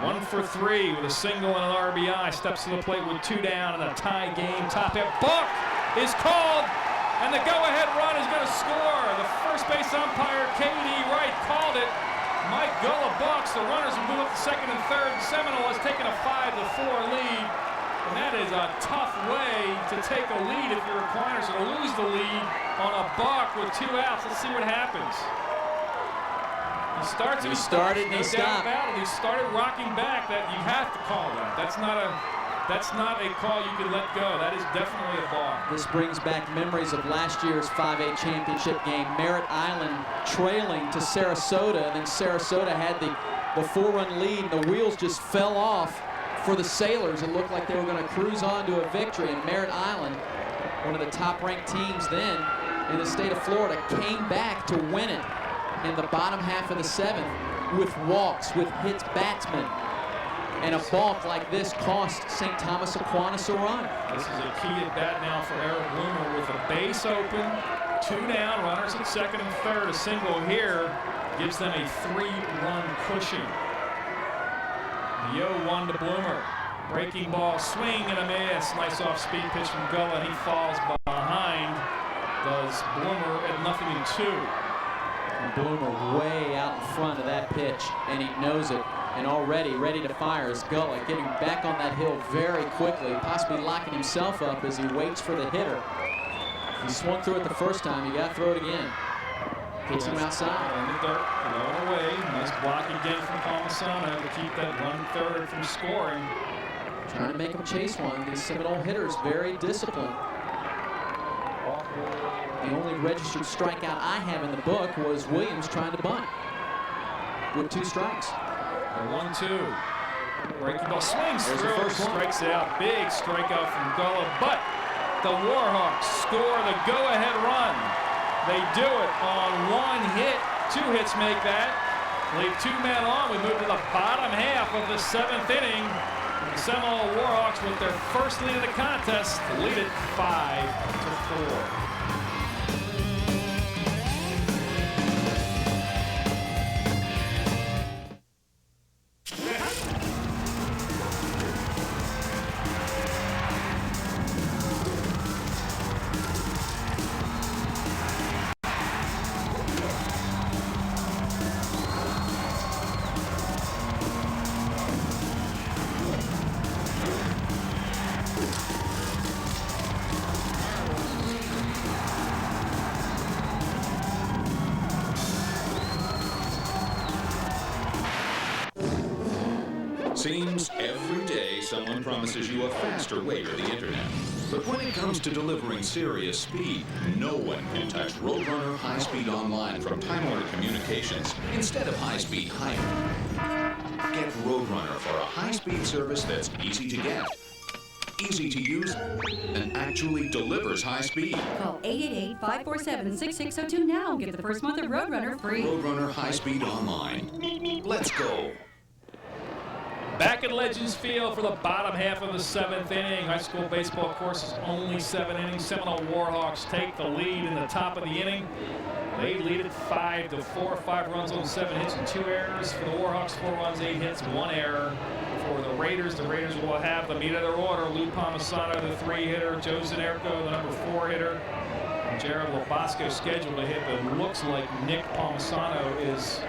1 for 3 with a single and an RBI, steps to the plate with 2 down and a tie game. Top hit. Balk is called, and the go-ahead run is going to score. The first base umpire, K.D. Wright, called it. Mike Gullah balks. The runners will move up to second and third. Seminole has taken a 5-4 lead. And that is a tough way to take a lead if you're Aquinas, or lose the lead on a balk with 2 outs. Let's see what happens. He started and he stopped. He started rocking back. That you have to call that. That's not a call you can let go. That is definitely a balk. This brings back memories of last year's 5A championship game. Merritt Island trailing to Sarasota, and then Sarasota had the 4-run lead, and the wheels just fell off for the Sailors. It looked like they were going to cruise on to a victory, and Merritt Island, one of the top-ranked teams then in the state of Florida, came back to win it in the bottom half of the 7th with walks, with hits batsmen. And a balk like this cost St. Thomas Aquinas a run. This is a key at bat now for Eric Bloomer with a base open, 2 down, runners at second and third. A single here gives them a 3-run cushion. The 0-1 to Bloomer. Breaking ball, swing and a miss. Nice off-speed pitch from Gullah. He falls behind. Does Bloomer at 0-2. And Bloomer way out in front of that pitch, and he knows it. And already ready to fire is Gullah, getting back on that hill very quickly, possibly locking himself up as he waits for the hitter. He swung through it the first time. You got to throw it again. Hits him outside. In the dirt, blown away. Nice block again from Palmisano to keep that 1/3 from scoring. Trying to make him chase one. These Seminole hitters very disciplined. The only registered strikeout I have in the book was Williams trying to bunt with 2 strikes. A 1-2. Breaking ball swings through, strikes out. Big strikeout from Gullah, but the Warhawks score the go-ahead run. They do it on one hit. 2 hits make that. Leave 2 men on. We move to the bottom half of the 7th inning. The Seminole Warhawks, with their first lead of the contest, lead it 5-4. Seems every day someone promises you a faster way to the internet. But when it comes to delivering serious speed, no one can touch Roadrunner High-Speed Online from Time Warner Communications instead of High-Speed Hyper. Get Roadrunner for a high-speed service that's easy to get, easy to use, and actually delivers high speed. Call 888-547-6602 now and get the first month of Roadrunner free. Roadrunner High-Speed Online. Let's go. Back at Legends Field for the bottom half of the 7th inning. High school baseball course is only 7 innings. Seminole Warhawks take the lead in the top of the inning. They lead it 5-4. 5 runs on 7 hits and 2 errors. For the Warhawks, 4 runs, 8 hits, 1 error. For the Raiders will have the meat of their order. Lou Palmisano, the 3-hitter. Joe Zanerko, the number 4-hitter. Jared Lobosco scheduled to hit, but looks like Nick Palmisano is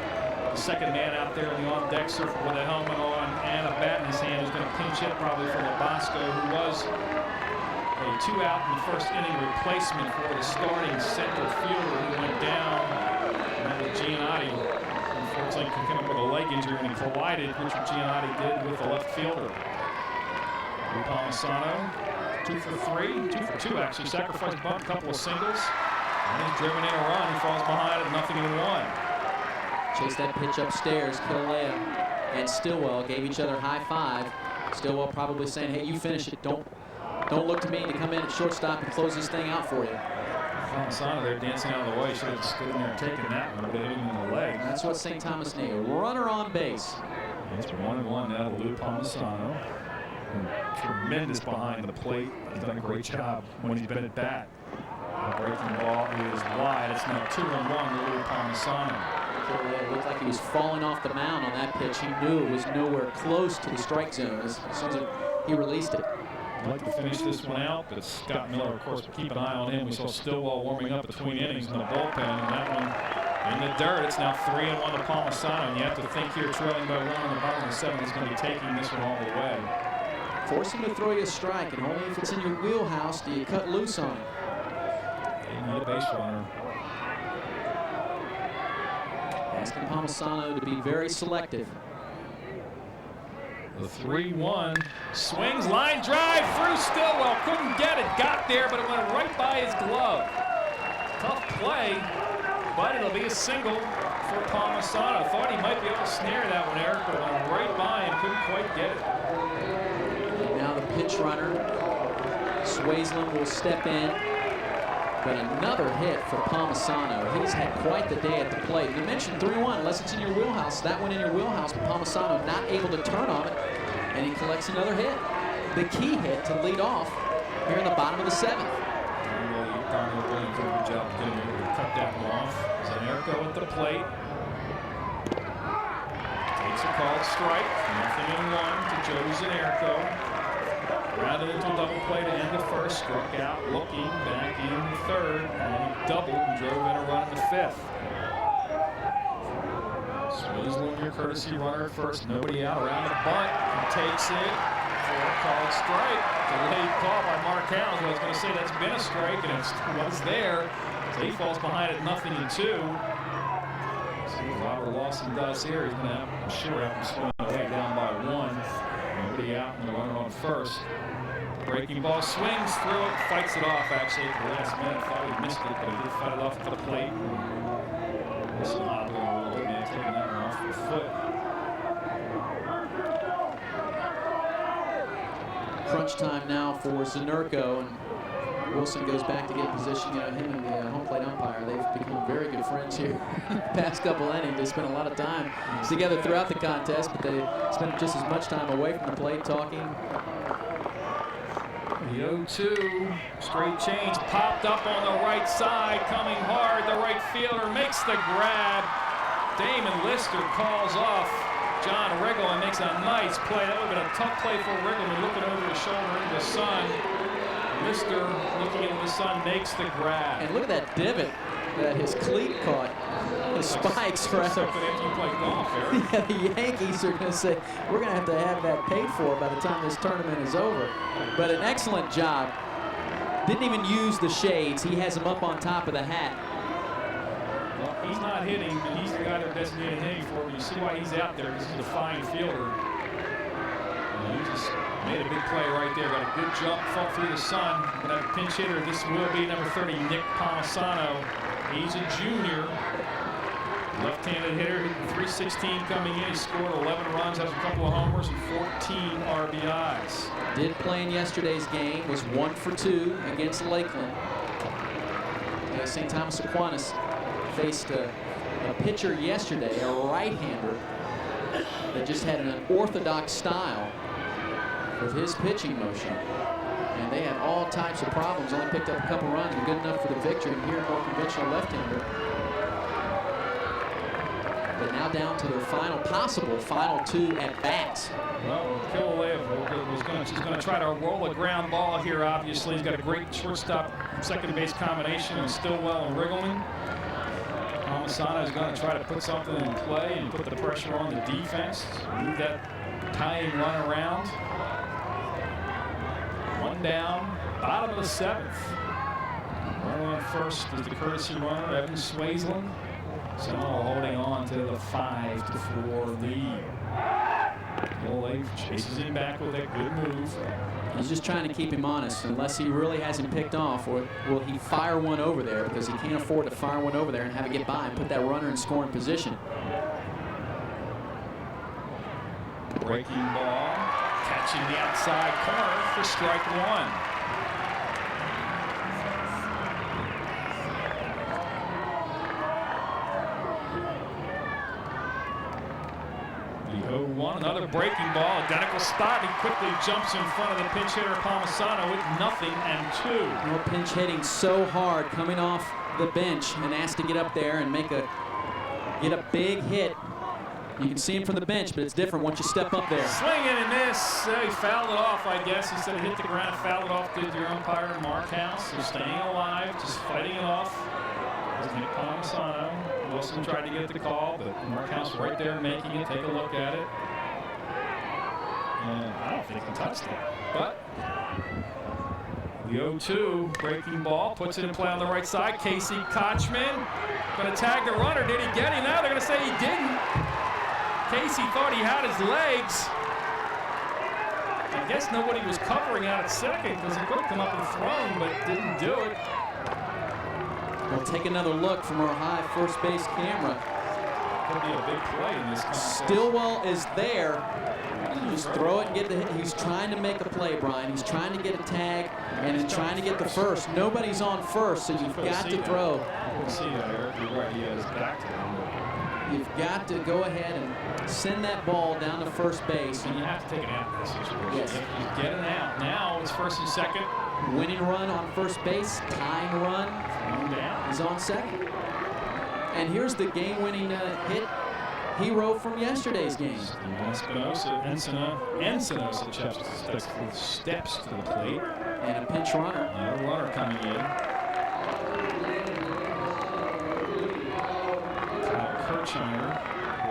the second man out there in the on-deck circle with a helmet on and a bat in his hand, who's going to pinch hit probably for Lobosco, who was a 2-out in the first inning replacement for the starting center fielder who went down. And that was Giannotti. Unfortunately, came up with a leg injury when he collided, which Giannotti did with the left fielder. Lou Palmisano, 2 for 3, 2 for 2 actually. Sacrifice bunt, couple of singles. And he's driven in a run. He falls behind at 0-1. Chase that pitch upstairs. Killalea and Stillwell gave each other high five. Stillwell probably saying, hey, you finish it. Don't look to me to come in at shortstop and close this thing out for you. Palmisano there dancing out of the way. Should have stood in there and taken that one, but hit him in the leg. That's what St. Thomas needed. Runner on base. It's 1-1 now to Lou Palmisano. Tremendous behind the plate. He's done a great job when he's been at bat. The breaking ball is wide. It's now 2-1 to Lou Palmisano. It looked like he was falling off the mound on that pitch. He knew it was nowhere close to the strike zone as soon as he released it. I'd like to finish this one out, but Scott Miller, of course, will keep an eye on him. We saw Stillwell warming up between innings in the bullpen, and that one in the dirt. It's now 3-1 to Palmisano, and you have to think here, trailing by 1 in the bottom of the 7th, is going to be taking this one all the way. Force him to throw you a strike, and only if it's in your wheelhouse do you cut loose on him. They need a base runner. Asking Palmisano to be very selective. The 3-1 swings, line drive through Stillwell. Couldn't get it. Got there, but it went right by his glove. Tough play, but it'll be a single for Palmisano. Thought he might be able to snare that one, Eric, but it went right by and couldn't quite get it. And now the pitch runner, Swaisland, will step in. But another hit for Palmisano. He's had quite the day at the plate. You mentioned 3-1, unless it's in your wheelhouse. That one in your wheelhouse, but Palmisano not able to turn on it, and he collects another hit. The key hit to lead off here in the bottom of the 7th. Darnell doing a good job getting able to cut that one off. Zanerko at the plate. Takes a called strike. 0-1 to Joe Zanerko. Rounded into a double play to end the first, struck out, looking back in the 3rd, and he doubled and drove in a run in the 5th. Swaisland, your courtesy runner at first, nobody out, around the bunt, he takes it for a called strike. Delayed call by Mark Howells. I was going to say that's been a strike, and it was there. So he falls behind at 0-2. See what Robert Lawson does here. He's going to have, I'm sure, have him swing away down by 1. Nobody out and the runner on first. Breaking ball swings through it, fights it off actually at the last minute. Thought he missed it, but he did fight it off to the plate. This is odd going a little bit, man, taking that one off the foot. crunch time now for Zanerko, and Wilson goes back to get position. You know, him and the home plate umpire, they've become very good friends here the past couple innings. They spent a lot of time together throughout the contest, but they spent just as much time away from the plate talking. The 0-2, straight change, popped up on the right side, coming hard. The right fielder makes the grab. Damon Lister calls off John Riggle and makes a nice play. That would have been a tough play for Riggleman, looking over his shoulder into the sun. Lister, looking into the sun, makes the grab. And look at that divot that his cleat caught. The spikes, right? Yeah, the Yankees are going to say, we're going to have that paid for by the time this tournament is over. But an excellent job. Didn't even use the shades. He has them up on top of the hat. Well, he's not hitting, and he's the guy they're designated hitting for. But you see why he's out there, because he's a fine fielder. And he just made a big play right there. Got a good jump, fought through the sun. But that pinch hitter, this will be number 30, Nick Palmisano. He's a junior. Left-handed hitter, 316 coming in. He scored 11 runs, has a couple of homers, and 14 RBIs. Did play in yesterday's game, was 1 for 2 against Lakeland. St. Thomas Aquinas faced a pitcher yesterday, a right-hander, that just had an unorthodox style with his pitching motion. And they had all types of problems, only picked up a couple runs, but good enough for the victory. And here, more conventional left-hander. But now down to their final 2 at-bats. Well, Killalea is going to try to roll a ground ball here, obviously. He's got a great shortstop, second base combination, and Stillwell and Riggleman. Palmisano is going to try to put something in play and put the pressure on the defense. Move that tying run around. One down, bottom of the 7th. Runner on first is the courtesy runner, Evan Swaisland. Seminole holding on to the 5-4 lead. Killalea chases him back with a good move. He's just trying to keep him honest, unless he really has him picked off, or will he fire one over there, because he can't afford to fire one over there and have it get by and put that runner in scoring position. Breaking ball, catching the outside corner for strike 1. Another breaking ball, identical spot. He quickly jumps in front of the pinch hitter Palmisano with 0-2. Well, pinch hitting so hard coming off the bench and asked to get up there and get a big hit. You can see him from the bench, but it's different once you step up there. Swinging and miss. He fouled it off, I guess. Instead of hit the ground, fouled it off. Did your umpire, Mark House. So staying alive, just fighting it off. Is Nick Palmisano. Wilson tried to get the call, but Mark House right there making it. Take a look at it. And I don't think he touched it. But the 0-2 breaking ball puts it in play on the right side. Casey Kotchman going to tag the runner. Did he get him? Now they're going to say he didn't. Casey thought he had his legs. I guess nobody was covering out at second, because he could have come up and thrown, but didn't do it. We'll take another look from our high first base camera. Could be a big play in this contest. Stillwell is there. Just throw it and get the hit. He's trying to make a play, Brian. He's trying to get a tag and then trying to get the first. Nobody's on first, so you've got to throw. You can see that, Eric. You're right. He has back to him. You've got to go ahead and send that ball down to first base. And you have to take it out in this situation. Yes. You get it out. Now it's first and second. Winning run on first base. Tying run is on second. And here's the game-winning hit hero from yesterday's game. Ensenada steps to the plate. And a pinch runner. And a runner coming in. Kotchman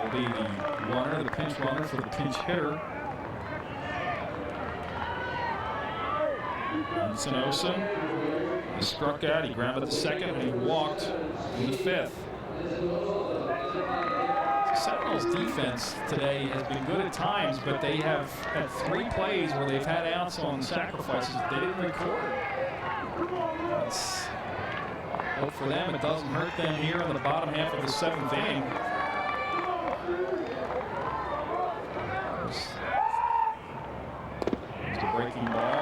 will be the runner, the pinch runner for the pinch hitter. Ensenada struck out, he grounded the second, and he walked in the 5th. Seminole's defense today has been good at times, but they have had 3 plays where they've had outs on sacrifices that they didn't record. Let's hope for them it doesn't hurt them here in the bottom half of the 7th inning. There's the breaking ball.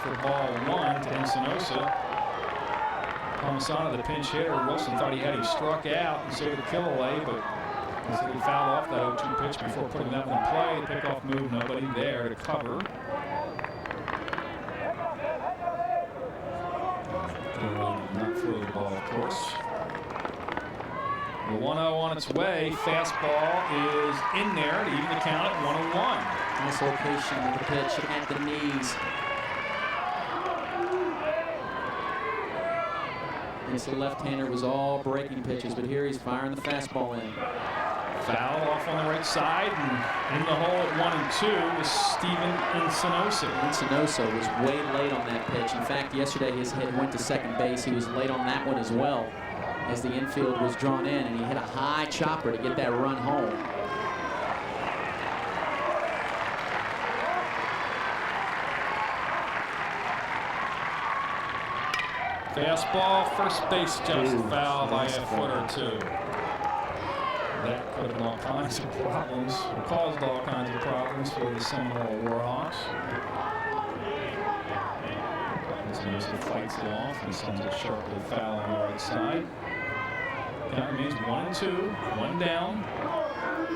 for ball 1 to Encinosa. Palmisano, the pinch hitter. Wilson thought he had him struck out, and so did Killalea, but he fouled off that 0-2 pitch before putting that one in play. The pickoff move, nobody there to cover. Not throw the ball, of course. The 1-0 on its way. Fastball is in there to even the count at 1-1. Nice location of the pitch at the knees. This left-hander was all breaking pitches, but here he's firing the fastball in. Foul off on the right side, and in the hole at 1-2 was Steven Encinosa. Encinosa was way late on that pitch. In fact, yesterday his head went to second base. He was late on that one as well, as the infield was drawn in, and he hit a high chopper to get that run home. Fastball, first base just foul by a foot or two. That could have been all kinds of problems, or caused all kinds of problems for the Seminole Warhawks. Encinosa fights it off and sends it sharply foul on the right side. Count remains 1-2, one down.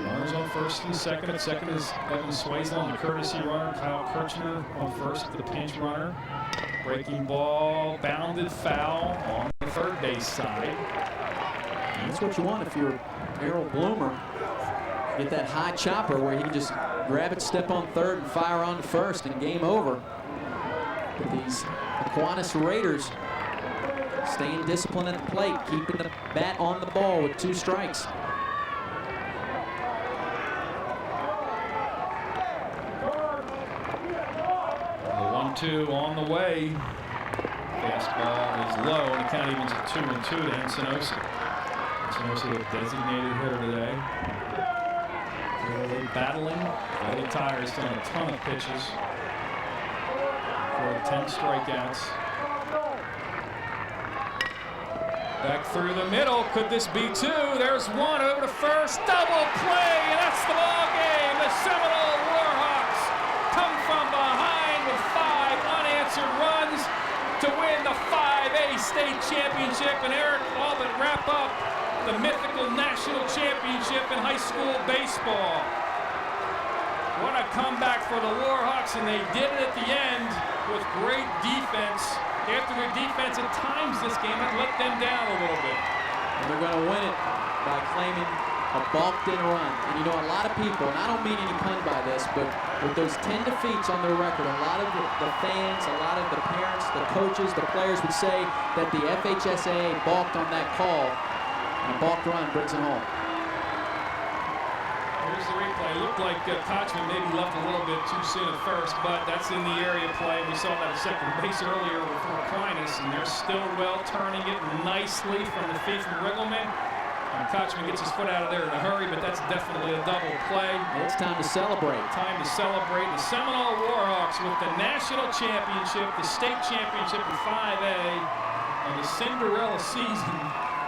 Runners on first and second. At second is Evan Swayzell, the courtesy runner. Kyle Kotchman on first, the pinch runner. Breaking ball, bounded foul on the third base side. And that's what you want if you're Errol Bloomer. Get that high chopper where he can just grab it, step on third, and fire on to first, and game over. But these Aquinas Raiders staying disciplined at the plate, keeping the bat on the ball with 2 strikes. The 1-2 on the way. Fastball is low, and the count evens at 2-2 to Encinosa. Encinosa, the designated hitter today. Really battling. Eddie Tyler's done a ton of pitches for 10 strikeouts. Back through the middle. Could this be 2? There's 1 over to first. Double play, and that's the ball game. The Seminole Warhawks come from behind with 5 unanswered runs to win the 5A state championship, and Eric all but wrap up the mythical national championship in high school baseball. What a comeback for the Warhawks, and they did it at the end with great defense. After their defense at times this game had let them down a little bit. And they're going to win it by claiming a balked-in run. And you know, a lot of people, and I don't mean any pun by this, but with those 10 defeats on their record, a lot of the fans, a lot of the parents, the coaches, the players would say that the FHSAA balked on that call, and a balked run brings it home. Here's the replay. It looked like Kotchman maybe left a little bit too soon at first, but that's in the area play. We saw that at second base earlier with Aquinas, and they're still well turning it nicely from the feet from Riggleman. And Kotchman gets his foot out of there in a hurry, but that's definitely a double play. It's time to celebrate. Time to celebrate. The Seminole Warhawks with the national championship, the state championship in 5A, and the Cinderella season.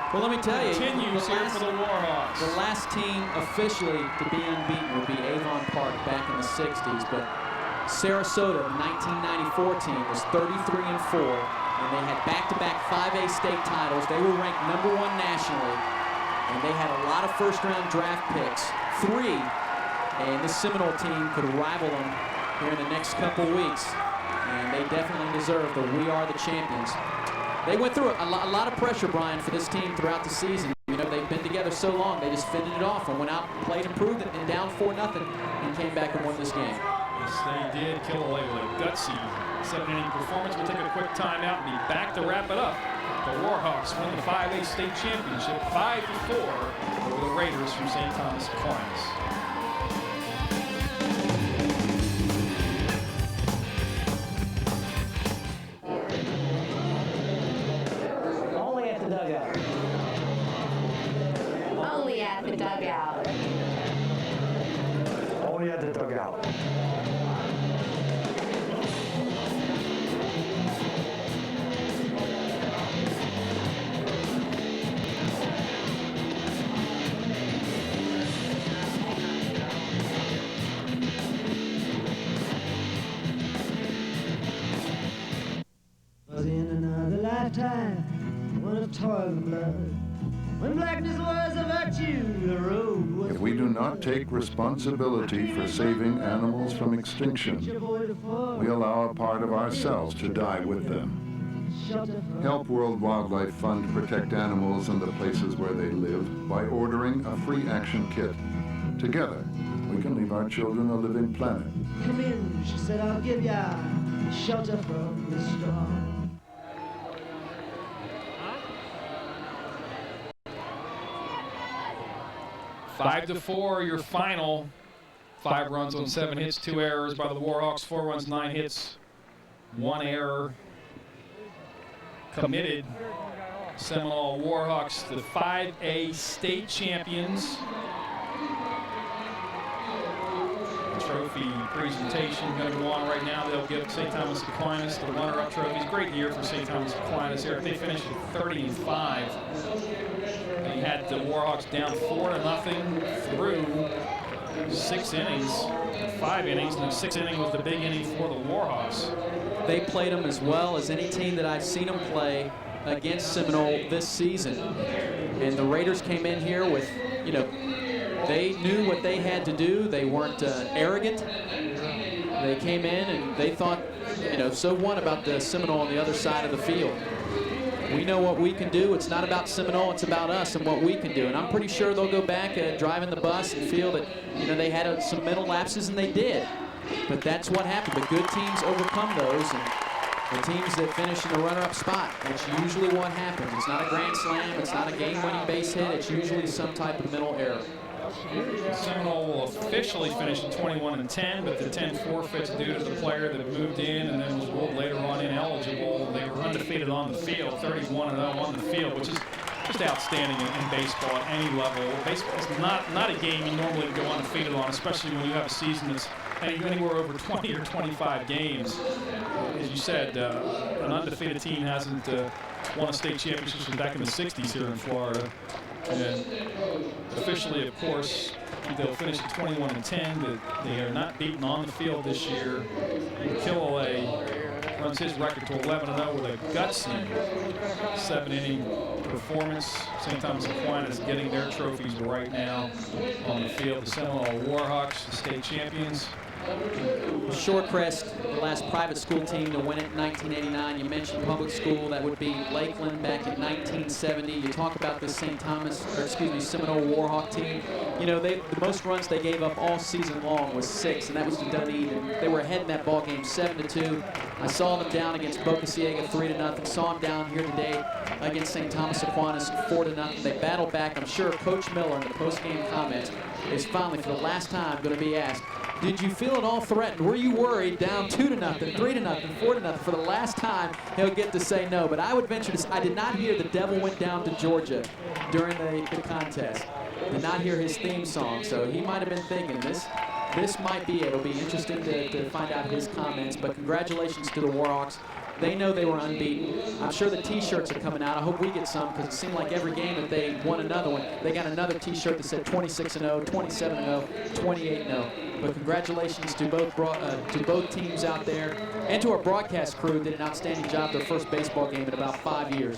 Well, let me tell you, continues here for the Warhawks. The last team officially to be unbeaten would be Avon Park back in the 60s, but Sarasota, the 1994 team, was 33-4, and they had back-to-back 5A state titles. They were ranked #1 nationally, and they had a lot of first-round draft picks, 3, and this Seminole team could rival them here in the next couple weeks, and they definitely deserve the "We Are the Champions." They went through a lot of pressure, Brian, for this team throughout the season. You know, they've been together so long, they just fended it off and went out and played and proved it, and down 4-0, and came back and won this game. Yes, they did. Killalea with a gutsy 7-inning performance. We'll take a quick timeout and be back to wrap it up. The Warhawks win the 5A state championship 5-4 over the Raiders from St. Thomas Aquinas. Only at the dugout. Only at the dugout. Only at the dugout. lifetime, one of toil and blood. When blackness was a virtue, the road was. If we do not take responsibility for saving animals from extinction, we allow a part of ourselves to die with them. Help World Wildlife Fund protect animals in the places where they live by ordering a free action kit. Together, we can leave our children a living planet. Come in, she said, I'll give ya shelter from the storm. 5-4, your final. 5 runs on 7 hits, 2 errors by the Warhawks. 4 runs, 9 hits, 1 error committed. Seminole Warhawks, the 5A state champions. Trophy presentation going to go on right now. They'll give St. Thomas Aquinas the runner-up trophies. Great year for St. Thomas Aquinas here. They finished at 30-5. They had the Warhawks down 4-0 through 6 innings, 5 innings, and the 6th inning was the big inning for the Warhawks. They played them as well as any team that I've seen them play against Seminole this season. And the Raiders came in here with, you know, they knew what they had to do. They weren't arrogant. They came in and they thought, you know, so what about the Seminole on the other side of the field? We know what we can do. It's not about Seminole, it's about us and what we can do. And I'm pretty sure they'll go back driving the bus and feel that, you know, they had some mental lapses, and they did. But that's what happened. But good teams overcome those, and the teams that finish in the runner-up spot, that's usually what happens. It's not a grand slam, it's not a game-winning base hit, it's usually some type of mental error. Seminole will officially finish at 21-10, but the 10 forfeits due to the player that moved in and then was ruled later on ineligible. They were undefeated on the field, 31-0 on the field, which is just outstanding in baseball at any level. Baseball is not a game you normally go undefeated on, especially when you have a season that's anywhere over 20 or 25 games. As you said, an undefeated team hasn't won a state championship since back in the 60s here in Florida. And officially, of course, they'll finish at 21-10, but they are not beaten on the field this year. Killalea runs his record to 11-0 with a gutsy 7-inning performance. St. Thomas Aquinas getting their trophies right now on the field. The Seminole Warhawks, the state champions. Shorecrest, the last private school team to win it in 1989. You mentioned public school, that would be Lakeland back in 1970. You talk about this Seminole Warhawk team. You know, the most runs they gave up all season long was 6, and that was to Dunedin. They were ahead in that ball game 7-2. I saw them down against Boca Ciega 3-0. Saw them down here today against St. Thomas Aquinas 4-0. They battled back. I'm sure Coach Miller in the post-game comments is finally, for the last time, going to be asked, did you feel at all threatened? Were you worried down 2-0, 3-0, 4-0? For the last time, he'll get to say no. But I would venture to say, I did not hear the devil went down to Georgia during the contest. Did not hear his theme song. So he might have been thinking this might be it. It'll be interesting to find out his comments. But congratulations to the Warhawks. They know they were unbeaten. I'm sure the T-shirts are coming out. I hope we get some, because it seemed like every game that they won another one, they got another T-shirt that said 26-0, 27-0, 28-0. But congratulations to both teams out there, and to our broadcast crew who did an outstanding job their first baseball game in about 5 years.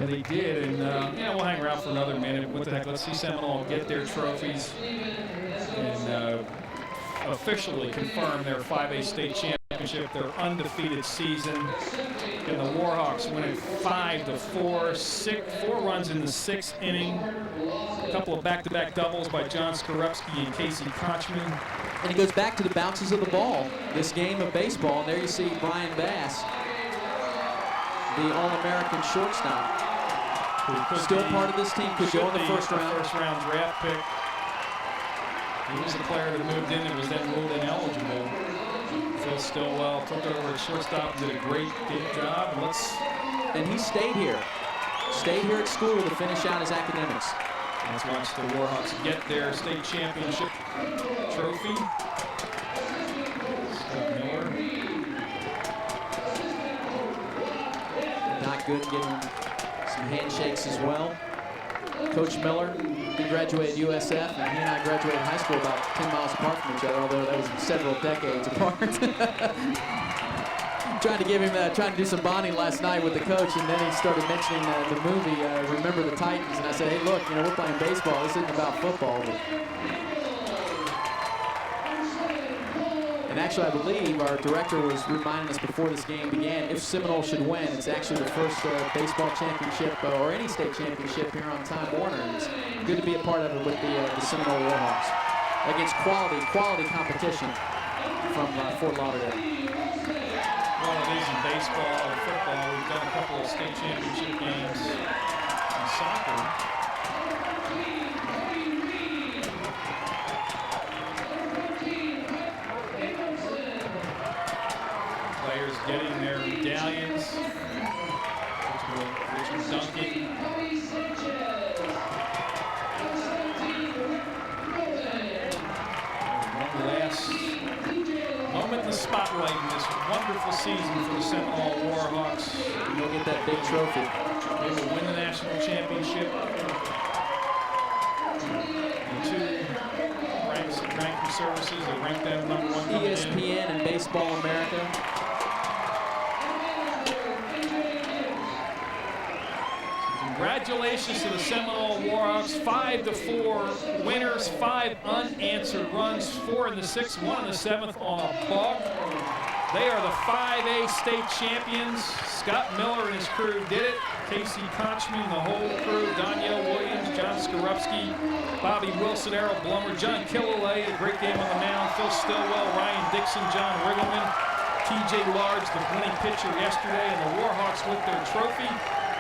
And they did, and we'll hang around for another minute. What the heck? Let's see Seminole get their trophies and officially confirm their 5A state championship, their undefeated season. And the Warhawks winning 5-4, 4 runs in the 6th inning. A couple of back-to-back doubles by John Skorupski and Casey Kotchman. And it goes back to the bounces of the ball, this game of baseball. And there you see Brian Bass, the All-American shortstop. Still part of this team, could go in the first round. First-round draft pick. He was the player that moved in and was then ruled ineligible. Phil Stillwell took over at shortstop, did a great job. And he stayed here at school to finish out his academics. Let's watch the Warhawks get their state championship trophy. Scott Miller. Not good, giving some handshakes as well. Coach Miller, he graduated USF, and he and I graduated high school about 10 miles apart from each other, although that was several decades apart. Trying to give him, trying to do some bonding last night with the coach, and then he started mentioning the movie, Remember the Titans, and I said, hey, look, we're playing baseball. This isn't about football. And actually, I believe our director was reminding us before this game began, if Seminole should win, it's actually the first baseball championship or any state championship here on Time Warner. And it's good to be a part of it with the Seminole Warhawks against quality competition from Fort Lauderdale. Well, it is in baseball and football. We've done a couple of state championship games in soccer. Players getting their medallions. Richard Duncan. One last moment in the spotlight in this wonderful season for the Seminole Warhawks. Go get that big trophy. They will win the national championship. The two ranking services that rank them #1 coming in. ESPN and Baseball America. Congratulations to the Seminole Warhawks, 5-4 winners, 5 unanswered runs, 4 in the 6th, 1 in the 7th on a balk. They are the 5A state champions. Scott Miller and his crew did it. Casey Kotchman, the whole crew, Danielle Williams, John Skorupski, Bobby Wilson, Errol Blummer, John Killalea, a great game on the mound, Phil Stillwell, Ryan Dixon, John Riggleman, TJ Large, the winning pitcher yesterday, and the Warhawks with their trophy.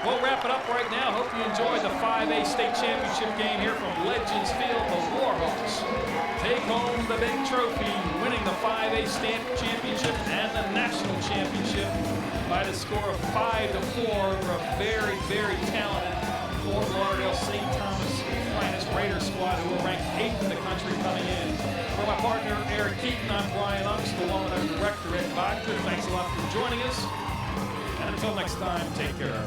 We'll wrap it up right now. Hope you enjoyed the 5A state championship game here from Legends Field. The Warhawks take home the big trophy, winning the 5A state championship and the national championship by the score of 5-4 over a very, very talented Fort Lauderdale St. Thomas Aquinas Raider squad who were ranked 8th in the country coming in. For my partner Eric Keaton, I'm Brian Ungst, along with our director Ed Vodka. Thanks a lot for joining us. And until next time, take care.